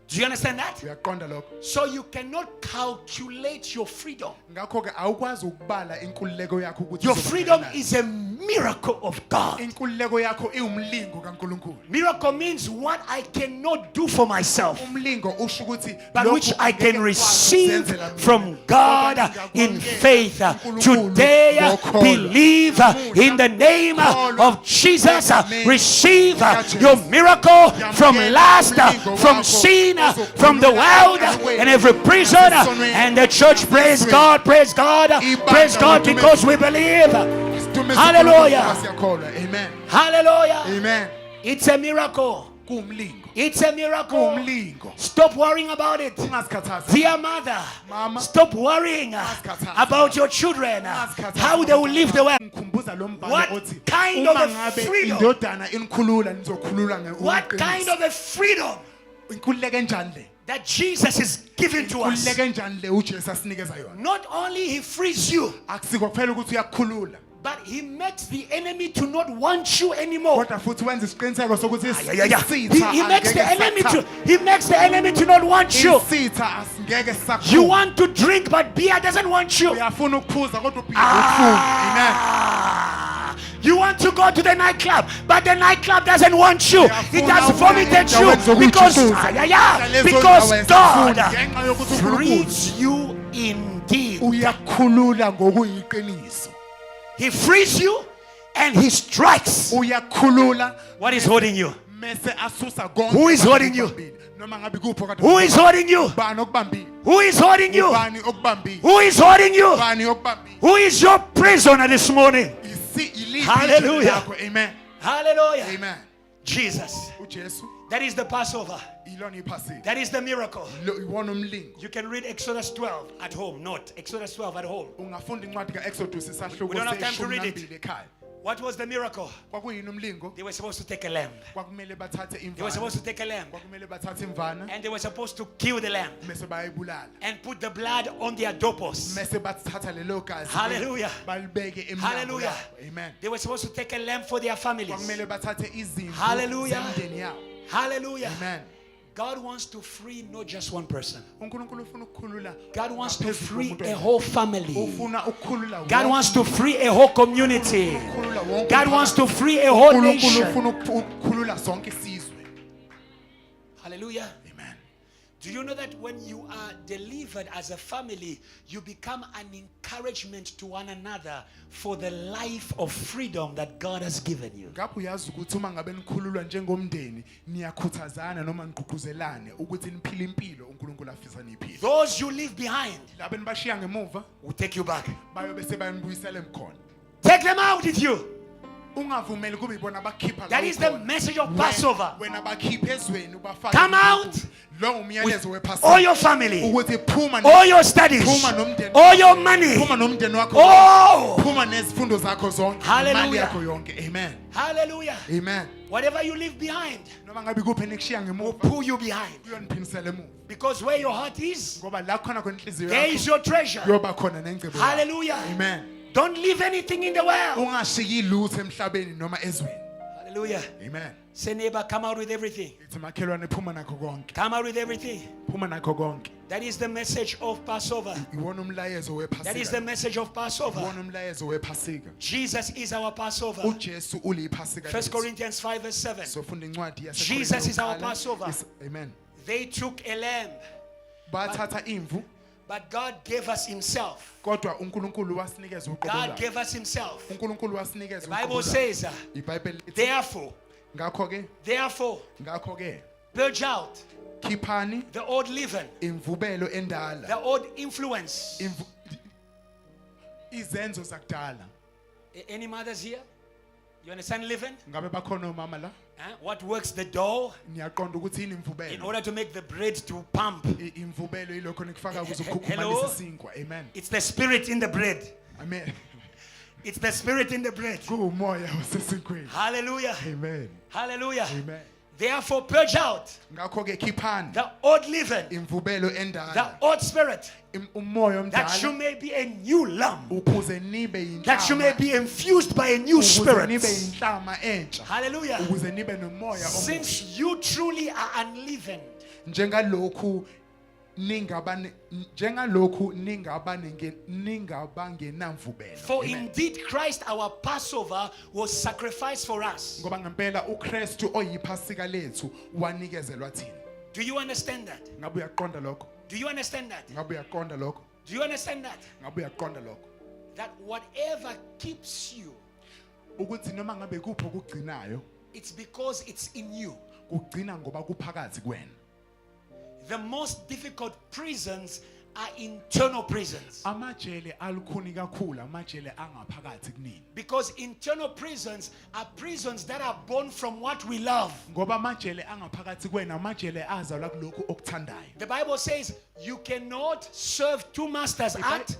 Do you understand that? Uyaqonda lokho? So you cannot calculate your freedom. Ngakho ke awukwazi ukubala inkululeko yakho ukuthi Your izoba freedom kangakanani. is a miracle of God. Inkululeko yakho iwumlingo kaNkulunkulu. Miracle means what I cannot do for myself, Umlingo usho ukuthi but lokhu which I can angeke receive ngikwazi ukuzenzela mina. from God Kodwa in ngiyakwamukela faith. uNkulunkulu Today, ngokholwa. believe in the name of Jesus. Receive your miracle from lust, from sin, from the world, and every prison. And the church, praise God, praise God, praise God, because we believe. Hallelujah. Amen. Hallelujah. Amen. It's a miracle. Kumlingo. It's a miracle. Kumlingo. Stop worrying about it. Ungazikhathazi. Dear mother, Mama. stop worrying about your children, how they will live the way. Ngikhumbula lo mbhalo What othi kind uma of a ngabe freedom? indodana inikhulula nizokhulula What kind of a freedom inkululeko enjani le? that Jesus is giving to us. Inkululeko enjani le uJesu asinikeza yona? Not only he frees you, Akusiko kuphela ukuthi uyakukhulula, but he makes the enemy to not want you anymore. kodwa futhi wenza isiqiniseko sokuthi He makes the enemy to not want you. isitha asingeke sakhona. You want to drink, but beer doesn't want you. Uyafuna ukuphuza kodwa ubhiya ufuna. Amen. You want to go to the nightclub, but the nightclub doesn't want you. It has vomited you because God frees you indeed. Uyakhulula ngokuyiqiniso. He frees you and he strikes. Uyakhulula What is holding you? mase asusa konke. Who is holding you? Noma ngabe kupho kade. Who is holding you? Bani okubambile? Who is holding you? Bani okubambile? Who is holding you? Bani okubambile? Who is your prisoner this morning? Hallelujah. Amen. Hallelujah. Amen. Jesus. uJesu That is the Passover. ilona iPassover. That is the miracle. Iwona umlingo. You can read Exodus 12 at home. Not Exodus 12 at home. Ungafunda incwadi kaExodus isahluko We don't have time to read it. se-12 ekhaya. What was the miracle? Kwakuyini umlingo? They were supposed to take a lamb. Kwakumele bathathe They were imvana. supposed to take a lamb. Kwakumele bathathe imvana And they were supposed to kill the lamb mase bayibulala. and put the blood on their doorposts. Mase bathatha lelo gazi. Hallelujah. Balibeke emnyango Hallelujah. yabo. Amen. They were supposed to take a lamb for their families. Kwakumele bathathe izimvu Hallelujah. zemndeni yabo. Hallelujah. Amen. God wants to free not just one person. uNkulunkulu ufuna ukukhulula. God wants to ngaphezulu free komuntu a oyedwa. whole family. Ufuna ukukhulula. God wants to free a whole community. ukukhulula wonke God wants to umphakathi. free a whole uNkulunkulu nation. ufuna ukukhulula sonke isizwe. Hallelujah. Amen. Do you know that when you are delivered as a family, you become an encouragement to one another for the life of freedom that God has given you? Ngapho uyazi ukuthi uma ngabe nikhululwa njengomndeni niyakhuthazana noma niqhuquzelane ukuthi niphile impilo uNkulunkulu afisa niphile. Those you leave behind Laba nibashiya ngemuva will take you back. bayobe sebayinibuyisela emkhona. Take them out with you. Ungavumeli kube ibona abakhipha That is the message of Passover. Wena bakhipha ezweni ubafaka. Come out lo umyalezo with wePassover. all your family, ukuthi phuma all your studies, phuma nomndeni. all your money. Phuma nomndeni wakho. Oh, Phuma nezifundo zakho zonke. Hallelujah. Imali yakho yonke. Amen. Hallelujah. Amen. Whatever you leave behind Noma ngabe kuphi nikushiya will ngemuva pull you behind. kuyoniphinisela emuva. Because where your heart is, Ngoba la khona khona inhliziyo there is yakho your treasure. kuyoba khona nengcebo yakho. Hallelujah. Amen. Don't leave anything in the world. Ungashiki lutho emhlabeni noma ezweni. Hallelujah. Amen. Say, neighbor, come out with everything. Ithi makhelwane phuma nakho konke. Come out with everything. Phuma nakho konke. That is the message of Passover. Iwona umlayezo That is the wePhasika. message of Passover. Iwona umlayezo wePhasika. Jesus is our Passover. uJesu uliphasika. 1 Corinthians 5 verse 7. So funda incwadi yase. Jesus is our Passover. Amen. They took a lamb, Bathatha imvu but God gave us Himself. kodwa uNkulunkulu wasinikeza God uqobo. gave us Himself. uNkulunkulu wasinikeza The Bible uqobo. says, iBhayibheli lithi therefore, ngakho ke purge out khiphani the old leaven, imvubelo endala. the old influence. Izenzo zakudala. Any mothers here? You understand leaven? Ngabe bakhona omama la? What works the dough Niyaqonda ukuthi yini in imvubelo? order to make the bread to pump? Imvubelo ilokho nikufaka ukuze ukukhumalisa isinkwa. Amen. It's the spirit in the bread. Amen. It's the spirit in the bread. Kumoya osesinkweni. Hallelujah. Amen. Hallelujah. Amen. Therefore, purge out Ngakho ke khiphani the old leaven, imvubelo the endala. old spirit, Umoya that you omdala may be a new lamb, ukuze nibe yinhlama. that you may be infused by a new Ukuze nibe spirit. yinhlama entsha. Hallelujah. Ukuze nibe nomoya omusha. Since you truly are unleavened, Njengalokhu ningabangenamvubelo. for indeed Christ our Passover was sacrificed for us. Ngoba ngempela uKristu oyiphasika lethu wanikezelwa thina. Do you understand that? Ngabe uyaqonda lokho? Do you understand that? Ngabe uyaqonda lokho? Do you understand that? Ngabe uyaqonda lokho? That whatever keeps you, Ukuthi noma ngabe kupho kugcinayo, it's because it's in you. kugcina ngoba kuphakathi kwena. The most difficult prisons are internal prisons. Amajele alukhuni kakhulu, amajele angaphakathi kunini. Because internal prisons are prisons that are born from what we love. Ngoba amajele angaphakathi kwena, amajele azalwa kulokhu okuthandayo. The Bible says you cannot serve two masters at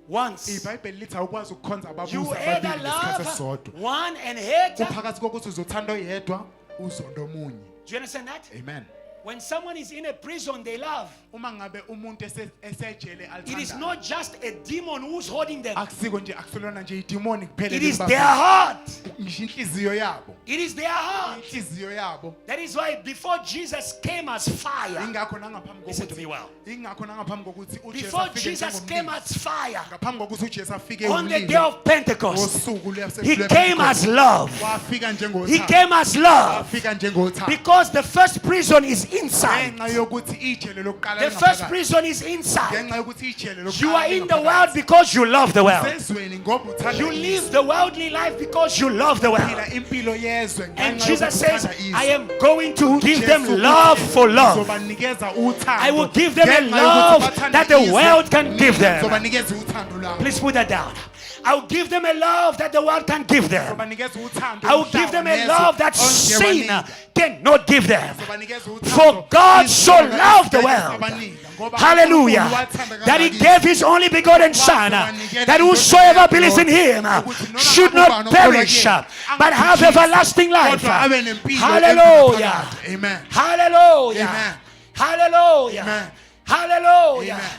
once. iBhayibheli lithi awukwazi ukukhonza You ababusi either ababili ngesikhathi love esisodwa. one and hate. Do Uphakathi kokuthi uzothanda oyedwa, uzonda omunye. you understand that? Amen. When someone is in a prison they love, Uma ngabe umuntu esejele it is alithandayo, not just a demon who's holding them. akusiko nje akusolona nje idemoni kuphela It is elibamba. their heart. Ngisho inhliziyo yabo. It is their heart. Inhliziyo yabo. That is why before Jesus came as fire, Ingakho nangaphambi listen to kokuthi me well. ingakho nangaphambi kokuthi uJesu Before afike Jesus came njengomlilo. as fire, Ngaphambi kokuthi uJesu afike on the day umlilo. of Pentecost, Ngosuku He came as love. wafika He njengothando. came as love. Wafika njengothando. Because the first prison is inside. Ngenxa yokuthi ijele lokuqala The first lingaphakathi. prison is inside. Ngenxa yokuthi ijele lokuqala You are in the lingaphakathi. world because you love the world. Sezweni ngoba uthanda You izwe. live the worldly life because you love the world. Phila impilo yezwe And ngenxa Jesus yokuthi says, uthanda izwe. I am going to give uJesu them uthi, love for love. "Ngizobanikeza uthando." I will give them a Ngenxa yokuthi love bathanda that the izwe, world can give them. ngizobanikeza uthando labo. Please put that down. I will give them a love that the world can give them. Ngizobanikeza uthando I will give them a umhlaba love that nezwe sin onke cannot give them. Ngizobanikeza uthando For God so izwe loved the ngeke world. sabanika. Ngoba Hallelujah. uNkulunkulu wathanda That He kangaka gave His only begotten Son, that whosoever believes in Him should not perish, but have everlasting life. kodwa abe nempilo Hallelujah. ephakathi. Amen. Hallelujah. Amen. Hallelujah. Amen. Hallelujah. Amen.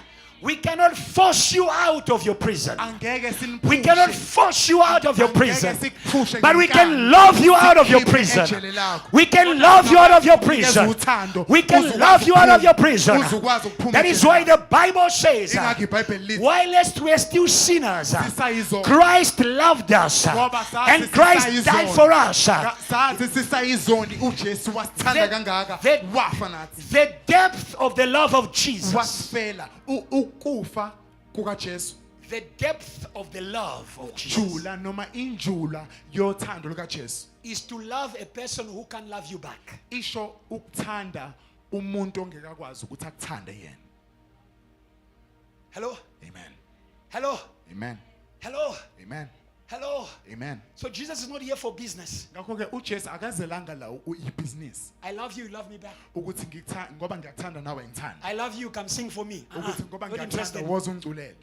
We cannot force you out of your prison. Angeke sinipushe. We cannot force you out of your prison. Angeke sikupushe But we ngenkani. can love you out of your Sikhiphe prison. ejele lakho. We can love you out of your prison. uthando. We can Uzokwazi love you out of your ukuphuma. prison. Uzokwazi ukuphuma That is ejele why lakho. the Bible says, Ingakho iBhayibheli lithi, whilst we are still sinners, Sisayizona. Christ loved us Ngoba sathi and Christ sisayizona. died for us. Sathi sisayizoni uJesu wasithanda kangaka the- wafa nathi. The depth of the love of Jesus, Wasifela ukufa kukaJesu. the depth of the love of Jesus Jula noma injula yothando lukaJesu. is to love a person who can love you back. Isho ukuthanda umuntu ongekakwazi ukuthi akuthande yena. Hello? Amen. Hello? Amen. Hello? Amen. Hello? Amen. So Jesus is not here for business. Ngakho ke uJesu akazelanga la ibhizinisi I love you, you love me back. ukuthi ngikuthanda ngoba ngiyakuthanda nawe ngithanda. I love you, come sing for me. Ukuthi ngoba Not ngiyakuthanda interested. woze ungculele.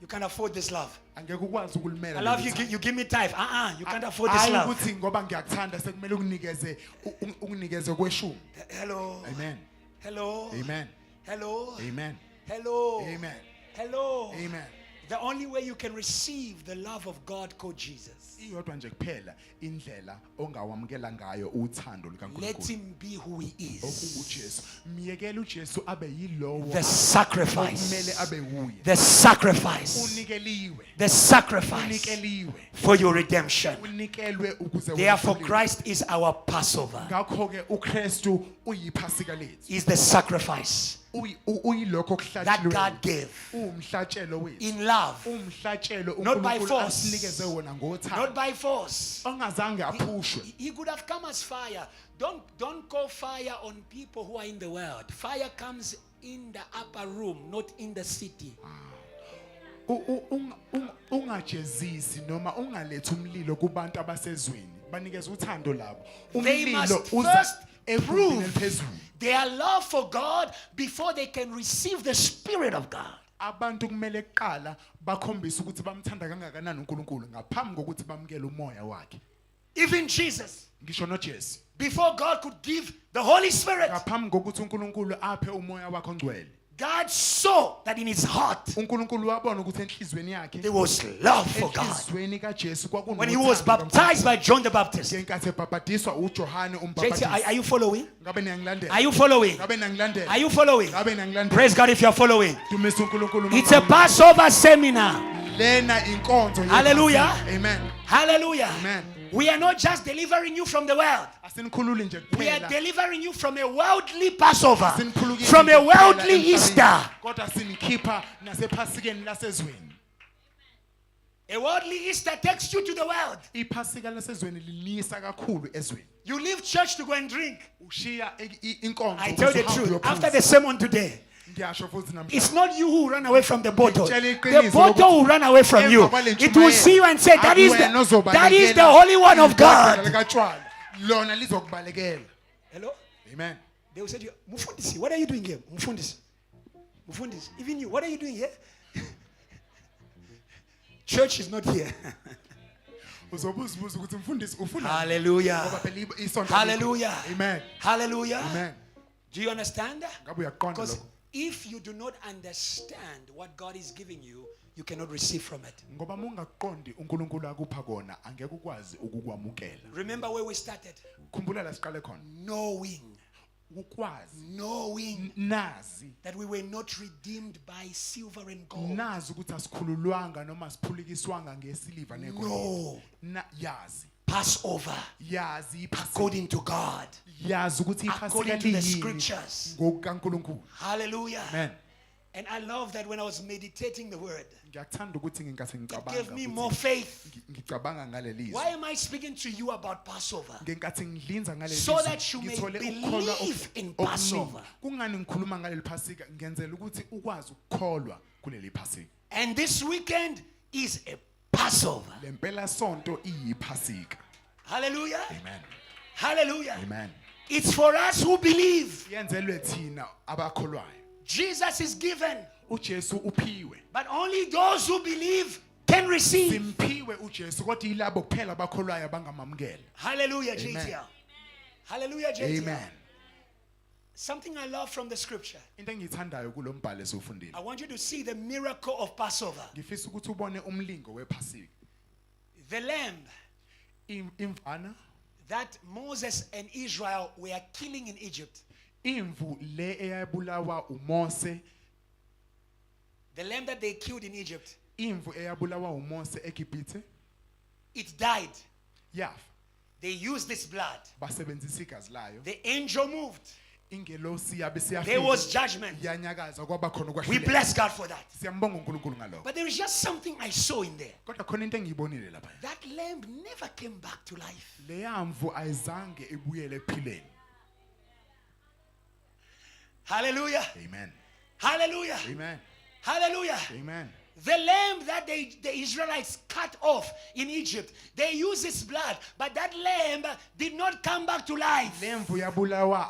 You can't afford this love. angeke ukwazi ukulimela I love you. You give me tithe. You can't afford this hayi love. ukuthi ngoba ngiyakuthanda sekumele ukunikeze kweshumi. Hello. Amen. Hello. Amen. Hello. Amen. Hello. Amen. Hello. Amen. The only way you can receive the love of God called Jesus. Iyodwa nje kuphela indlela ongawamukela ngayo uthando Let likaNkulunkulu. him be who he is. OkunguJesu. Miyekela uJesu abe yilowo The kumele sacrifice. abe wuye. The sacrifice. Unikeliwe. The sacrifice Unikeliwe. for your redemption. Unikelwe ukuze Therefore, wethulwe. Christ is our Passover. Ngakho ke uKristu uyiphasika lethu. Is the sacrifice Uyilokho that okuhlatshiwe. God gave Umhlatshelo wethu. in love, Umhlatshelo Not by uNkulunkulu force. asinikeze wona ngothando. not by force. Ongazange aphushwe. He could have come as fire. Don't call fire on people who are in the world. Fire comes in the upper room, not in the city. Ungajezisi noma ungalethi umlilo kubantu abasezweni. Banikeza uthando labo. They Umlilo must uza first ephezulu prove eliphezulu. their love for God before they can receive the Spirit of God. Abantu kumele kuqala bakhombise ukuthi bamthanda kangakanani uNkulunkulu ngaphambi kokuthi bamukele umoya wakhe. Even Jesus, Ngisho noJesu. before God could give the Holy Spirit, Ngaphambi kokuthi uNkulunkulu aphe umoya wakhe ongcwele. God saw that in his heart uNkulunkulu wabona ukuthi enhlizweni yakhe there was love for God. enhlizweni kaJesu kwakunothando. When he was baptized by John the Baptist. ngenkathi ebhaphatiswa uJohane JT, umbhaphatisi. are you following? Ngabe niyangilandela? Are you following? Ngabe niyangilandela? Are you following? Ngabe niyangilandela? Praise God if you are following. Dumisa uNkulunkulu. It's a Passover seminar. Lena inkonzo yethu. Hallelujah. Amen. Hallelujah. Amen. We are not just delivering you from the world. Asinikhululi nje We are kuphela. delivering you from a worldly Passover, Asinikhulukeli from a nje kuphela worldly emhlabeni, Easter. Kodwa sinikhipha nasephasikeni lasezweni. A worldly Easter takes you to the world. Iphasika lasezweni linisa kakhulu ezweni. You leave church to go and drink. Ushiya inkonzo. I tell the ukuze uhambe truth. uyophuza. After the sermon today, Ngiyasho futhi namhlanje. it's not you who run away from the bottle. Ngitshela The iqiniso bottle lokuthi will run away from you. emva kwale It will see you and say, that is akuwena ozobalekela that is the Holy One of ibhodlela God. likatshwala. Lona lizokubalekela. Hello? Amen. They will say to you, Mufundisi, what are you doing here? Mufundisi. Mufundisi. Even you, what are you doing here? Church is not here. Uzobuzibuza ukuthi mfundisi ufuna. Hallelujah. Ngoba phela isonto. Hallelujah. Amen. Hallelujah. Amen. Do you understand? Ngabe uyaqonda Because lokho? if you do not understand what God is giving you, you cannot receive from it. Ngoba mungaqondi uNkulunkulu akupha kona angeke ukwazi ukukwamukela. Remember where we started? Khumbula la siqale khona. Knowing Nazi. that we were not redeemed by silver and gold. Nazi ukuthi asikhululwanga noma siphulikiswanga ngesiliva negolide. No. Yazi. Passover. Yazi iphasika. According to God. Yazi ukuthi According iphasika to the liyini scriptures. ngokukaNkulunkulu. Hallelujah. Amen. And I love that when I was meditating the word, Ngiyathanda ukuthi ngingathi it ngicabanga. gave me ukuthi more faith. ngicabanga ngaleli Why am I speaking to you about Passover? ngenkathi ngidlinza ngaleli So that you may believe in Passover. Kungani ngikhuluma ngaleli phasika ngenzela ukuthi ukwazi ukukholwa kuleli phasika. And this weekend is a Passover. Lempela sonto iyiphasika. Hallelujah. Amen. Hallelujah. Amen. It's for us who believe. Yenzelwe thina abakholwayo. Jesus is given, uJesu uphiwe. but only those who believe can receive. Simphiwe uJesu kodwa yilabo kuphela abakholwayo abangamamukela. Hallelujah, Amen. JTL. Hallelujah, JTL. Amen. Something I love from the scripture. Into engiyithandayo kulombhalo esufundile. I want you to see the miracle of Passover. Ngifisa ukuthi ubone umlingo wephasika. The lamb Imvana that Moses and Israel were killing in Egypt. imvu le eyabulawa uMose. The lamb that they killed in Egypt. Imvu eyabulawa uMose eGibhithe. It died. Yafa. They used this blood. Basebenzisa igazi layo. The angel moved. Ingelosi yabe siyafika. There was judgment. Yanyakaza kwaba khona We kwahluleka. bless God for that. Siyambonga uNkulunkulu ngalokho. But there is just something I saw in there. Kodwa khona into engiyibonile lapha. That lamb never came back to life. Le yamvu ayizange ebuyele ephileni. Hallelujah. Amen. Hallelujah. Amen. Hallelujah. Amen. The lamb that the Israelites cut off in Egypt, they used its blood, but that lamb did not come back to life. Lemvu yabulawa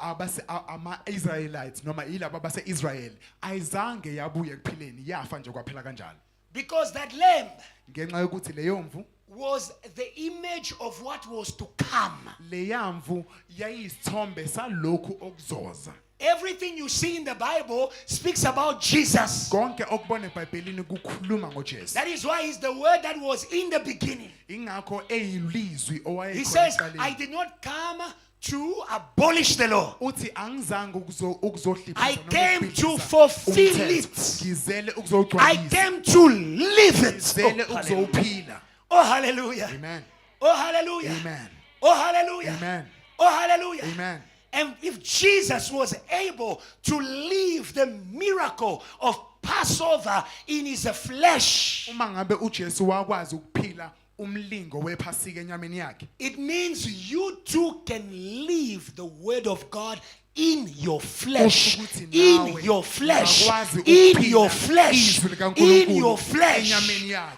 ama-Israelites noma yilabo base-Israel ayizange yabuye ekuphileni yafa nje kwaphela kanjalo. Because that lamb ngenxa yokuthi leyo mvu was the image of what was to come. leyamvu yayisithombe salokhu okuzoza. Everything you see in the Bible speaks about Jesus. Konke okubona eBhayibhelini kukhuluma ngoJesu. That is why he's the word that was in the beginning. Ingakho eyilizwi owayekhona He says, ekuqaleni. I did not come to abolish the law. Uthi angizange ukuzohliphisa I noma came ukubhidliza to fulfill umthetho. it. Ngizele I ukuzogcwalisa. came to live it. Ngizele Oh, hallelujah. ukuzowuphila. Oh, hallelujah. Amen. Oh, hallelujah. Amen. Oh, hallelujah. Amen. Oh, hallelujah. Amen. And if Jesus was able to live the miracle of Passover in his flesh, Uma ngabe uJesu wakwazi ukuphila umlingo wephasika enyameni yakhe. it means you too can live the word of God in your flesh. In your flesh. In your flesh. In your flesh.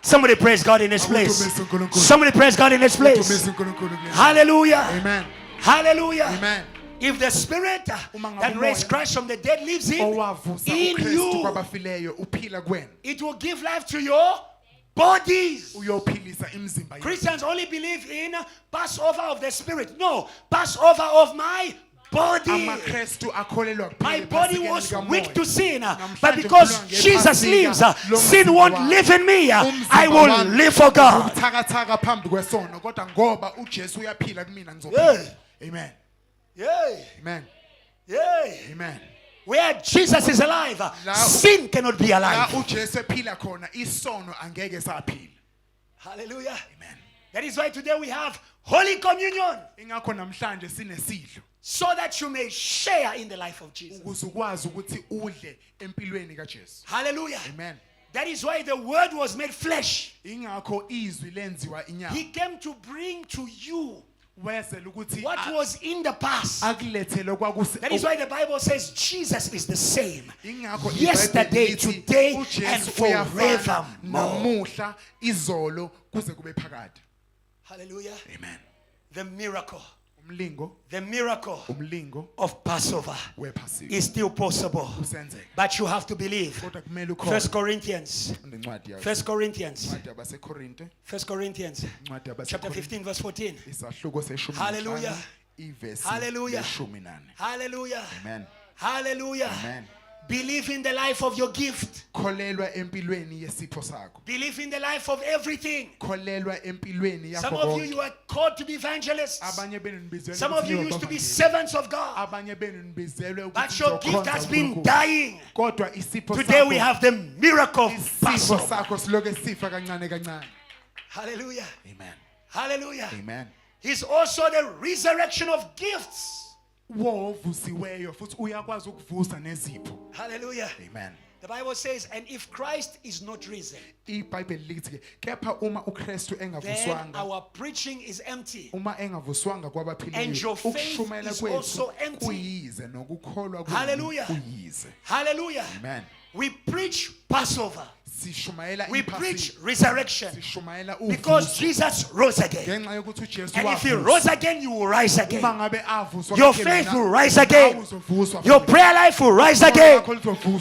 Somebody praise God in this place. Somebody praise God in this place. Hallelujah. Amen. Hallelujah. Amen. If the spirit that raised Christ from the dead lives in Owavusa uKristu you, kwabafileyo uphila kuwena. it will give life to your bodies. Uyophilisa imizimba yethu. Christians only believe in Passover of the spirit. No, Passover of my body. AmaKristu akholelwa kuphela My body ephasikeni was likamoya. weak to sin, but Namhlanje because kukhulunywa Jesus ngephasika lives, sin won't lomzimba live in me. Umzimba I will wami live for God. ubuthakathaka phambi kwesono kodwa ngoba uJesu uyaphila kumina Yeah. ngizophila. Amen. Yay, Amen. yay. Amen. Where Jesus is alive, sin cannot be La alive. uJesu ephila khona isono angeke saphila. Hallelujah. Amen. That is why today we have Holy Communion, Ingakho namhlanje sinesidlo so that you may share in the life of Jesus. ukuze ukwazi ukuthi udle empilweni kaJesu. Hallelujah. Amen. That is why the word was made flesh. Ingakho izwi lenziwa inyama. He came to bring to you Wesela ukuthi what was in the past. akulethele kwakuse. That is why the Bible says Jesus is the same Ingakho yesterday, iBhayibheli lithi today, and uJesu uyafana forevermore. namuhla izolo kuze kube phakade. Hallelujah. Amen. The miracle, Umlingo of Passover wephasika is still possible. usenzeka. But you have to believe. Kodwa kumele ukholwe. 1 Corinthians. Incwadi yakho. 1 Corinthians. Incwadi yabaseKorinte. 1 Corinthians. Incwadi Chapter yabaseKorinte. 15 verse 14. Isahluko seshumi Hallelujah. nanhlanu, ivesi Hallelujah. yeshumi nane. Hallelujah. Amen. Hallelujah. Amen. Believe in the life of your gift. Kholelwa empilweni yesipho sakho. Believe in the life of everything. Kholelwa empilweni yakho Some of you, konke. you are called to be evangelists. Abanye benu nibizelwe Some of ukuthi you nibe used to be abavangeli. servants of God. Abanye benu nibizelwe But ukuthi your gift nizokhonza has been uNkulunkulu. dying. Kodwa isipho Today we sakho, have the miracle of isipho Passover. sakho siloke sifa kancane kancane. Hallelujah. Amen. Hallelujah. Amen. He's also the resurrection of gifts. Wovusiweyo futhi uyakwazi ukuvusa nezipho. Hallelujah. Amen. The Bible says, and if Christ is not risen, iBhayibheli lithi kepha uma uKristu then engavuswanga, our preaching is empty. uma engavuswanga And kwabaphileyo, your faith ukushumela is kwethu also empty. kuyize nokukholwa kwethu Hallelujah. kuyize. Hallelujah. Amen. We preach Passover. Sishumayela We iphasika. preach resurrection. Sishumayela Because uvuso. Jesus rose again. Ngenxa yokuthi uJesu And if he wavusa. rose again, you will rise Uma again. ngabe avuswa Your kakele faith na- will rise nawe again. uzovuswa Your futhi. prayer life will rise again.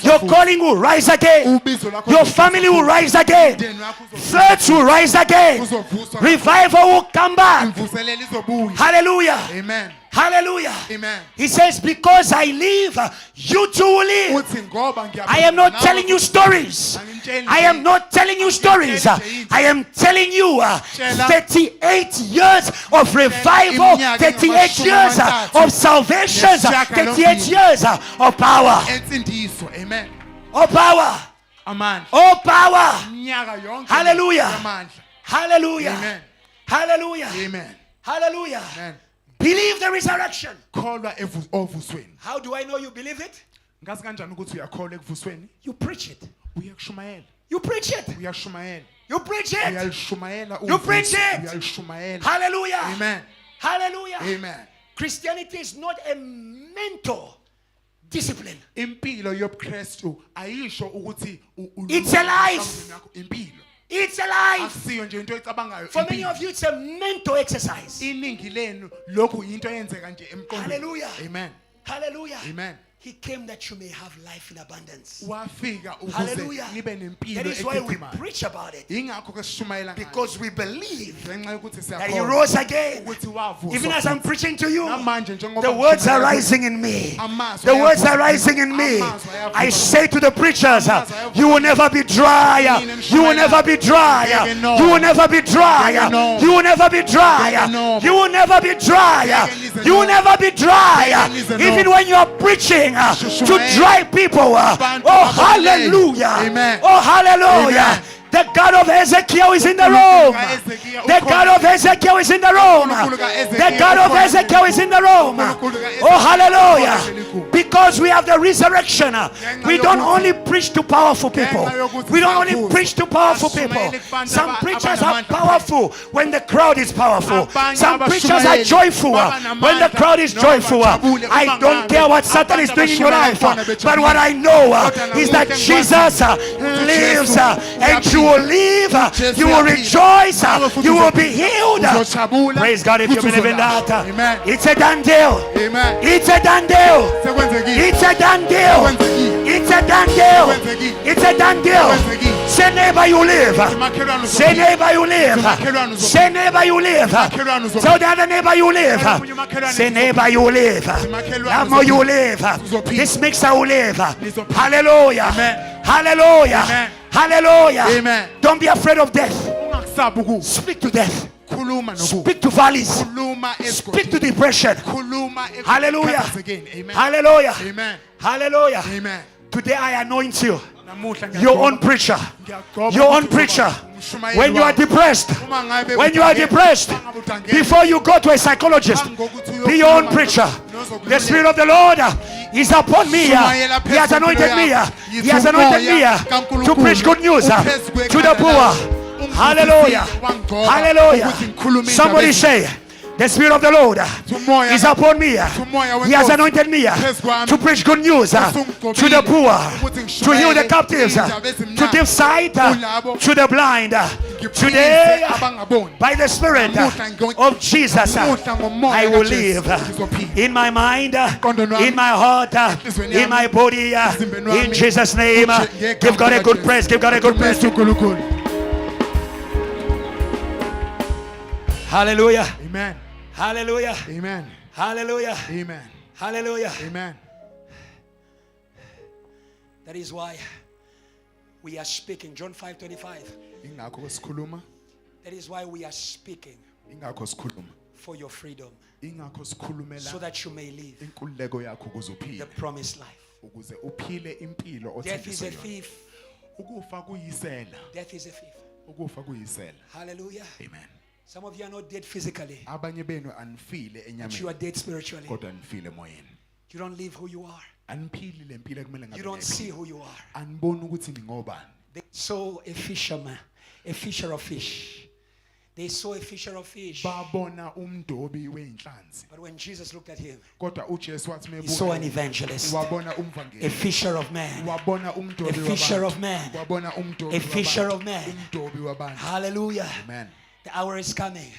Your calling will rise again. Ubizo lakho Your luzovuswa family will futhi. rise again. Umndeni wakho uzovuswa Thirds will rise again. Uzovuswa. Revival will come back. Imvuselelo izobuya. Hallelujah. Amen. Hallelujah. Amen. He says, because I live, you too will live. Uthi ngoba ngiyaphila, I am not nawe telling you stories. I am not telling you stories. I am telling you 38 years of revival, 38 years of salvation, 38 years of power. Ensindiso. Amen. Of power. Amandla. Of power. Minyaka yonke Hallelujah. yamandla. Hallelujah. Amen. Hallelujah. Amen. Hallelujah. Amen. Believe the resurrection. Kholwa ovusweni. How do I know you believe it? Ngazi kanjani ukuthi uyakholwa ekuvusweni? You preach it. Uyakushumayela. You preach it. Uyashumayela. You preach it. Uyalishumayela You uvuso. preach it. Uyalishumayela. Hallelujah. Amen. Hallelujah. Amen. Christianity is not a mental discipline. Impilo yobuKristu ayisho ukuthi It's a life. impilo. It's a life. Asiyo nje into oyicabangayo. For many of you, it's a mental exercise. Iningi lenu lokhu into eyenzeka nje emqondweni. Hallelujah. Amen. Hallelujah. Amen. He came that you may have life in abundance. wafika ukuze Hallelujah. nibe nempilo That is why we echichimayo. preach about it. Ingakho ke sishumayela ngayo. Because we believe Ngenxa yokuthi that he siyakholwa rose again. ukuthi wavuswa Even as I'm futhi. preaching to you, Namanje njengoba the words are ngishumayela rising in me. amazwi The words ayavuka are rising in kimi. me. Amazwi ayavuka I kimi. say to the preachers, Amazwi ayavuka you will never be dry. You will never be dry. You will never be dry. You will never be dry. You will never be dry. You will never be dry. Even when you are preaching to dry people. Oh, hallelujah. Amen. Oh, hallelujah. Amen. The God of Ezekiel is in the room. The God of Ezekiel is in the room. The God of Ezekiel is in the room. Oh, hallelujah. Because we have the resurrection. We don't only preach to powerful people. We don't only preach to powerful people. Some preachers are powerful when the crowd is powerful. Some preachers are joyful when the crowd is joyful. I don't care what Satan is doing in your life. But what I know is that Jesus lives and you will live, you will rejoice, you will be healed. Praise God if you believe in that. It's a done deal. It's a done deal. It's a done deal. It's a done deal. It's a done deal. Say neighbor you live. Say neighbor you live. Say neighbor you live. Tell the other neighbor you live. Say neighbor you live. Namo you live. This mixer will live. Hallelujah. Hallelujah. Hallelujah. Amen. Don't be afraid of death. Ungakusabi ukufa. Speak to death. Khuluma nokufa. Speak to valleys. Khuluma Speak to depression. Khuluma Hallelujah. Amen. Hallelujah. Amen. Hallelujah. Amen. Today I anoint you. Namuhla Your own preacher. Your own preacher. When you are depressed, when you are depressed, before you go to a psychologist, be your own preacher. The Spirit of the Lord is upon me. He has anointed me. He has anointed me to preach good news to the poor. Hallelujah. Hallelujah. Somebody say, the Spirit of the Lord is upon me. He has anointed me to preach good news to the poor, to heal the captives, to give sight to the blind. Today, by the Spirit of Jesus, I will live in my mind, in my heart, in my body. In Jesus' name, give God a good praise. Give God a good praise. Hallelujah. Amen. Hallelujah. Amen. Hallelujah. Amen. Hallelujah. Amen. That is why we are speaking. John 5:25. Ingakho sikhuluma. That is why we are speaking Ingakho sikhuluma. for your freedom, Ingakho sikhulumela so that you may live inkululeko yakho ukuze uphile. the promised life. Ukuze uphile impilo Death is a othembiswe yona. thief. Ukufa kuyisela. Death is a thief. Ukufa kuyisela. Hallelujah. Amen. Some of you are not dead physically, Abanye benu anifile but you are enyameni dead spiritually. kodwa anifile emoyeni. You don't live who you are. Aniphili lempilo ekumele You don't ngabe. see who you are. Aniboni ukuthi ningobani. They saw a fisherman, a fisher of fish. They saw a fisher of fish. Babona umdobi weinhlanzi. But when Jesus looked at him, Kodwa uJesu wathi he saw an mebuka evangelist, wabona a umvangeli. fisher of men, Wabona a umdobi fisher wabantu. of men, Wabona umdobi a fisher wabantu. of men. Umdobi wabantu. Hallelujah. Amen. The hour is coming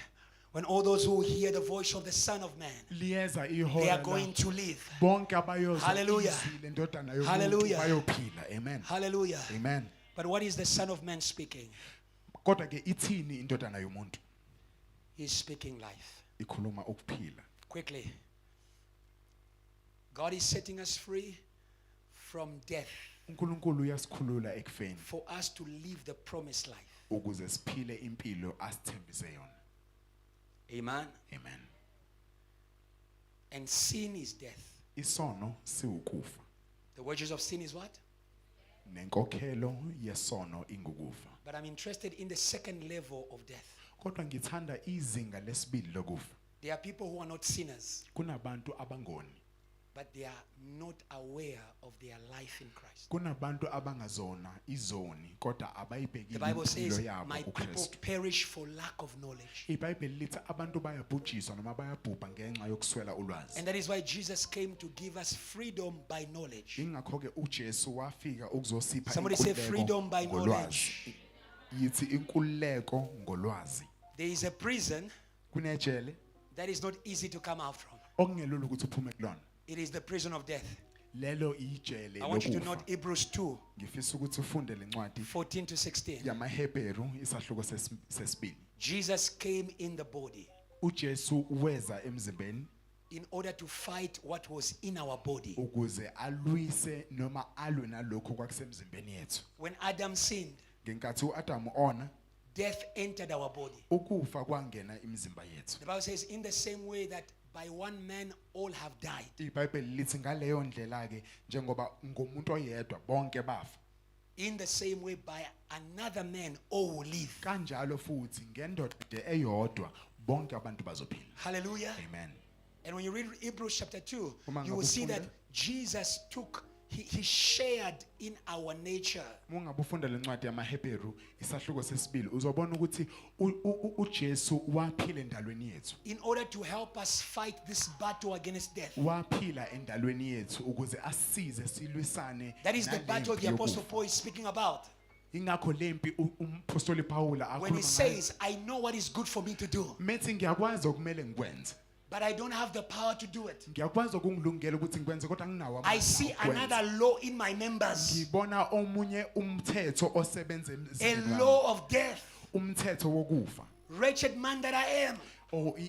when all those who hear the voice of the Son of Man, Liyeza they ihora are going to live. bonke abayozwa Hallelujah. izwi lendodana yomuntu Hallelujah. bayophila. Amen. Hallelujah. Amen. But what is the Son of Man speaking? Kodwa ke ithini indodana yomuntu? He's speaking life. Ikhuluma ukuphila. Quickly. God is setting us free from death uNkulunkulu uyasikhulula ekufeni for us to live the promised life. ukuze siphile impilo asithembise yona. Amen. Amen. And sin is death. Isono siwukufa. The wages of sin is what? Nenkokhelo yesono ingukufa. But I'm interested in the second level of death. Kodwa ngithanda izinga lesibili lokufa. There are people who are not sinners, Kunabantu abangoni. but they are not aware of their life in Christ. Kunabantu abangazona izoni kodwa The abayibhekile Bible impilo says, yabo my people kuKristu. perish for lack of knowledge. iBhayibheli lithi abantu bayabhujiswa noma bayabhubha ngenxa yokuswela ulwazi. And that is why Jesus came to give us freedom by knowledge. Ingakho ke uJesu wafika ukuzosipha Somebody say inkululeko freedom by ngolwazi. knowledge. Yithi inkululeko ngolwazi. There is a prison Kunejele that is not easy to come out from. okungelula ukuthi uphume kulona. It is the prison of death. lelo ijele I want you to lokufa. note Hebrews 2, Ngifisa ukuthi ufunde lencwadi 14 to 16. yamaHebheru isahluko sesibili. Jesus came in the body uJesu weza emzimbeni in order to fight what was in our body. ukuze alwise noma alwe nalokho kwakusemzimbeni yethu. When Adam sinned, Ngenkathi uAdam ona, death entered our body. ukufa kwangena imizimba yethu. The Bible says, in the same way that by one man all have died, iBhayibheli lithi ngaleyo ndlela ke njengoba ngomuntu oyedwa bonke bafa, in the same way by another man all will live. kanjalo futhi ngendoda eyodwa bonke abantu bazophila. Hallelujah. Amen. And when you read Hebrews chapter 2, Uma you will see that ngabufunda- Jesus he shared in our nature. Mungabe ufunda lencwadi yamaHebheru isahluko sesibili uzobona ukuthi uJesu waphila endalweni yethu. In order to help us fight this battle against death. Waphila endalweni yethu ukuze asize silwisane. That is the nalempi battle the Apostle yokufa. Paul is speaking about. Ingakho lempi umpostoli Pawula When he akhuluma ngayo. says, I know what is good for me to do, Methi ngiyakwazi okumele ngikwenze. but I don't have the power to do it. Ngiyakwazi okungilungela ukuthi ngikwenze kodwa anginawo I see another law in my members, ngibona omunye umthetho osebenza a emzimbeni wami. law of death. Umthetho wokufa. Wretched man that I am,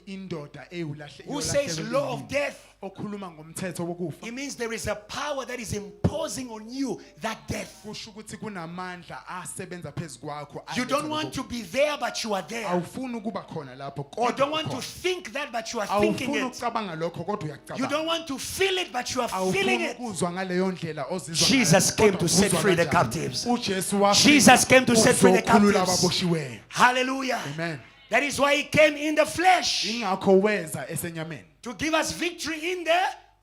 Indoda eyulahle. who says law of death, okhuluma ngomthetho wokufa. it means there is a power that is imposing on you that death. Kusho ukuthi kunamandla asebenza phezu kwakho. You don't want to be there, but you are there. Awufuni ukuba khona lapho You kodwa don't want to ukhona. think that, but you are thinking Awufuni it. ukucabanga lokho kodwa You uyacabanga. don't want to feel it, but you are feeling Awufuni it. ukuzwa ngaleyo ndlela ozizwa ngayo, Jesus came kodwa to set uzwa free the kanjani. captives. uJesu wafika Jesus came to set free the ukuzokhulula captives. ababoshiweyo. Hallelujah. Amen. That is why he came in the flesh, Ingakho weza esenyameni to give us victory in the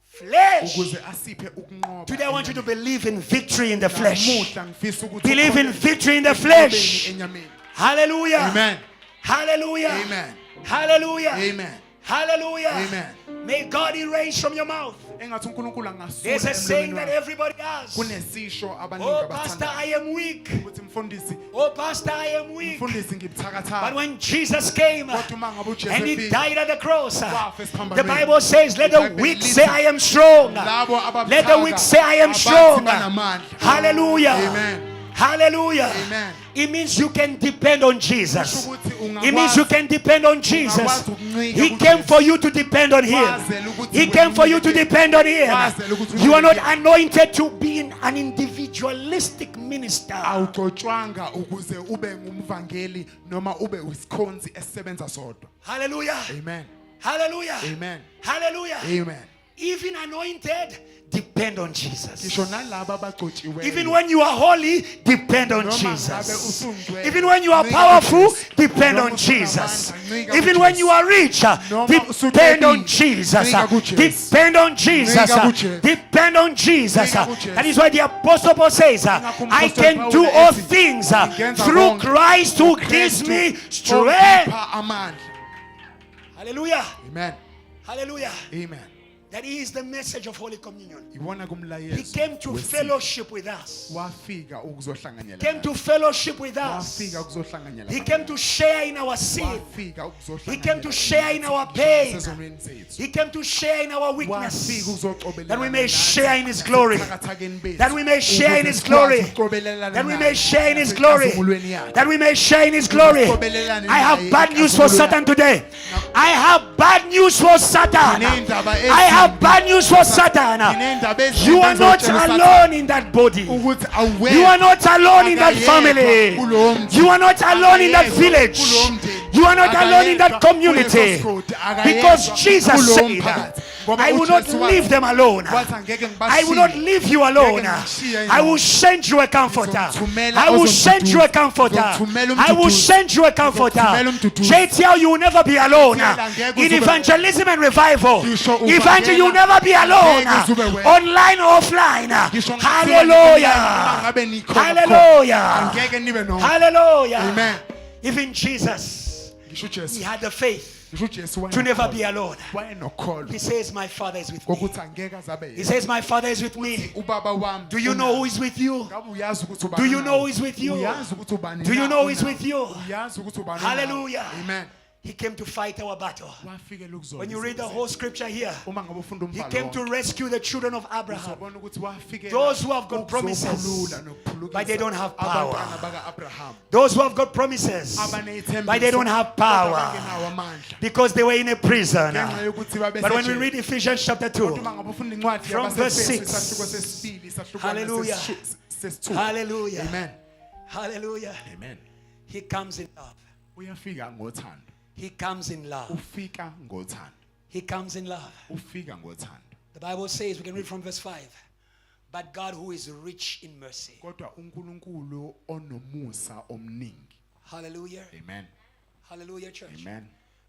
flesh. ukuze asiphe ukunqoba. Today I want you to enyameni. believe in victory in the flesh. Namuhla ngifisa ukuthi Believe in ukholwe victory in the ekunqobeni flesh. enyameni. Hallelujah. Amen. Hallelujah. Amen. Hallelujah. Amen. Hallelujah. Amen. May God erase from your mouth. Engathi uNkulunkulu angasula There's a saying emlomeni that wakho. everybody has. Kunesisho abaningi Oh, Pastor, abathandayo. I am weak. Ukuthi mfundisi, Oh, Pastor, I am weak. mfundisi But ngibuthakathaka. when Jesus came Kodwa uma ngabe uJesu and he efika, died at the cross, wafa esiphambanweni. the Bible says, let the iBhayibheli weak lithi, say, I am strong. labo ababuthaka, Let the weak say, I am abathi strong. banamandla. Hallelujah. Amen. Hallelujah. Amen. It means you can depend on Jesus. Kusho ukuthi It means you ungakwazi- can depend on Jesus. ungakwazi ukuncika He kuJesu. came for you to depend on Him. Wazela ukuthi He wena came for you to umnikele. depend on Him. Wazela ukuthi You are not umnikele. anointed to be an individualistic minister. awugcotshwanga ukuze ube ngumvangeli noma ube isikhonzi esisebenza sodwa. Hallelujah. Amen. Hallelujah. Amen. Hallelujah. Amen. Even anointed, depend on Jesus. Ngisho nalabo abagcotshiweyo. Even when you are holy, depend on Noma ngabe Jesus. usungcwele, Even when you are ncika powerful, kuJesu. depend Noma on usunamandla, Jesus. ncika Even when kuJesu. you are rich, Noma depend on usuqedile, Jesus. ncika kuJesu. Depend on Jesus. Ncika kuJesu. Depend on Jesus. Ncika kuJesu. That is why the Apostle Paul says, I Apostle can Paul do all ethi, things ngingenza through konke Christ who kuKristu gives me ongipha strength. amandla. Hallelujah. Amen. Hallelujah. Amen. That is the message of Holy Communion. Ibona He kumlayezo. came to wesiko. fellowship with us. Wafika ukuzohlanganyela. Came to fellowship with us. Wafika ukuzohlanganyela. He came to share in our sin. Wafika ukuzohlanganyela. He came to share in our pain. Sezonweni zethu. He came to share in our Wafika weakness. ukuzoqobelelana That we may nathi share in His glory. nasekubuthakathakeni bethu. That we may share in Ukuze His sikwazi glory. ukuqobelelana That we naye may share in His glory. nasenkazimulweni yakhe. That we may share in His glory. I have bad news for Satan today. I have bad news for Satan. I have bad news for Satan. You are not alone in that body. Ukuthi awekho You are not alone in that akayedwa family. kulowo mzi. You are not alone in that Akayedwa village. kulowo mndeni. You are not alone in that Akayedwa community. kuleso sigodi. Akayedwa Because Jesus kulowo said, mphakathi. Ngoba I will not uJesu wathi, leave them alone. wathi angeke I will not ngibashiye. leave you alone. Ngeke ngishiye I will endlini. send you a comforter. Ngizomthumela I will send you a comforter. Ngizomthumela I will umduduzi. send you a comforter. Ngizomthumela umduduzi. JTL, you will never be alone. JTL, angeke In uzube evangelism and revival, Ngisho evangel, you will uvangela, never be alone. angeke uzube wedwa. Online or offline. Ngisho ngabe Hallelujah. ngabe nikhona khona. Hallelujah. Angeke nibe no. Hallelujah. Amen. Even Jesus, Ngisho he uJesu. had the faith Ngisho uJesu to never be alone. wayenokholo. He says, my Father is with me. Kokuthi angeke azabe He yedwa. says, my Father is with me. Ubaba wami. Do you know who is with you? Ngabe uyazi ukuthi ubani Do you nawe? know who is with you? Uyazi ukuthi ubani Do you na know who is unawe? with you? Uyazi ukuthi ubani nawe? Hallelujah. Amen. He came to fight our battle. wafikela ukuzoba When you read the isizwe whole sethu. scripture here, Uma ngabe ufunda he umbhalo came to wonke, rescue the children of Abraham. uzobona ukuthi wafikela Those who have got promises, ukuzokhulula nokuphulukisa but they don't have power. abantwana baka-Abraham Those who have got promises, abanezithembiso, but they don't have kodwa power bangenawo amandla. because they were in a prison. Ngenxa yokuthi babe But when we sejele. read Ephesians chapter 2, Kodwa uma ngabe ufunda incwadi From verse yabaseFesu, 6. isahluko sesibili, isahlukwana Hallelujah. sesithupha. hallelujah, Amen. hallelujah, Amen. he comes in love. Uyafika ngothando. He comes in love. Ufika ngothando. He comes in love. Ufika ngothando. The Bible says, we can read from verse 5. But God, who is rich in mercy. Kodwa uNkulunkulu onomusa omningi. Hallelujah. Amen. Hallelujah, church. Amen.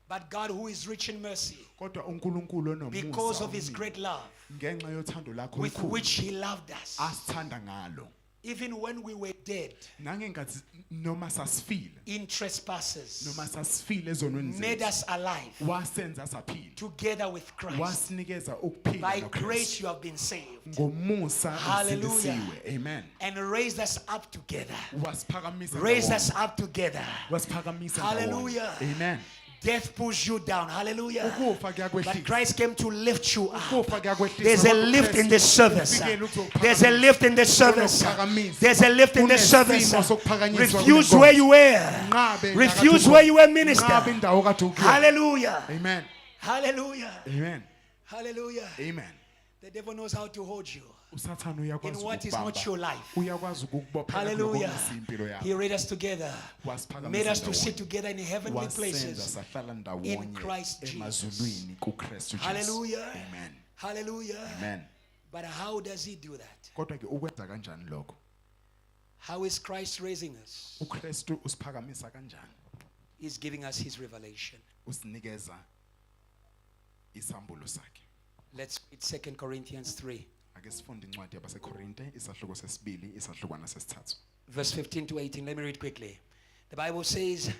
But God, who is rich in mercy, Kodwa uNkulunkulu onomusa because of his omningi, great love ngenxa yothando lakho with olukhulu, which he loved us, asithanda ngalo. even when we were dead Nangenkathi noma sasifile, in trespasses, noma sasifile ezonweni made zethu, us alive wasenza saphila. together with Christ. Wasinikeza ukuphila By noKristu. grace you have been saved Ngomusa Hallelujah. usindisiwe. Amen. and raised us up together. Wasiphakamisa Raised ndawonye. us up together. Wasiphakamisa Hallelujah. ndawonye. Amen. Death pulls you down. Hallelujah. Ukufa But kuyakwehlisa. Christ came to lift you up. Ukufa kuyakwehlisa. There's a Ngoba lift in this uKristu service. ufikele ukuzophakamisa. There's a lift in this service. Unokuphakamisa. There's a lift in this service. Kunesimo sokuphakanyiswa Refuse kule where nkonzo. you were. Nqabe Refuse la where kade you were Nqabe minister. indawo kade ukuyona. Hallelujah. Amen. Hallelujah. Amen. Hallelujah. Amen. The devil knows how to hold you usathana in uyakwazi what is not your ukukubamba. life. Uyakwazi ukukubophela Hallelujah. kulokungasiyo impilo yakho. He raised us together, Wasiphakamisa made us to ndawonye. sit together in heavenly Wasenza places. sahlala in ndawonye Christ Jesus. emazulwini kuKristu Jesu. Hallelujah. Amen. Hallelujah. Amen. But how does he do that? Kodwa ke ukwenza kanjani lokho? How is Christ raising us? uKristu usiphakamisa kanjani? He's giving us his revelation. Usinikeza isambulo sakhe. Let's read 2 Corinthians 3, Ake sifunde incwadi yabaseKorinte isahluko sesibili isahlukwana sesithathu. verse 15 to 18. Let me read quickly. The Bible says,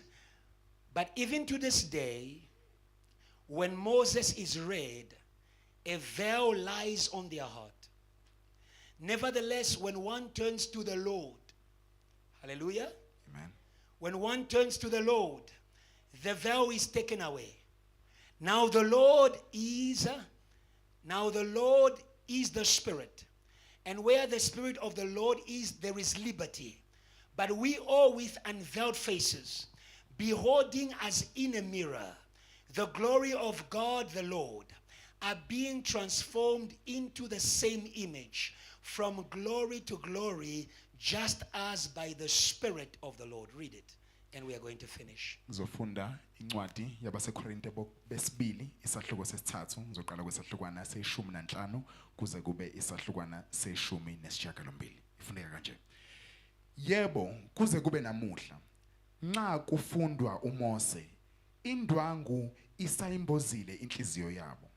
but even to this day, when Moses is read, a veil lies on their heart. Nevertheless, when one turns to the Lord, hallelujah, Amen. when one turns to the Lord, the veil is taken away. Now the Lord is the Spirit. And where the Spirit of the Lord is, there is liberty. But we all with unveiled faces, beholding as in a mirror the glory of God the Lord, are being transformed into the same image from glory to glory, just as by the Spirit of the Lord. Read it, and we are going to finish. Ngizofunda incwadi yabaseKorinte besibili isahluko sesithathu ngizoqala kwesahlukwana se-15 kuze kube isahlukwana se-18. Ifundeka kanje. Yebo, kuze kube namuhla. Nxa kufundwa uMose, indwangu isayimbozile inhliziyo yabo.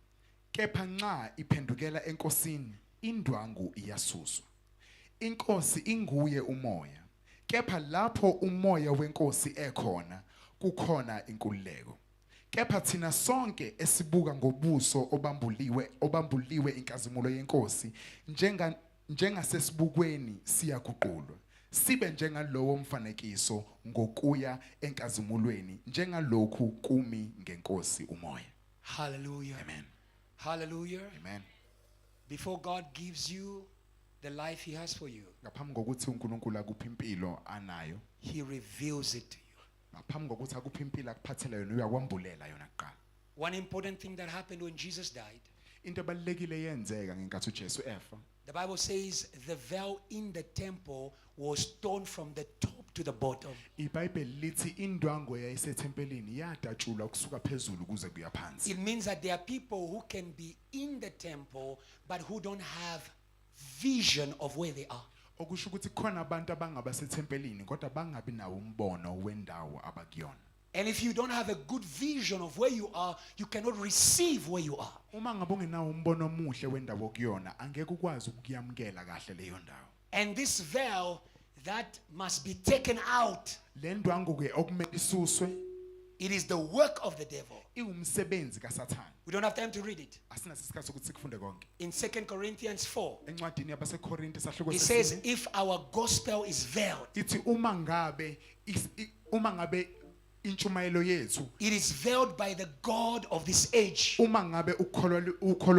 Kepha nxa iphendukela enkosini, indwangu iyasuswa. Inkosi inguye umoya. Kepha lapho umoya wenkosi ekhona, kukhona inkululeko. Kepha thina sonke esibuka ngobuso obambuliwe inkazimulo yenkosi, njengasesibukweni siyaguqulwa. Sibe njengalowo mfanekiso ngokuya enkazimulweni, njengalokhu kumi ngenkosi umoya. Hallelujah. Amen. Hallelujah. Amen. Before God gives you the life he has for you, Ngaphambi kokuthi uNkulunkulu akuphe impilo anayo, he reveals it to you. ngaphambi kokuthi akuphe impilo akuphathele yona uyakwambulela yona kuqala. One important thing that happened when Jesus died, Into ebalekile yenzeka ngenkathi uJesu efa. the Bible says the veil in the temple was torn from the top to the bottom. iBhayibheli lithi indwangu eyayisethempelini yadatshulwa kusuka phezulu kuze kuya phansi. It means that there are people who can be in the temple but who don't have vision of where they are. Okusho ukuthi khona abantu abangabasethempelini kodwa bangabi nawo umbono wendawo abakuyona. And if you don't have a good vision of where you are, you cannot receive where you are. Uma ngabe ungenawo umbono omuhle wendawo okuyona, angeke ukwazi ukuyamkela kahle leyo ndawo. And this veil that must be taken out, Le ndwangu ke okumele isuswe, it is the work of the devil. iwumsebenzi kaSathane. We don't have time to read it. Asinaso isikhathi ukuthi sikufunde konke. In 2 Corinthians 4, Encwadini yabaseKorinte sahluko it says, sesine, if our gospel is veiled, ithi uma ngabe intshumayelo yethu it is veiled by the God of this age, uma ngabe ukholo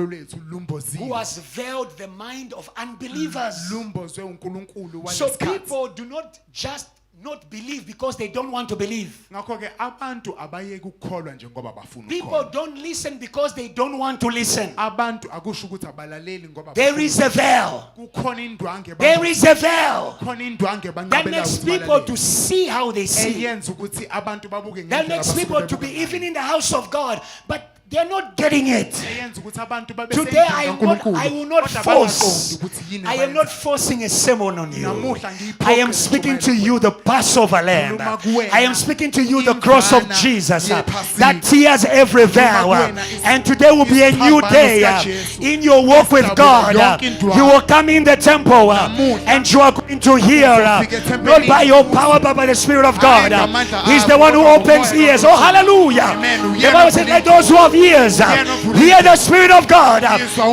lwethu who lumbozile has veiled the mind of unbelievers. lumbozwe uNkulunkulu So walesikhathi. people do not just not believe because they don't want to believe. Ngakho ke abantu abayeke ukukholwa nje ngoba bafuna People ukukholwa. don't listen because they don't want to listen. Abantu akusho ukuthi abalaleli ngoba There is a veil. kukhona indwange There is a veil kukhona indwange that banqabela makes ukuthi people balalele. to see how they see. Eyenza ukuthi abantu babuke That ngendlela makes abasuke people to be bebuka even ngayo. in the house of God, but they're not getting it. Eyenza ukuthi abantu babe Today seyindlu I will not kodwa force. bangaqondi ukuthi yini I am not abayenzayo. forcing a sermon on you. Namuhla ngiyiphoqa I am speaking to you the Passover lamb. Ngikhuluma kuwena. I am speaking to you the cross of Imvana Jesus yephasika. that tears every veil. kuwena And today will be a new isiphambano day sikaJesu. in your walk with Esithabula God. yonke indwangu. You will come in the temple Namuhla. and you are going to hear Uzofika not ethempelini. by your power but by the Spirit of God. Hayi ngamandla He's akho, the one who kodwa opens ngomoya ears. kaNkulunkulu. Oh, hallelujah. Amen. The Bible says, let those who have ears hear the Spirit of God.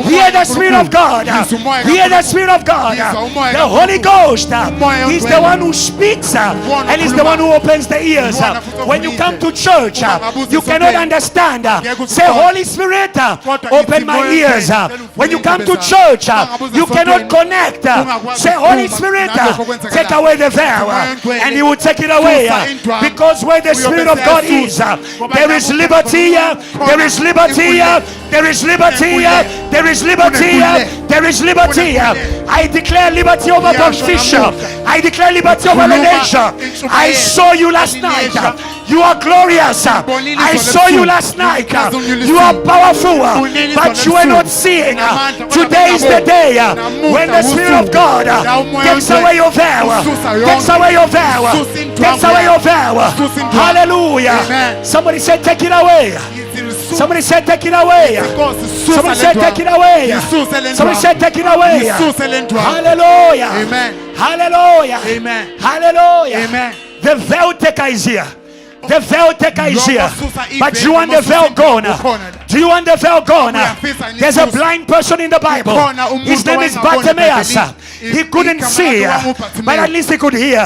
Hear the Spirit of God. Hear the Spirit of God. The Holy Ghost is the one who speaks and is the one who opens the ears. When you come to church, you cannot understand. Say, Holy Spirit, open my ears. When you come to church, you cannot connect. Say, Holy Spirit, take away the veil, and He will take it away. Because where the Spirit of God is, there is liberty. There is liberty. There is liberty. There is liberty. There is liberty. I declare liberty over Don Fisher. I declare liberty over Lenasia. I saw you last night. You are glorious. I saw you last night. You are powerful, but you are not seeing. Today is the day when the Spirit of God takes away your veil. Takes away your veil. Takes away your veil. Hallelujah. Somebody said, take it away. Somebody said, take it away. Somebody said, take it away. Somebody said, take it away. Hallelujah. Amen. Hallelujah. Amen. Hallelujah. Amen. The veil taker is here. The veil taker is here. But do you want the veil gone? Do you want the veil gone? There's a blind person in the Bible. His name is Bartimaeus. He couldn't see, but at least he could hear.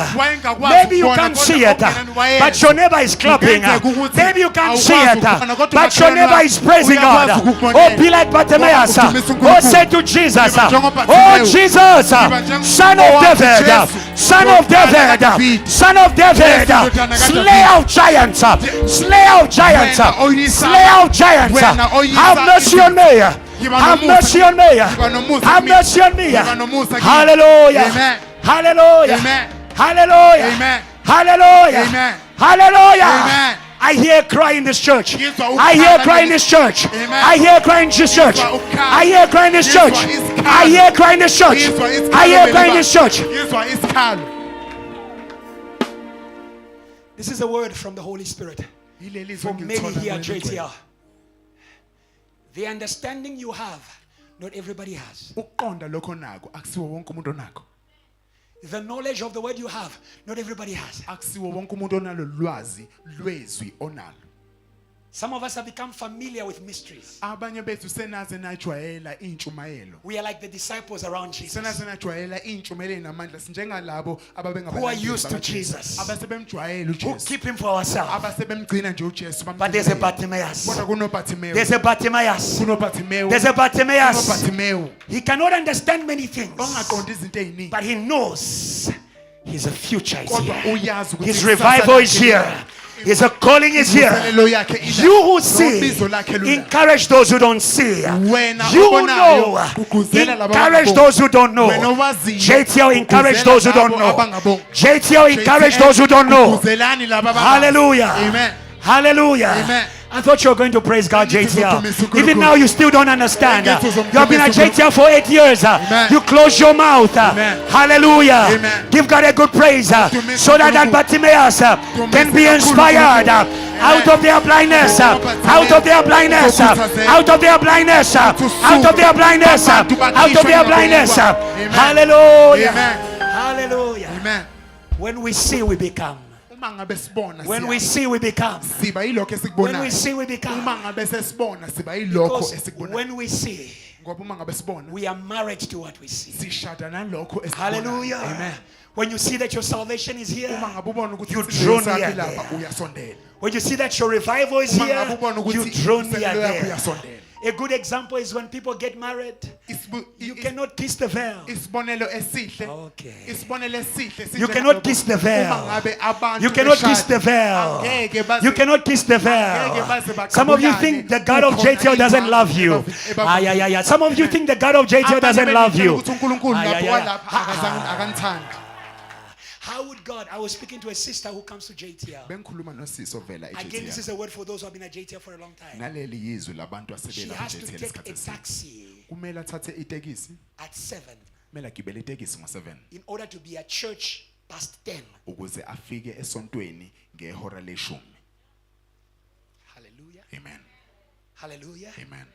Maybe you can't see it, but your neighbor is clapping. Maybe you can't see it, but your neighbor is praising God. Oh, be like Bartimaeus. Oh, say to Jesus, oh Jesus, Son of David, Son of David, Son of David, slay out giants, slay out giants, slay out giants. Have mercy on me. Have mercy on me. Have mercy on me. Hallelujah. Hallelujah. Hallelujah. Hallelujah. Hallelujah. I hear a cry in this church. I hear a cry in this church. I hear a cry in this church. I hear a cry in this church. I hear a cry in this church. I hear a cry in this church. This is a word from the Holy Spirit. For many here at JTL. The understanding you have, not everybody has. The knowledge of the word you have, not everybody has. Some of us have become familiar with mysteries. We are like the disciples around Jesus, who are used to Jesus, who keep him for ourselves. But there's a Bartimaeus. There's a Bartimaeus. There's a Bartimaeus. He cannot understand many things, but he knows his future is here. His revival is here. His calling is here. You who see, encourage those who don't see. You who know, encourage those who don't know. JTL, encourage those who don't know. JTL, encourage those who don't know. Hallelujah. Amen. Hallelujah. Amen. I thought you were going to praise God, JTL. Even now, you still don't understand. You have been at JTL for 8 years. You close your mouth. Hallelujah. Give God a good praise so that Bartimaeus can be inspired out of their blindness, out of their blindness, out of their blindness, out of their blindness, out of their blindness. Hallelujah. Hallelujah. When we see, we become. When we see, we become. When we see, we become. Because when we see, ngoba uma ngabe sibona we are married to what we see. sishada nalokho esikubonayo. Hallelujah. Amen. When you see that your salvation is here, Uma ngabe ubona ukuthi you isindlo draw near sakhe lapha there. uyasondela. When you see that your revival is Uma here, ngabe ubona you ukuthi draw near isindlo yakho there. uyasondela. A good example is when people get married, you cannot kiss the veil. Isibonelo esihle. Okay. Isibonelo esihle. You cannot kiss the veil. Uma ngabe abantu You cannot kiss the beshada, veil. angeke baze- You cannot kiss the angeke baze veil. baqabulane. Some of you think the God of Kukhona JTL doesn't love you. ibanga- Yeah. Some of you think the God of JTL doesn't Abantu love bebitshela you. ukuthi uNkulunkulu lapho Yeah. walapha akanithandi. How would God? I was speaking to a sister who comes to JTL. Bengikhuluma noSiso vela Again, this is eJTL. a word for those who have been at JTL for a long time. Naleli yizwi labantu She asebela has to eJTL take isikhathi a eside. taxi Kumele athathe itekisi, at 7 kumele agibele itekisi ngo7 in order to be at church past 10. ukuze afike esontweni ngehora leshumi. Hallelujah. Amen. Hallelujah. Amen.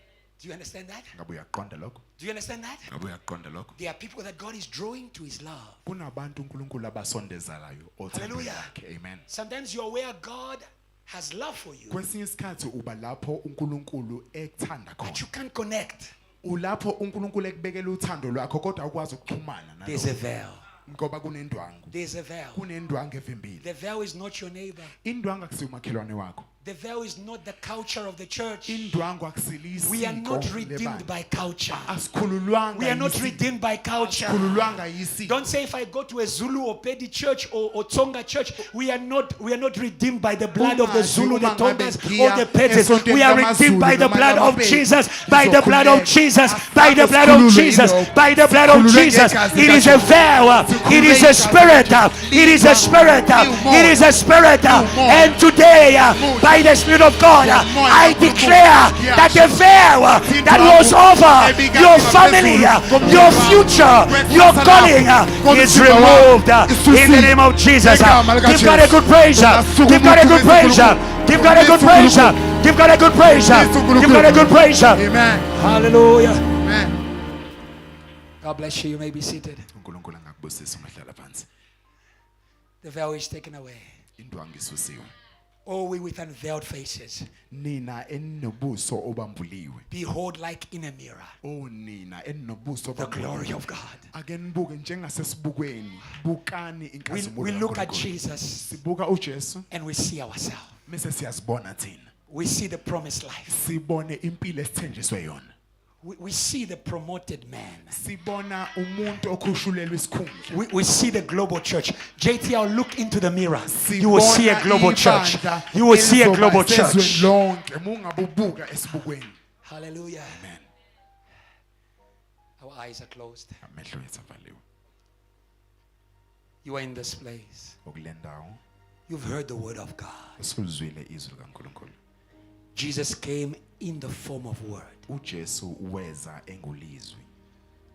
Do you understand that? Ngabe uyaqonda lokho? Do you understand that? Ngabe uyaqonda lokho? There are people that God is drawing to his love. Kunabantu uNkulunkulu abasondezalayo othandweni Hallelujah. lakhe. Amen. Sometimes you're aware God has love for you, Kwesinye isikhathi uba lapho uNkulunkulu ekuthanda but khona. you can't connect. Ulapho uNkulunkulu ekubekela uthando lwakho kodwa ukwazi ukuxhumana There's a nalo. veil. Ngoba kunendwangu. There's a veil. Kunendwangu evimbile. The veil is not your neighbor. Indwangu akusiyo umakhelwane wakho. The veil is not the culture of the church. Indwangu akusilisi. We are not redeemed by culture. Asikhululwanga. We are not redeemed by culture. Asikhululwanga yisi. Don't say if I go to a Zulu or Pedi church or Tsonga church, we are not redeemed by the blood of the Zulu, the Tongas, or the Pedis. We are redeemed by the blood of Jesus, by the blood of Jesus, by the blood of Jesus, by the blood of Jesus. It is a veil. It is a spirit. It is a spirit. It is a spirit. And today, by the Spirit of God, I declare that the veil that was over your family, your future, your calling is removed in the name of Jesus. Give God a good praise. Give God a good praise. Give God a good praise. Give God a good praise. Give God a good praise. Amen. Hallelujah. Amen. God bless you. You may be seated. uNkulunkulu angakubusisa umahlala phansi. The veil is taken away. Indwangu isusiwe. Oh, we with unveiled faces. Nina enobuso obambuliwe. Behold like in a mirror Oh nina enobuso the glory of God. Ake nibuke njengasesibukweni. Bukani inkazimulo. We look at kaNkulunkulu. Jesus Sibuka uJesu and we see ourselves. bese siyazibona thina. We see the promised life. Sibone impilo esithenjiswe yona. We see the promoted man. Sibona umuntu okhushulelwe isikhundla. We see the global church. JTL, look into the mirror. You will see a global church. You will see a global church. Lonke mungabubuka esibukweni. Hallelujah. Amen. Our eyes are closed. Amehlo ethu avaliwe. You are in this place. Okulendawo You've heard the word of God. usulizwile izwi likaNkulunkulu. Jesus came in the form of word uJesu weza engulizwi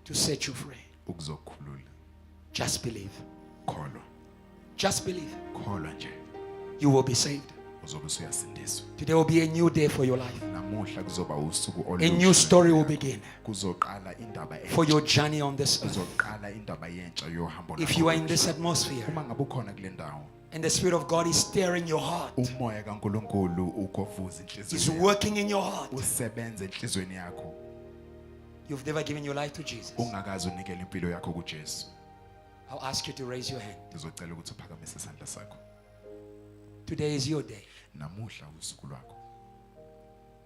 to set you free. ukuzokhulula. Just believe. Kholwa. Just believe. Kholwa nje You will be saved. uzobe usuyasindiswa. Today will be a new day for your life. Namuhla kuzoba usuku A new olusha. story will begin Kuzoqala indaba for your entsha. journey on this earth. Kuzoqala indaba yentsha yohambo If you are in lakho. this atmosphere Uma ngabe ukhona kule ndawo and the Spirit of God is stirring your heart, umoya kaNkulunkulu ukovuza is inhliziyo yakho. working in your heart, Usebenza enhlizweni yakho. you've never given your life to Jesus, Ungakazi unikele impilo yakho kuJesu. I'll ask you to raise your hand. Ngizocela ukuthi uphakamise isandla sakho. Today is your day. Namuhla usuku lwakho.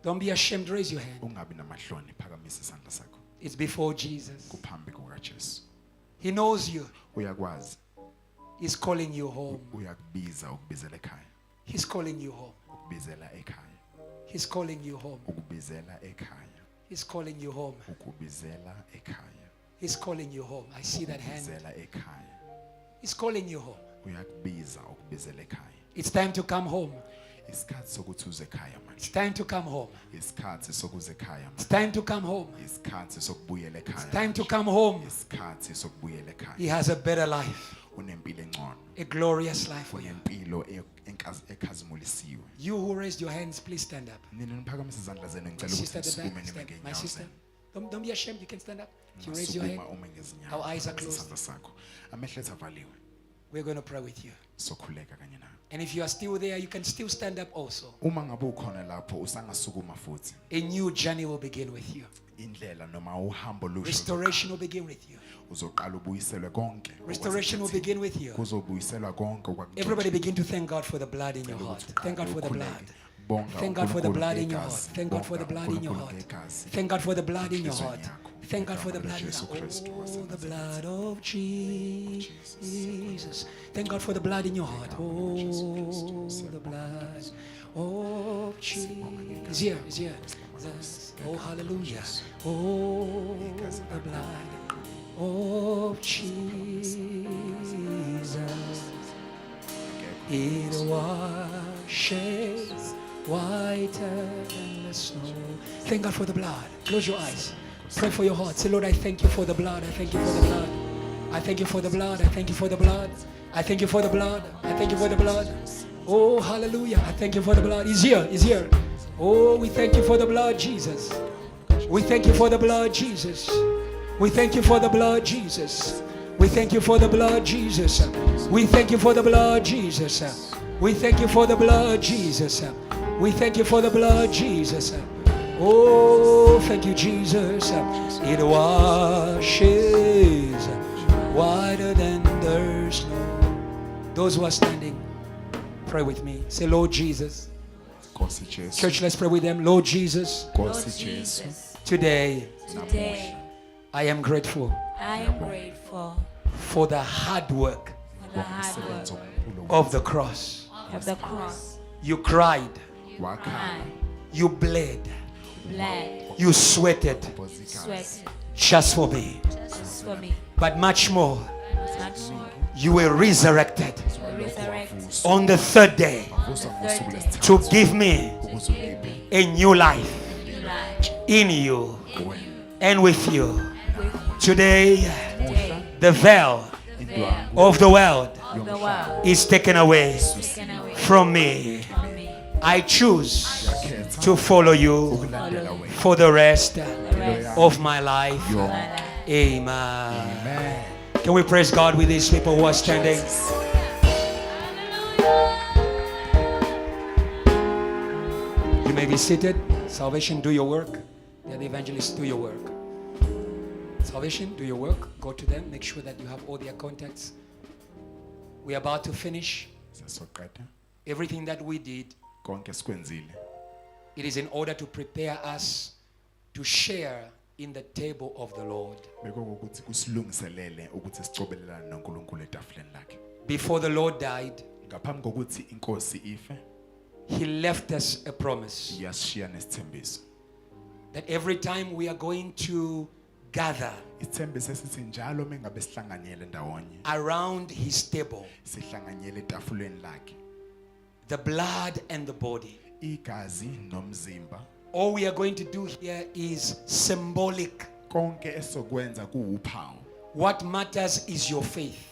Don't be ashamed, raise your hand. Ungabi namahloni, phakamise isandla sakho. It's before Jesus. Kuphambi kukaJesu. He knows you. Uyakwazi. He's calling you home. Uyakubiza ukubizela ekhaya. He's calling you home. Ukubizela ekhaya. He's calling you home. Ukubizela ekhaya. He's calling you home. Ukubizela ekhaya. He's calling you home. I see that hand. Ukubizela ekhaya. He's calling you home. Uyakubiza ukubizela ekhaya. It's time to come home. Isikhathi sokuthi uze ekhaya It's manje. time to come home. Isikhathi sokuze ekhaya It's manje. time to come home. Isikhathi sokubuyela It's ekhaya. time to manje. come home. Isikhathi sokubuyela He ekhaya. has a better life, Unempilo engcono. a glorious life for you. Unempilo ekhazimulisiwe. You who raised your hands, please stand up. Nina niphakamise izandla zenu My ngicela sister ukuthi at the nisukume back, nime stand. My ngeenyawo sister, zenu. don't be ashamed. You can stand up. You raise your hand. Masukuma ume ngezinyawo. Our eyes are Phakamise closed. isandla sakho. Amehlo ethu avaliwe. we're going to pray with you. sokhuleka kanye nawe. And if you are still there, you can still stand up also. Uma ngabe ukhona lapho usangasukuma futhi. A new journey will begin with you. Indlela noma uhambo lusha. Restoration will begin with you. Uzoqala ubuyiselwe konke. Restoration will begin with you. Kuzobuyiselwa konke okwakutshontsha. Everybody begin to thank God for the blood in your heart. Thank God for the blood. Thank God for the blood in your heart. Thank God for the blood in your heart. Thank God for the blood in your heart. Thank God for the blood in your heart. Oh, the blood of Jesus. Thank God for the blood in your heart. Oh, the blood of Jesus. It's here, it's here. Oh, hallelujah. Oh, the blood of Jesus. It washes whiter than the snow. Thank God for the blood. Close your eyes. Pray for your heart. Say, Lord, I thank you for the blood. I thank you for the blood. I thank you for the blood. I thank you for the blood. I thank you for the blood. I thank you for the blood. Oh, hallelujah. I thank you for the blood. He's here. He's here. Oh, we thank you for the blood, Jesus. We thank you for the blood, Jesus. We thank you for the blood, Jesus. We thank you for the blood, Jesus. We thank you for the blood, Jesus. We thank you for the blood, Jesus. We thank you for the blood, Jesus. Oh, thank you, Jesus. It washes whiter than the snow. Those who are standing, pray with me. Say, Lord Jesus. Church, let's pray with them. Lord Jesus. Today, I am grateful. For the hard work of the cross. You cried. You bled. You sweated. Just for me. But much more. You were resurrected on the third day to give me a new life in you and with you. Today, the veil of the world is taken away from me. I choose to follow you for the rest of my life. Amen. Can we praise God with these people who are standing? You may be seated. Salvation, do your work. Yeah, the evangelists, do your work. Salvation, do your work. Go to them. Make sure that you have all their contacts. We are about to finish. Everything that we did, it is in order to prepare us to share in the table of the Lord. Before the Lord died, He left us a promise that every time we are going to gather around His table, the blood and the body, all we are going to do here is symbolic. What matters is your faith.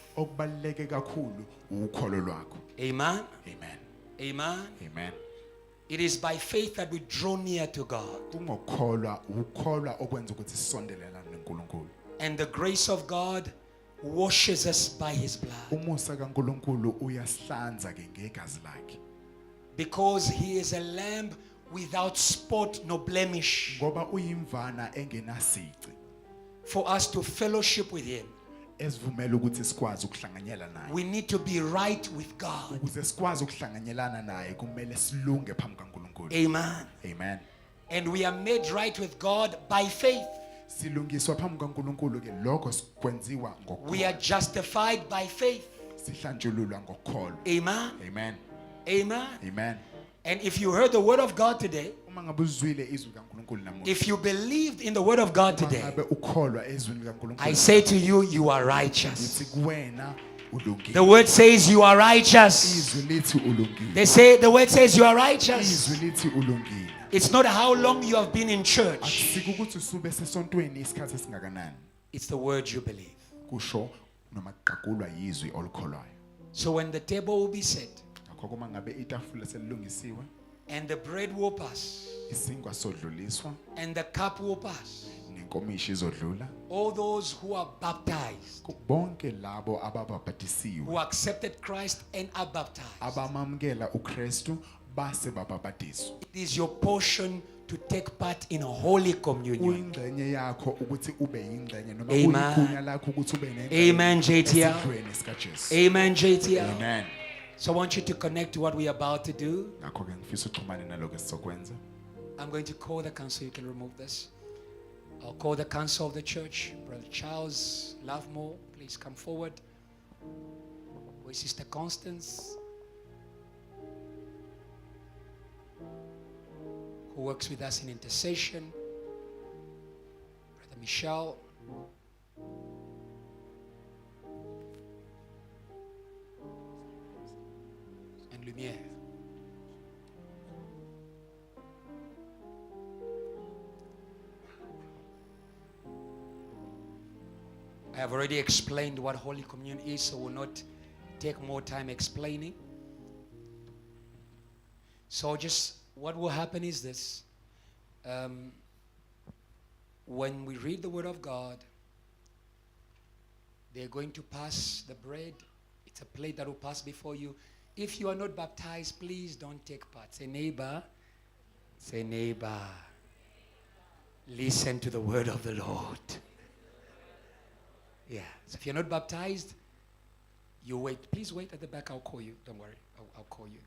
Amen. Amen. Amen. Amen. It is by faith that we draw near to God. And the grace of God washes us by His blood. Because He is a lamb without spot nor blemish. For us to fellowship with Him, we need to be right with God. Amen. Amen. And we are made right with God by faith. We are justified by faith. Amen. Amen. Amen. Amen. And if you heard the word of God today, if you believed in the word of God today, I say to you, you are righteous. The word says you are righteous. They say the word says you are righteous. It's not how long you have been in church. It's the word you believe. So when the table will be set and the bread will pass and the cup will pass, inkomishi izodlula all those who are baptized, bonke labo ababhabhatisiwe who accepted Christ and are baptized. abamamkela uKristu base babhabhatiswa. It is your portion to take part in a holy communion. Uyingxenye yakho ukuthi ube yingxenye noma Amen. uyigunya lakho ukuthi ube nengxenye Amen, JTL. esidlweni sikaJesu. Amen, JTL. Amen. So I want you to connect to what we are about to do. Ngakho ke ngifisa uxhumane naloko esizokwenza. I'm going to call the council. You can remove this. I'll call the council of the church. Brother Charles Lovemore, please come forward. Where's Sister Constance, who works with us in intercession? Brother Michelle. And Lumiere. I have already explained what Holy Communion is, so we'll not take more time explaining. So just what will happen is this. When we read the Word of God, they're going to pass the bread. It's a plate that will pass before you. If you are not baptized, please don't take part. Say neighbor. Say neighbor. Listen to the word of the Lord. Yeah. So if you're not baptized, you wait. Please wait at the back. I'll call you. Don't worry. I'll call you.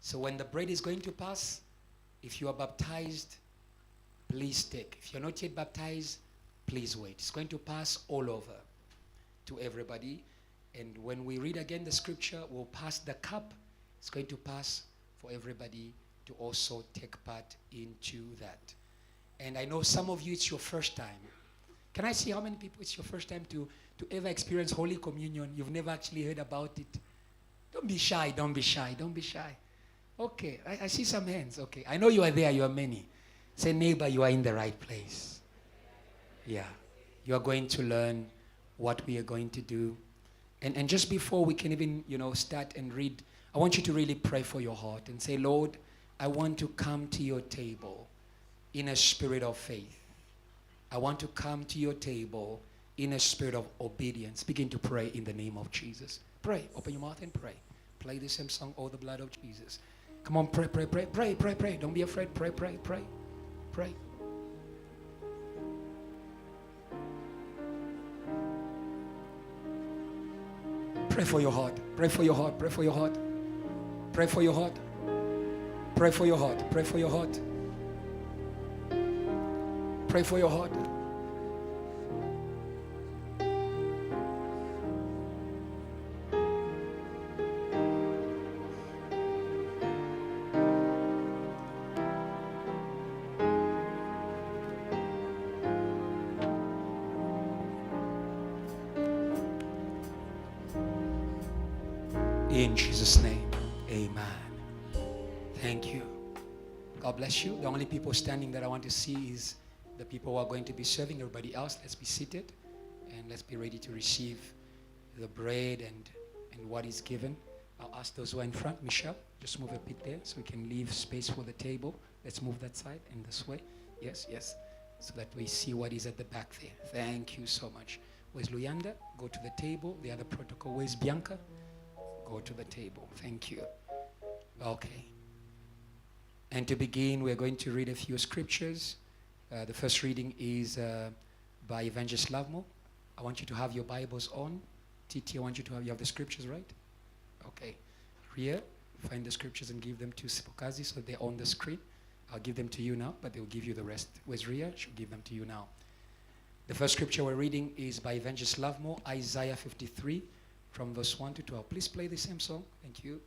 So when the bread is going to pass, if you are baptized, please take. If you're not yet baptized, please wait. It's going to pass all over to everybody. And when we read again the scripture, we'll pass the cup. It's going to pass for everybody to also take part into that. And I know some of you, it's your first time. Can I see how many people it's your first time to ever experience Holy Communion? You've never actually heard about it. Don't be shy, don't be shy, don't be shy. Okay, I see some hands. Okay, I know you are there, you are many. Say, neighbor, you are in the right place. Yeah, you are going to learn what we are going to do. And just before we can even, start and read, I want you to really pray for your heart and say, Lord, I want to come to your table in a spirit of faith. I want to come to your table in a spirit of obedience. Begin to pray in the name of Jesus. Pray. Open your mouth and pray. Play the same song, Oh, the blood of Jesus. Come on, pray, pray, pray, pray, pray, pray. Don't be afraid. Pray, pray, pray, pray. Pray for your heart. Pray for your heart. Pray for your heart. Pray for your heart. Pray for your heart. Pray for your heart. Pray for your heart. In Jesus' name, amen. Thank you. God bless you. The only people standing that I want to see is the people who are going to be serving. Everybody else, let's be seated and let's be ready to receive the bread and what is given. I'll ask those who are in front. Michelle, just move a bit there so we can leave space for the table. Let's move that side and this way. Yes, yes. So that we see what is at the back there. Thank you so much. Where's Luyanda? Go to the table. The other protocol. Where's Bianca? Go to the table. Thank you. Okay. And to begin, we're going to read a few scriptures. The first reading is by Evangelist Lovemore. I want you to have your Bibles on. Titi, I want you to have the scriptures, right? Okay. Ria, find the scriptures and give them to Sipokazi so they're on the screen. I'll give them to you now, but they'll give you the rest. Where's Ria? She'll give them to you now. The first scripture we're reading is by Evangelist Lovemore, Isaiah 53, from verse 1 to 12. Please play the same song. Thank you.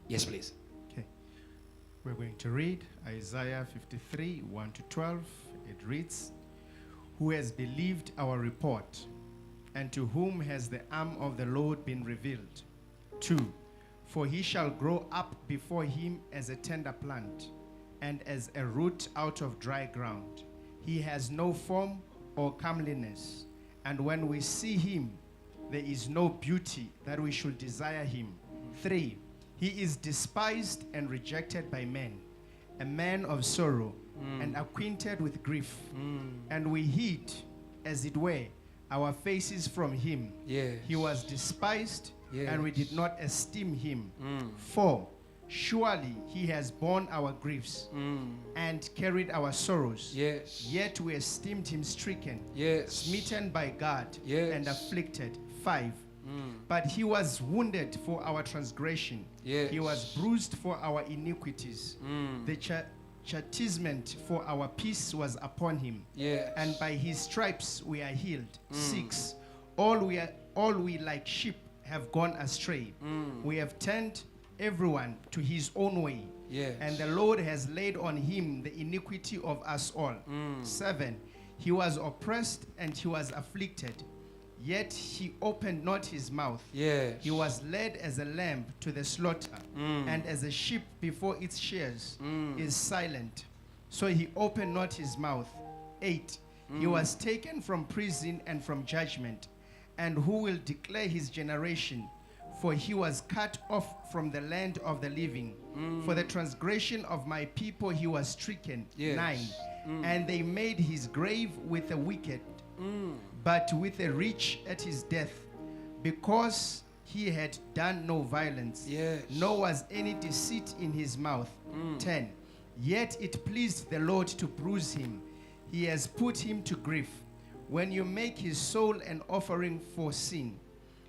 Yes, please. Okay. We're going to read Isaiah 53, 1 to 12. It reads, Who has believed our report, and to whom has the arm of the Lord been revealed? 2. For he shall grow up before him as a tender plant, and as a root out of dry ground. He has no form or comeliness, and when we see him, there is no beauty that we should desire him. 3. He is despised and rejected by men, a man of sorrow, and acquainted with grief. And we hid, as it were, our faces from him. Yes. He was despised, and we Yes. did not esteem him. For surely he has borne our griefs and carried our sorrows. Yes. Yet we esteemed him stricken, Yes. smitten by God, Yes. and afflicted. 5. But he was wounded for our transgression. Yes. He was bruised for our iniquities. The chastisement for our peace was upon him. Yes. And by his stripes we are healed. 6. All we like sheep have gone astray. We have turned everyone to his own way. Yes. And the Lord has laid on him the iniquity of us all. 7. He was oppressed and he was afflicted, yet he opened not his mouth. Yes. He was led as a lamb to the slaughter, and as a sheep before its shears is silent, so he opened not his mouth. 8. He was taken from prison and from judgment, and who will declare his generation? For he was cut off from the land of the living. For the transgression of my people he was stricken. Yes. 9. And they made his grave with the wicked, but with the rich at his death, because he had done no violence, Yes. nor was any deceit in his mouth. 10. Yet it pleased the Lord to bruise him. He has put him to grief. When you make his soul an offering for sin,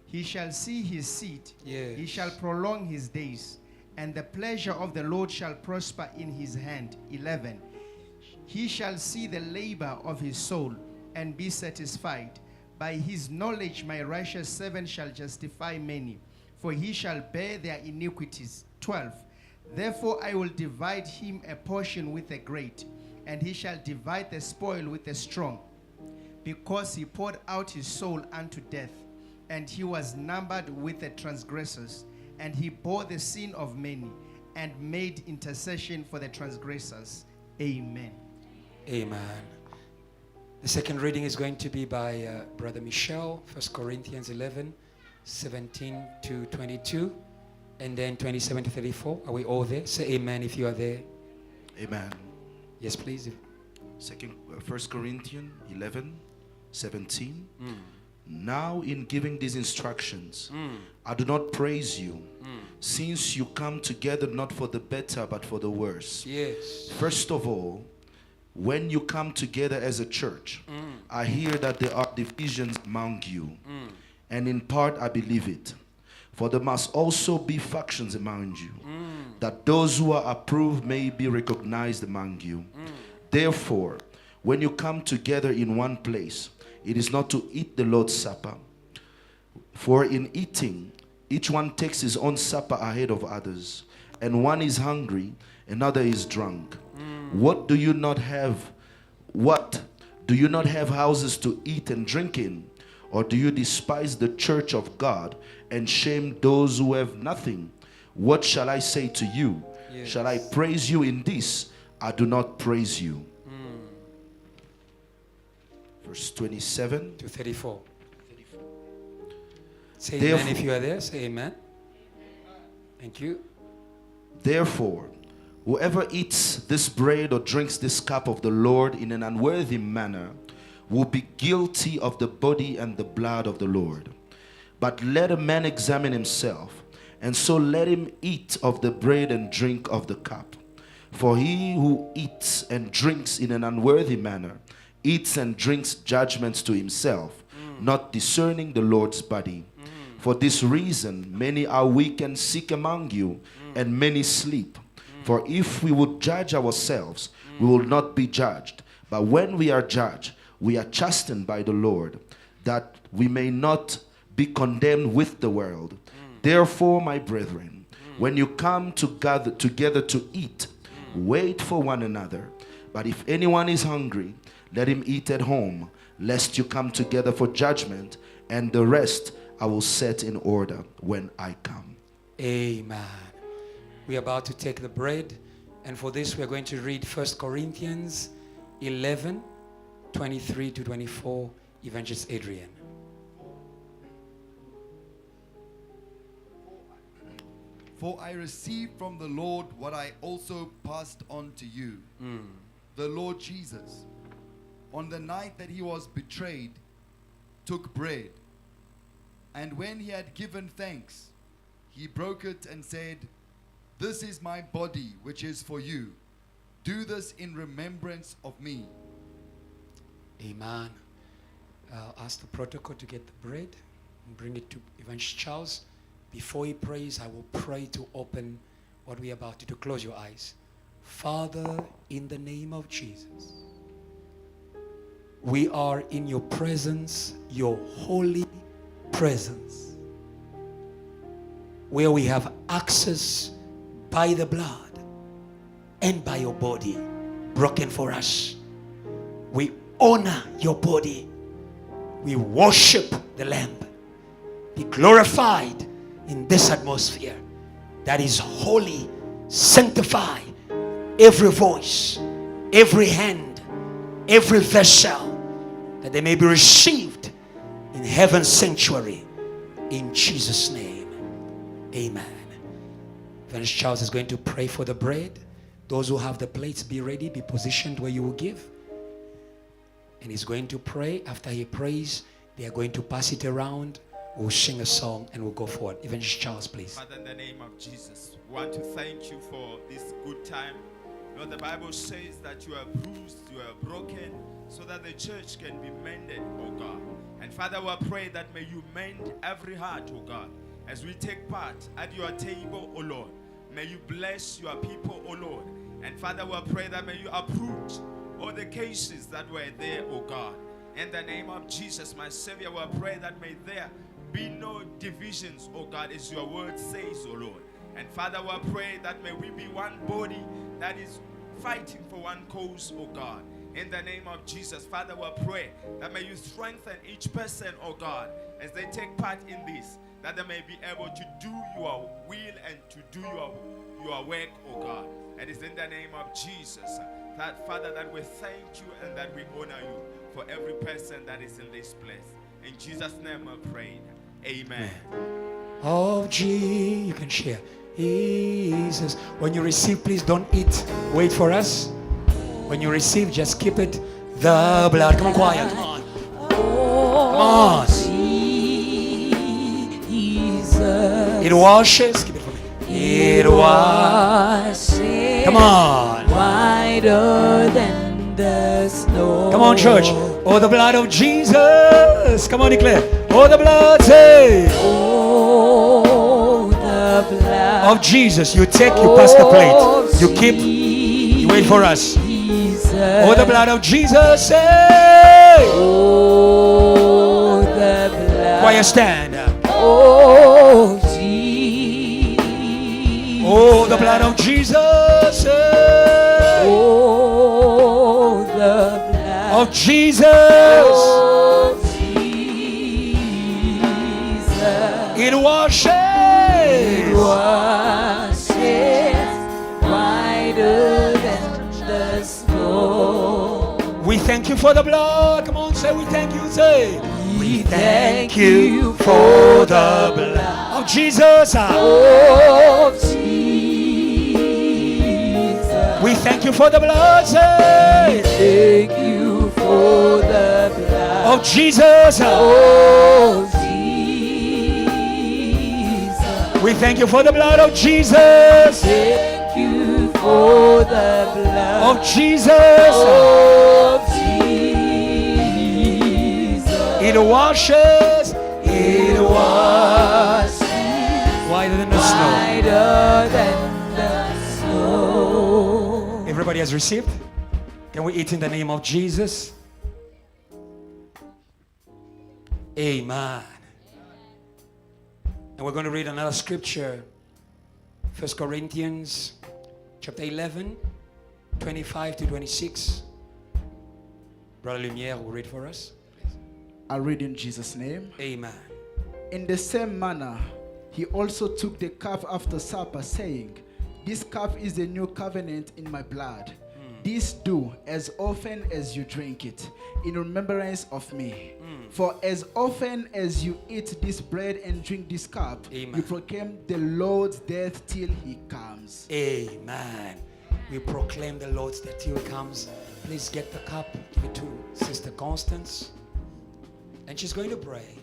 he shall see his seed. Yes. He shall prolong his days, and the pleasure of the Lord shall prosper in his hand. 11. He shall see the labor of his soul and be satisfied. By his knowledge my righteous servant shall justify many, for he shall bear their iniquities. 12. Therefore I will divide him a portion with the great, and he shall divide the spoil with the strong, because he poured out his soul unto death, and he was numbered with the transgressors, and he bore the sin of many, and made intercession for the transgressors. Amen. Amen. The second reading is going to be by Brother Michel, 1 Corinthians 11, 17 to 22, and then 27 to 34. Are we all there? Say amen if you are there. Amen. Yes, please. 1 Corinthians 11, 17. Now in giving these instructions, I do not praise you, since you come together not for the better but for the worse. Yes. First of all, when you come together as a church, I hear that there are divisions among you, and in part I believe it. For there must also be factions among you, that those who are approved may be recognized among you. Therefore, when you come together in one place, it is not to eat the Lord's Supper. For in eating, each one takes his own supper ahead of others, and one is hungry, another is drunk. What do you not have? What? Do you not have houses to eat and drink in? Or do you despise the church of God and shame those who have nothing? What shall I say to you? Yes. Shall I praise you in this? I do not praise you. Verse 27 to 34. Say Therefore- amen if you are there. Say amen. Thank you. Therefore, whoever eats this bread or drinks this cup of the Lord in an unworthy manner will be guilty of the body and the blood of the Lord. But let a man examine himself, and so let him eat of the bread and drink of the cup. For he who eats and drinks in an unworthy manner eats and drinks judgments to himself, not discerning the Lord's body. For this reason many are weak and sick among you, and many sleep. For if we would judge ourselves, we will not be judged. But when we are judged, we are chastened by the Lord, that we may not be condemned with the world. Therefore, my brethren, when you come together to eat, wait for one another. But if anyone is hungry, let him eat at home, lest you come together for judgment, and the rest I will set in order when I come. Amen. We are about to take the bread, and for this we are going to read 1 Corinthians 11, 23 to 24. Evangelist Adrian. For I received from the Lord what I also passed on to you. the Lord Jesus, on the night that he was betrayed, took bread. And when he had given thanks, he broke it and said, "This is my body, which is for you. Do this in remembrance of me." Amen. I'll ask the protocol to get the bread and bring it to Evangelist Charles. Before he prays, I will pray to open what we are about to do. Close your eyes. Father, in the name of Jesus, we are in your presence, your holy presence, where we have access by the blood and by your body broken for us. We honor your body. We worship the Lamb. Be glorified in this atmosphere that is holy. Sanctify every voice, every hand, every vessel, that they may be received in heaven's sanctuary. In Jesus' name, amen. Evangelist Charles is going to pray for the bread. Those who have the plates, be ready, be positioned where you will give. And he's going to pray. After he prays, they are going to pass it around. We'll sing a song and we'll go forward. Evangelist Charles, please. Father, in the name of Jesus, we want to thank you for this good time. Lord, the Bible says that you are bruised, you are broken, so that the church can be mended, oh God. And Father, we pray that may you mend every heart, oh God, as we take part at your table, oh Lord. May you bless your people, oh Lord. And Father, we pray that may you uproot all the cases that were there, oh God. In the name of Jesus, my Savior, we pray that may there be no divisions, oh God, as your word says, oh Lord. And Father, we pray that may we be one body that is fighting for one cause, oh God. In the name of Jesus, Father, we pray that may you strengthen each person, oh God, as they take part in this, that they may be able to do your will and to do your work, oh God. And it's in the name of Jesus that, Father, that we thank you and that we honor you for every person that is in this place. In Jesus' name I pray. Amen. Oh, gee, you can share. Jesus. When you receive, please don't eat. Wait for us. When you receive, just keep it. The blood. Come on, choir. Come on. Come on. It washes. Keep it for me. It washes. Come on. Whiter than the snow. Come on, church. Oh, the blood of Jesus. Come on, declare. Oh, the blood. Say. Oh, the blood of Jesus. You take, you pass the plate. You keep, you wait for us. Oh, the blood of Jesus. Say. Oh, the blood. Choir stand. Oh, Jesus. Oh, the blood of Jesus. Say. Oh, the blood of Jesus. Oh, Jesus. It washes. It washes whiter than the snow. We thank you for the blood. Come on, say we thank you. Say we thank you for the blood of Jesus. Oh, Jesus. We thank you for the blood. Say we thank you for the blood of Jesus. Oh, Jesus. We thank you for the blood of Jesus. Thank you for the blood of Jesus. Oh, Jesus. It washes. It washes whiter than the snow. Whiter than the snow. Everybody has received? Can we eat in the name of Jesus? Amen. And we're going to read another scripture. 1 Corinthians chapter 11, 25 to 26. Brother Lumiere will read for us. Please. I read in Jesus' name. Amen. In the same manner, he also took the cup after supper, saying, "This cup is the new covenant in my blood. This do as often as you drink it, in remembrance of me. For as often as you eat this bread and drink this cup, Amen. you proclaim the Lord's death till he comes." Amen. We proclaim the Lord's that till He comes. Please get the cup, give it to Sister Constance. And she's going to pray.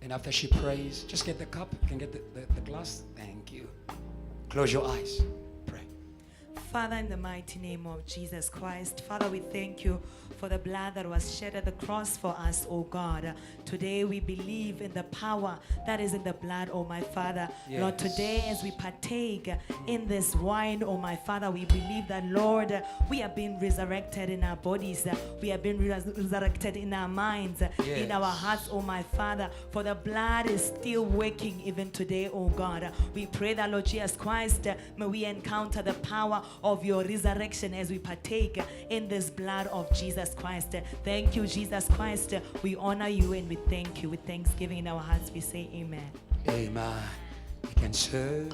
And after she prays, just get the cup. You can get the glass. Thank you. Close your eyes. Pray. Father, in the mighty name of Jesus Christ, Father, we thank you for the blood that was shed at the cross for us, oh God. Today we believe in the power that is in the blood, oh my Father. Yes. Lord, today as we partake in this wine, oh my Father, we believe that, Lord, we have been resurrected in our bodies. We have been resurrected in our minds, in our hearts, oh my Father. For the blood is still working even today, oh God. We pray that, Lord Jesus Christ, may we encounter the power of your resurrection as we partake in this blood of Jesus Christ. Thank you, Jesus Christ. We honor you and we thank you. With thanksgiving in our hearts, we say amen. Amen. You can serve.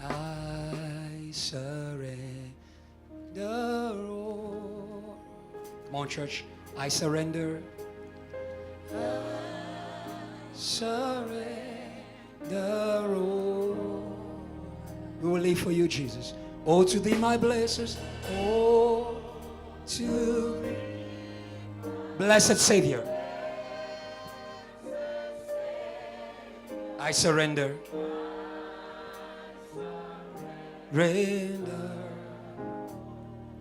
I surrender all. Come on, church. I surrender. I surrender all. We will live for you, Jesus. Oh, to thee, my blessings. Oh, to thee. Blessed Savior. I surrender. Render.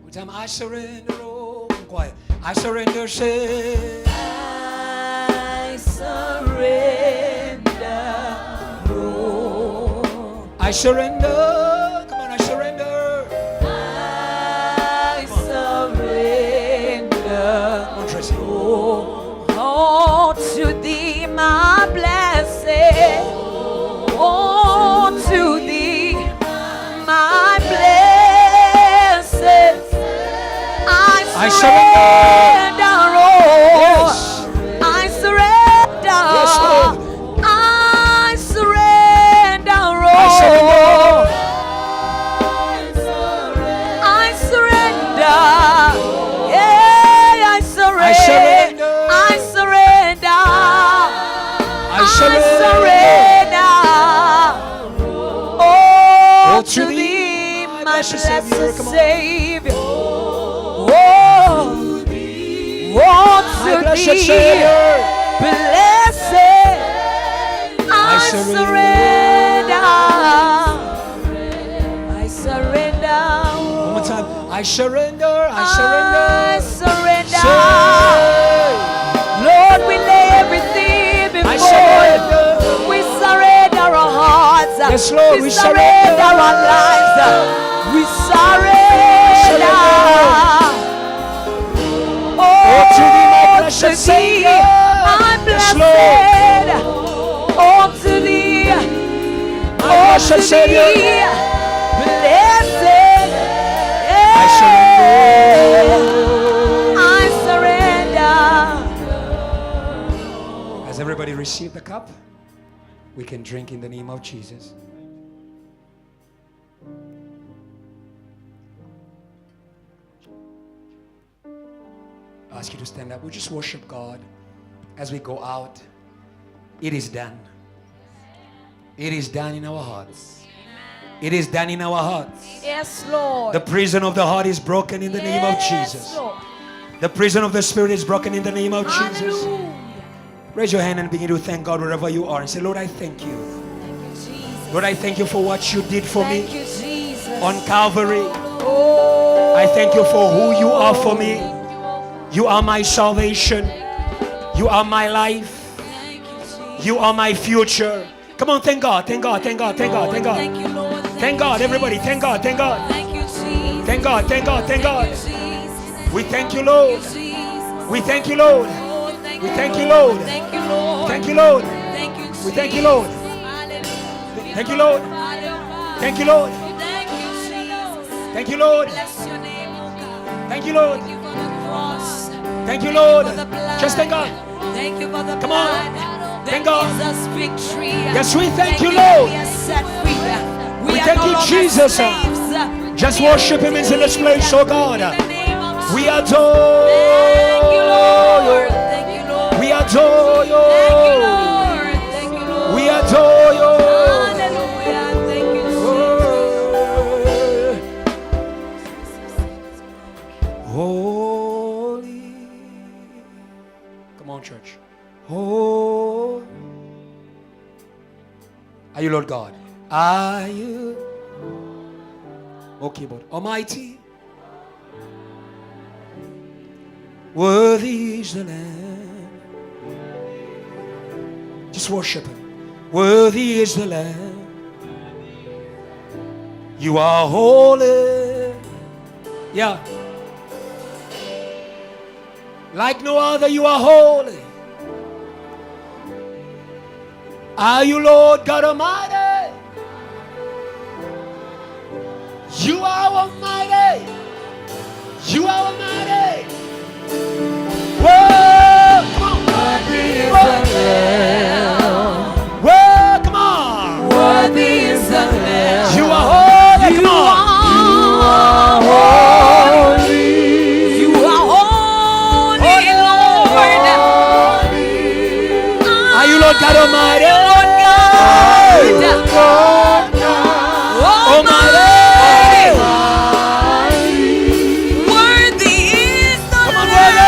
One time, I surrender. Oh, quiet. I surrender. Say, I surrender. Oh. I surrender. Come on, I surrender. I surrender. Come on, Tracy. Oh, to thee, my blessed. Oh, to thee, my blessed. I surrender. Oh, I surrender. Yes, Lord. I surrender. Oh, I surrender. Yeah, I surrender. I surrender. I surrender. Oh, to to thee, thee, my blessed blessed Savior. Come on. Savior. Oh, My to blessed thee, Savior. blessed. I surrender. I surrender. One more time. I surrender. I I surrender. surrender. Lord, we lay everything before surrender. you. We surrender our hearts. Yes, Lord, we surrender surrender. our lives. We surrender. Oh, to thee, my blessed to thee, Savior. my Yes, blessed. Oh, to thee, My oh, blessed to Savior. thee, blessed. I surrender. I surrender. Has everybody received the cup? We can drink in the name of Jesus. I ask you to stand up. We just worship God as we go out. It is done. It is done in our hearts. It is done in our hearts. Yes, Lord. The prison of the heart is broken in the name of Jesus. Lord. The prison of the spirit is broken in the name of Jesus. Hallelujah. Raise your hand and begin to thank God wherever you are and say, Lord, I thank you. Lord, I thank you for what you did for Thank me you, Jesus. on Calvary. Oh, I thank you for who you are for me. You are my salvation. You are my life. You are my future. Come on, thank God, thank God, thank God, thank God, thank God. thank you, Lord. Thank God, everybody, thank God, thank God. Thank you, Jesus. Thank God, thank God, thank God. Jesus. We thank you, Lord. Jesus. We thank you, Lord. Oh, thank We you, thank you, Lord. Thank you, Lord. Thank you, Lord. Thank you, We thank you, Lord. Thank you, Lord. Thank you, Lord. Thank you, Jesus. Thank you, Lord. Bless your name, oh God. Thank you, Lord. Thank you for the cross. Thank you, Lord. For the blood. Just thank God. Thank you for the Come on. blood. Thank that God. gives us victory. Yes, we thank you, that Lord. We are set free. We are thank no you, longer Jesus. slaves. Just We are worship Him in this place, oh God. in the name of We Jesus. adore Thank you, Lord. Thank you, Lord. We adore you. Thank you, Lord. Thank you, Lord. We adore Oh. Are you Lord God? Are you? Okay, but Almighty. Worthy is the Lamb. Just worship Him. Worthy is the Lamb. You are holy. Yeah. Like no other, you are holy. Are you Lord God Almighty? You are Almighty. You are Almighty. Whoa, come on. Whoa, come on. Worthy is the Lamb. You are holy. Come on. You are holy, Lord. Are you Lord God Almighty? Lord God. Almighty. Worthy is the Lamb.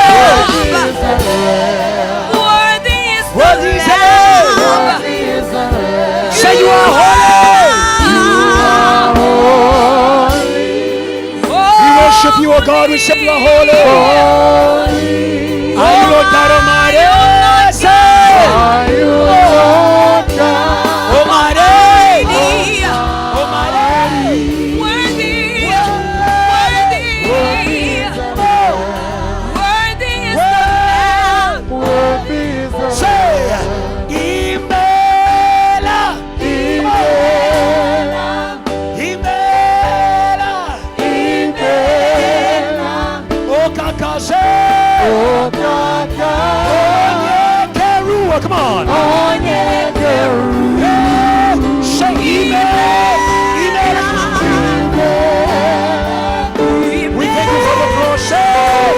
Worthy is the Lamb. Say you are holy. We worship you, O God. We say you are holy. Are you Lord God Almighty? Say, are you Lord God Almighty? Almighty. Worthy is the Lamb. Say, Imela. Oh, Kakaze. Come on. Say we thank you for the process.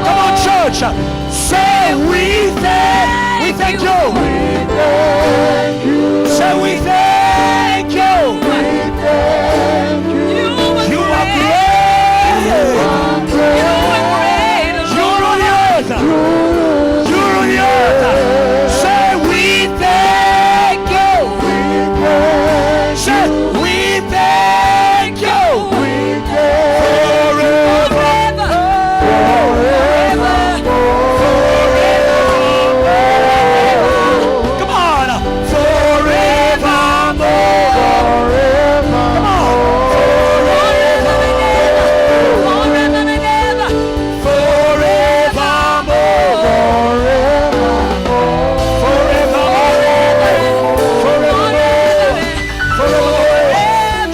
Come on, church. Say we thank you. Say we thank you. You are great. You're on the earth. You're on the earth. Say we thank you. Say we thank you. Come on.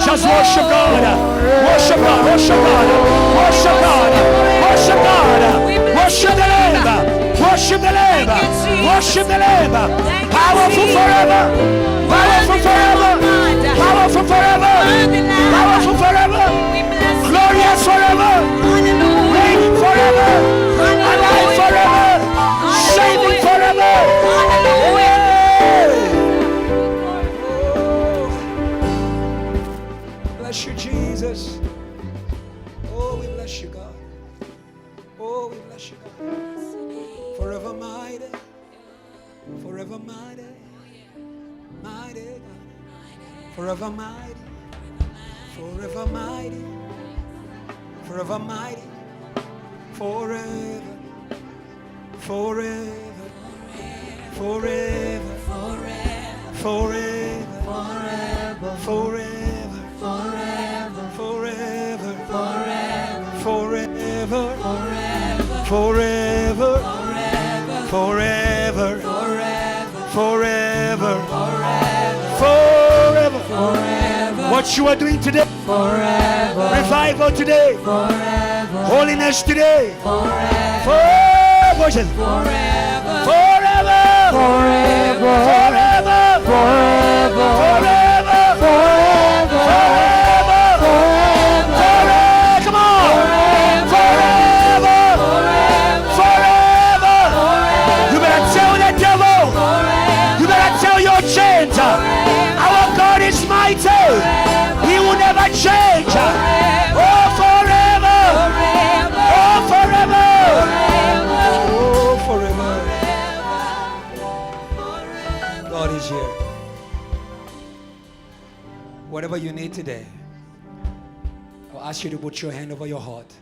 Just worship God. Worship God. Worship God. Worship God. Worship God. Worship the Lamb. Worship the Lamb. Worship the Lamb. Powerful forever. Powerful forever. Powerful forever. Powerful forever. Glorious forever. Reigning forever. Alive forever. Saving forever. Bless you, Jesus. Oh, we bless you, God. Oh, we bless you, God. Forever mighty. Forever mighty. Mighty God. Forever mighty. Forever mighty. Forever mighty. Forever. Forever. Forever. Forever. Forever. Forever. Forever, forever, forever, forever, forever, forever, forever, forever. What you are doing today, forever. Revival today, forever. Holiness today, forever. Forever, forever, forever, forever, forever, forever. Our God is mighty. He will never change. today, I'll ask you to put your hand over your heart.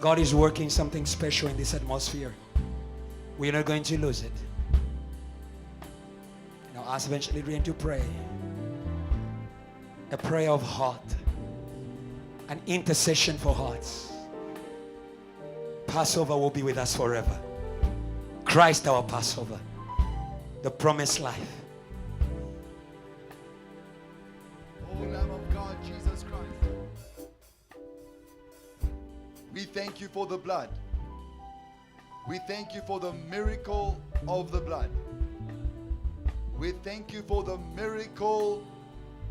God is working something special in this atmosphere. We're not going to lose it. And I'll ask eventually Rian to pray. A prayer of heart. An intercession for hearts. Passover will be with us forever. Christ our Passover. The promised life. O Lamb of God, Jesus Christ. We thank you for the blood. We thank you for the miracle of the blood. We thank you for the miracle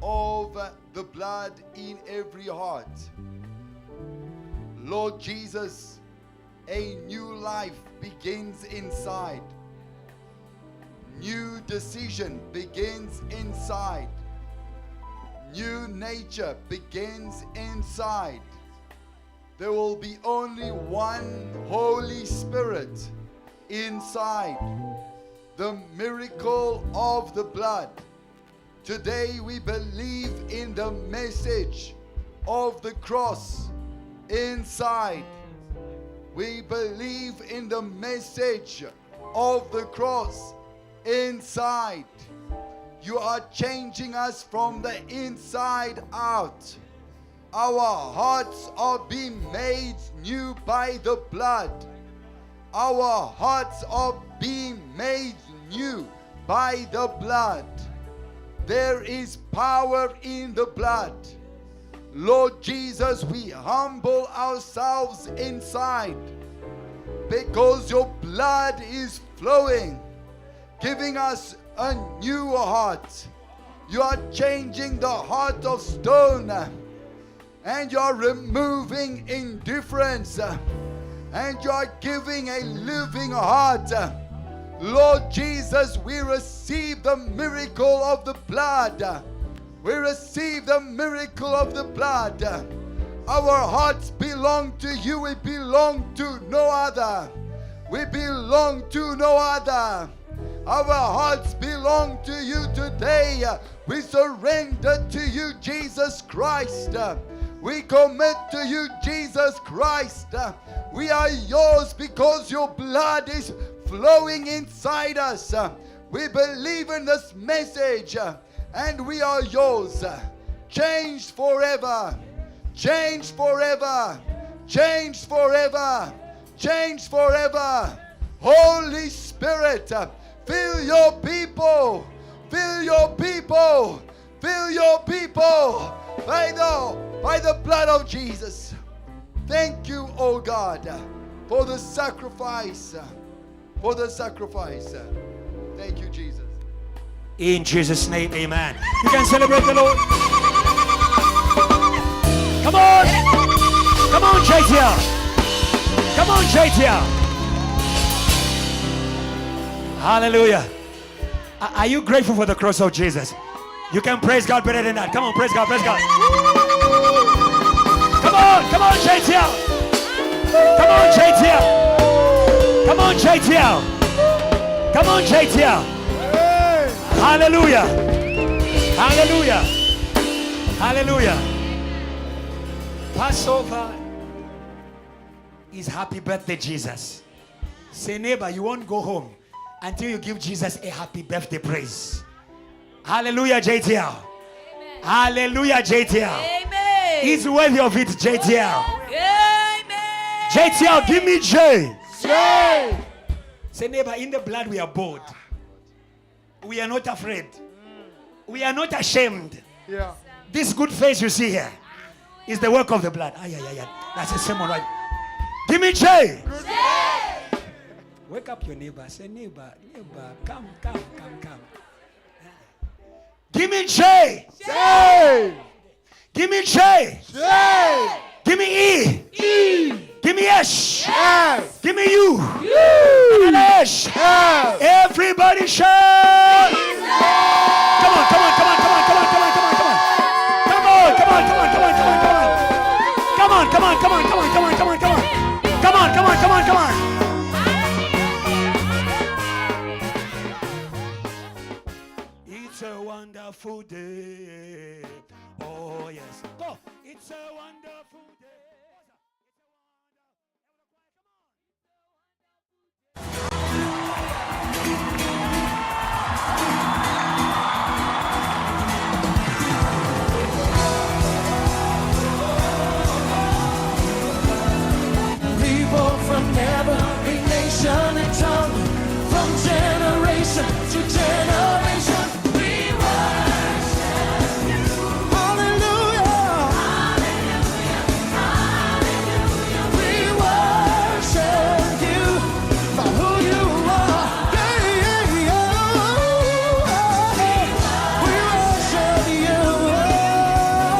of the blood in every heart. Lord Jesus, a new life begins inside. New decision begins inside. New nature begins inside. There will be only one Holy Spirit inside. The miracle of the blood. Today we believe in the message of the cross inside. We believe in the message of the cross inside. You are changing us from the inside out. Our hearts are being made new by the blood. Our hearts are being made new by the blood. There is power in the blood. Lord Jesus, we humble ourselves inside because your blood is flowing, giving us a new heart. You are changing the heart of stone, and you are removing indifference, and you are giving a living heart. Lord Jesus, we receive the miracle of the blood. We receive the miracle of the blood. Our hearts belong to you. We belong to no other. We belong to no other. Our hearts belong to you today. We surrender to you, Jesus Christ. We commit to you, Jesus Christ. We are yours because your blood is flowing inside us. We believe in this message and we are yours. Changed forever. Changed forever. Changed forever. Changed forever. Holy Spirit, fill your people. Fill your people. Fill your people by the blood of Jesus. Thank you, oh God, for the sacrifice. For the sacrifice. Thank you, Jesus. In Jesus' name, amen. You can celebrate the Lord. Come on. Come on, JTL. Come on, JTL. Hallelujah. Are you grateful for the cross of Jesus? You can praise God better than that. Come on, praise God, praise God. Come on, JTL. Come on, JTL. Come on, JTL. Come on, JTL. Hallelujah. Hallelujah. Hallelujah. Passover is happy birthday, Jesus. Say, neighbor, you won't go home until you give Jesus a happy birthday praise. Hallelujah, JTL. Amen. Hallelujah, JTL. Amen. He's worthy of it, JTL. Amen. JTL, give me J. J. Say, neighbor, in the blood we are bold. We are not afraid. We are not ashamed. Yeah. This good face you see here is the work of the blood. That's the same one, right? Give me J. J. Wake up your neighbor. Say, neighbor, come. Give me J. J. Give me J. J. Give me E. E. Give me S. S. Give me U. U. And S. S. Everybody shout. Come on. Come on. It's a wonderful day a wonderful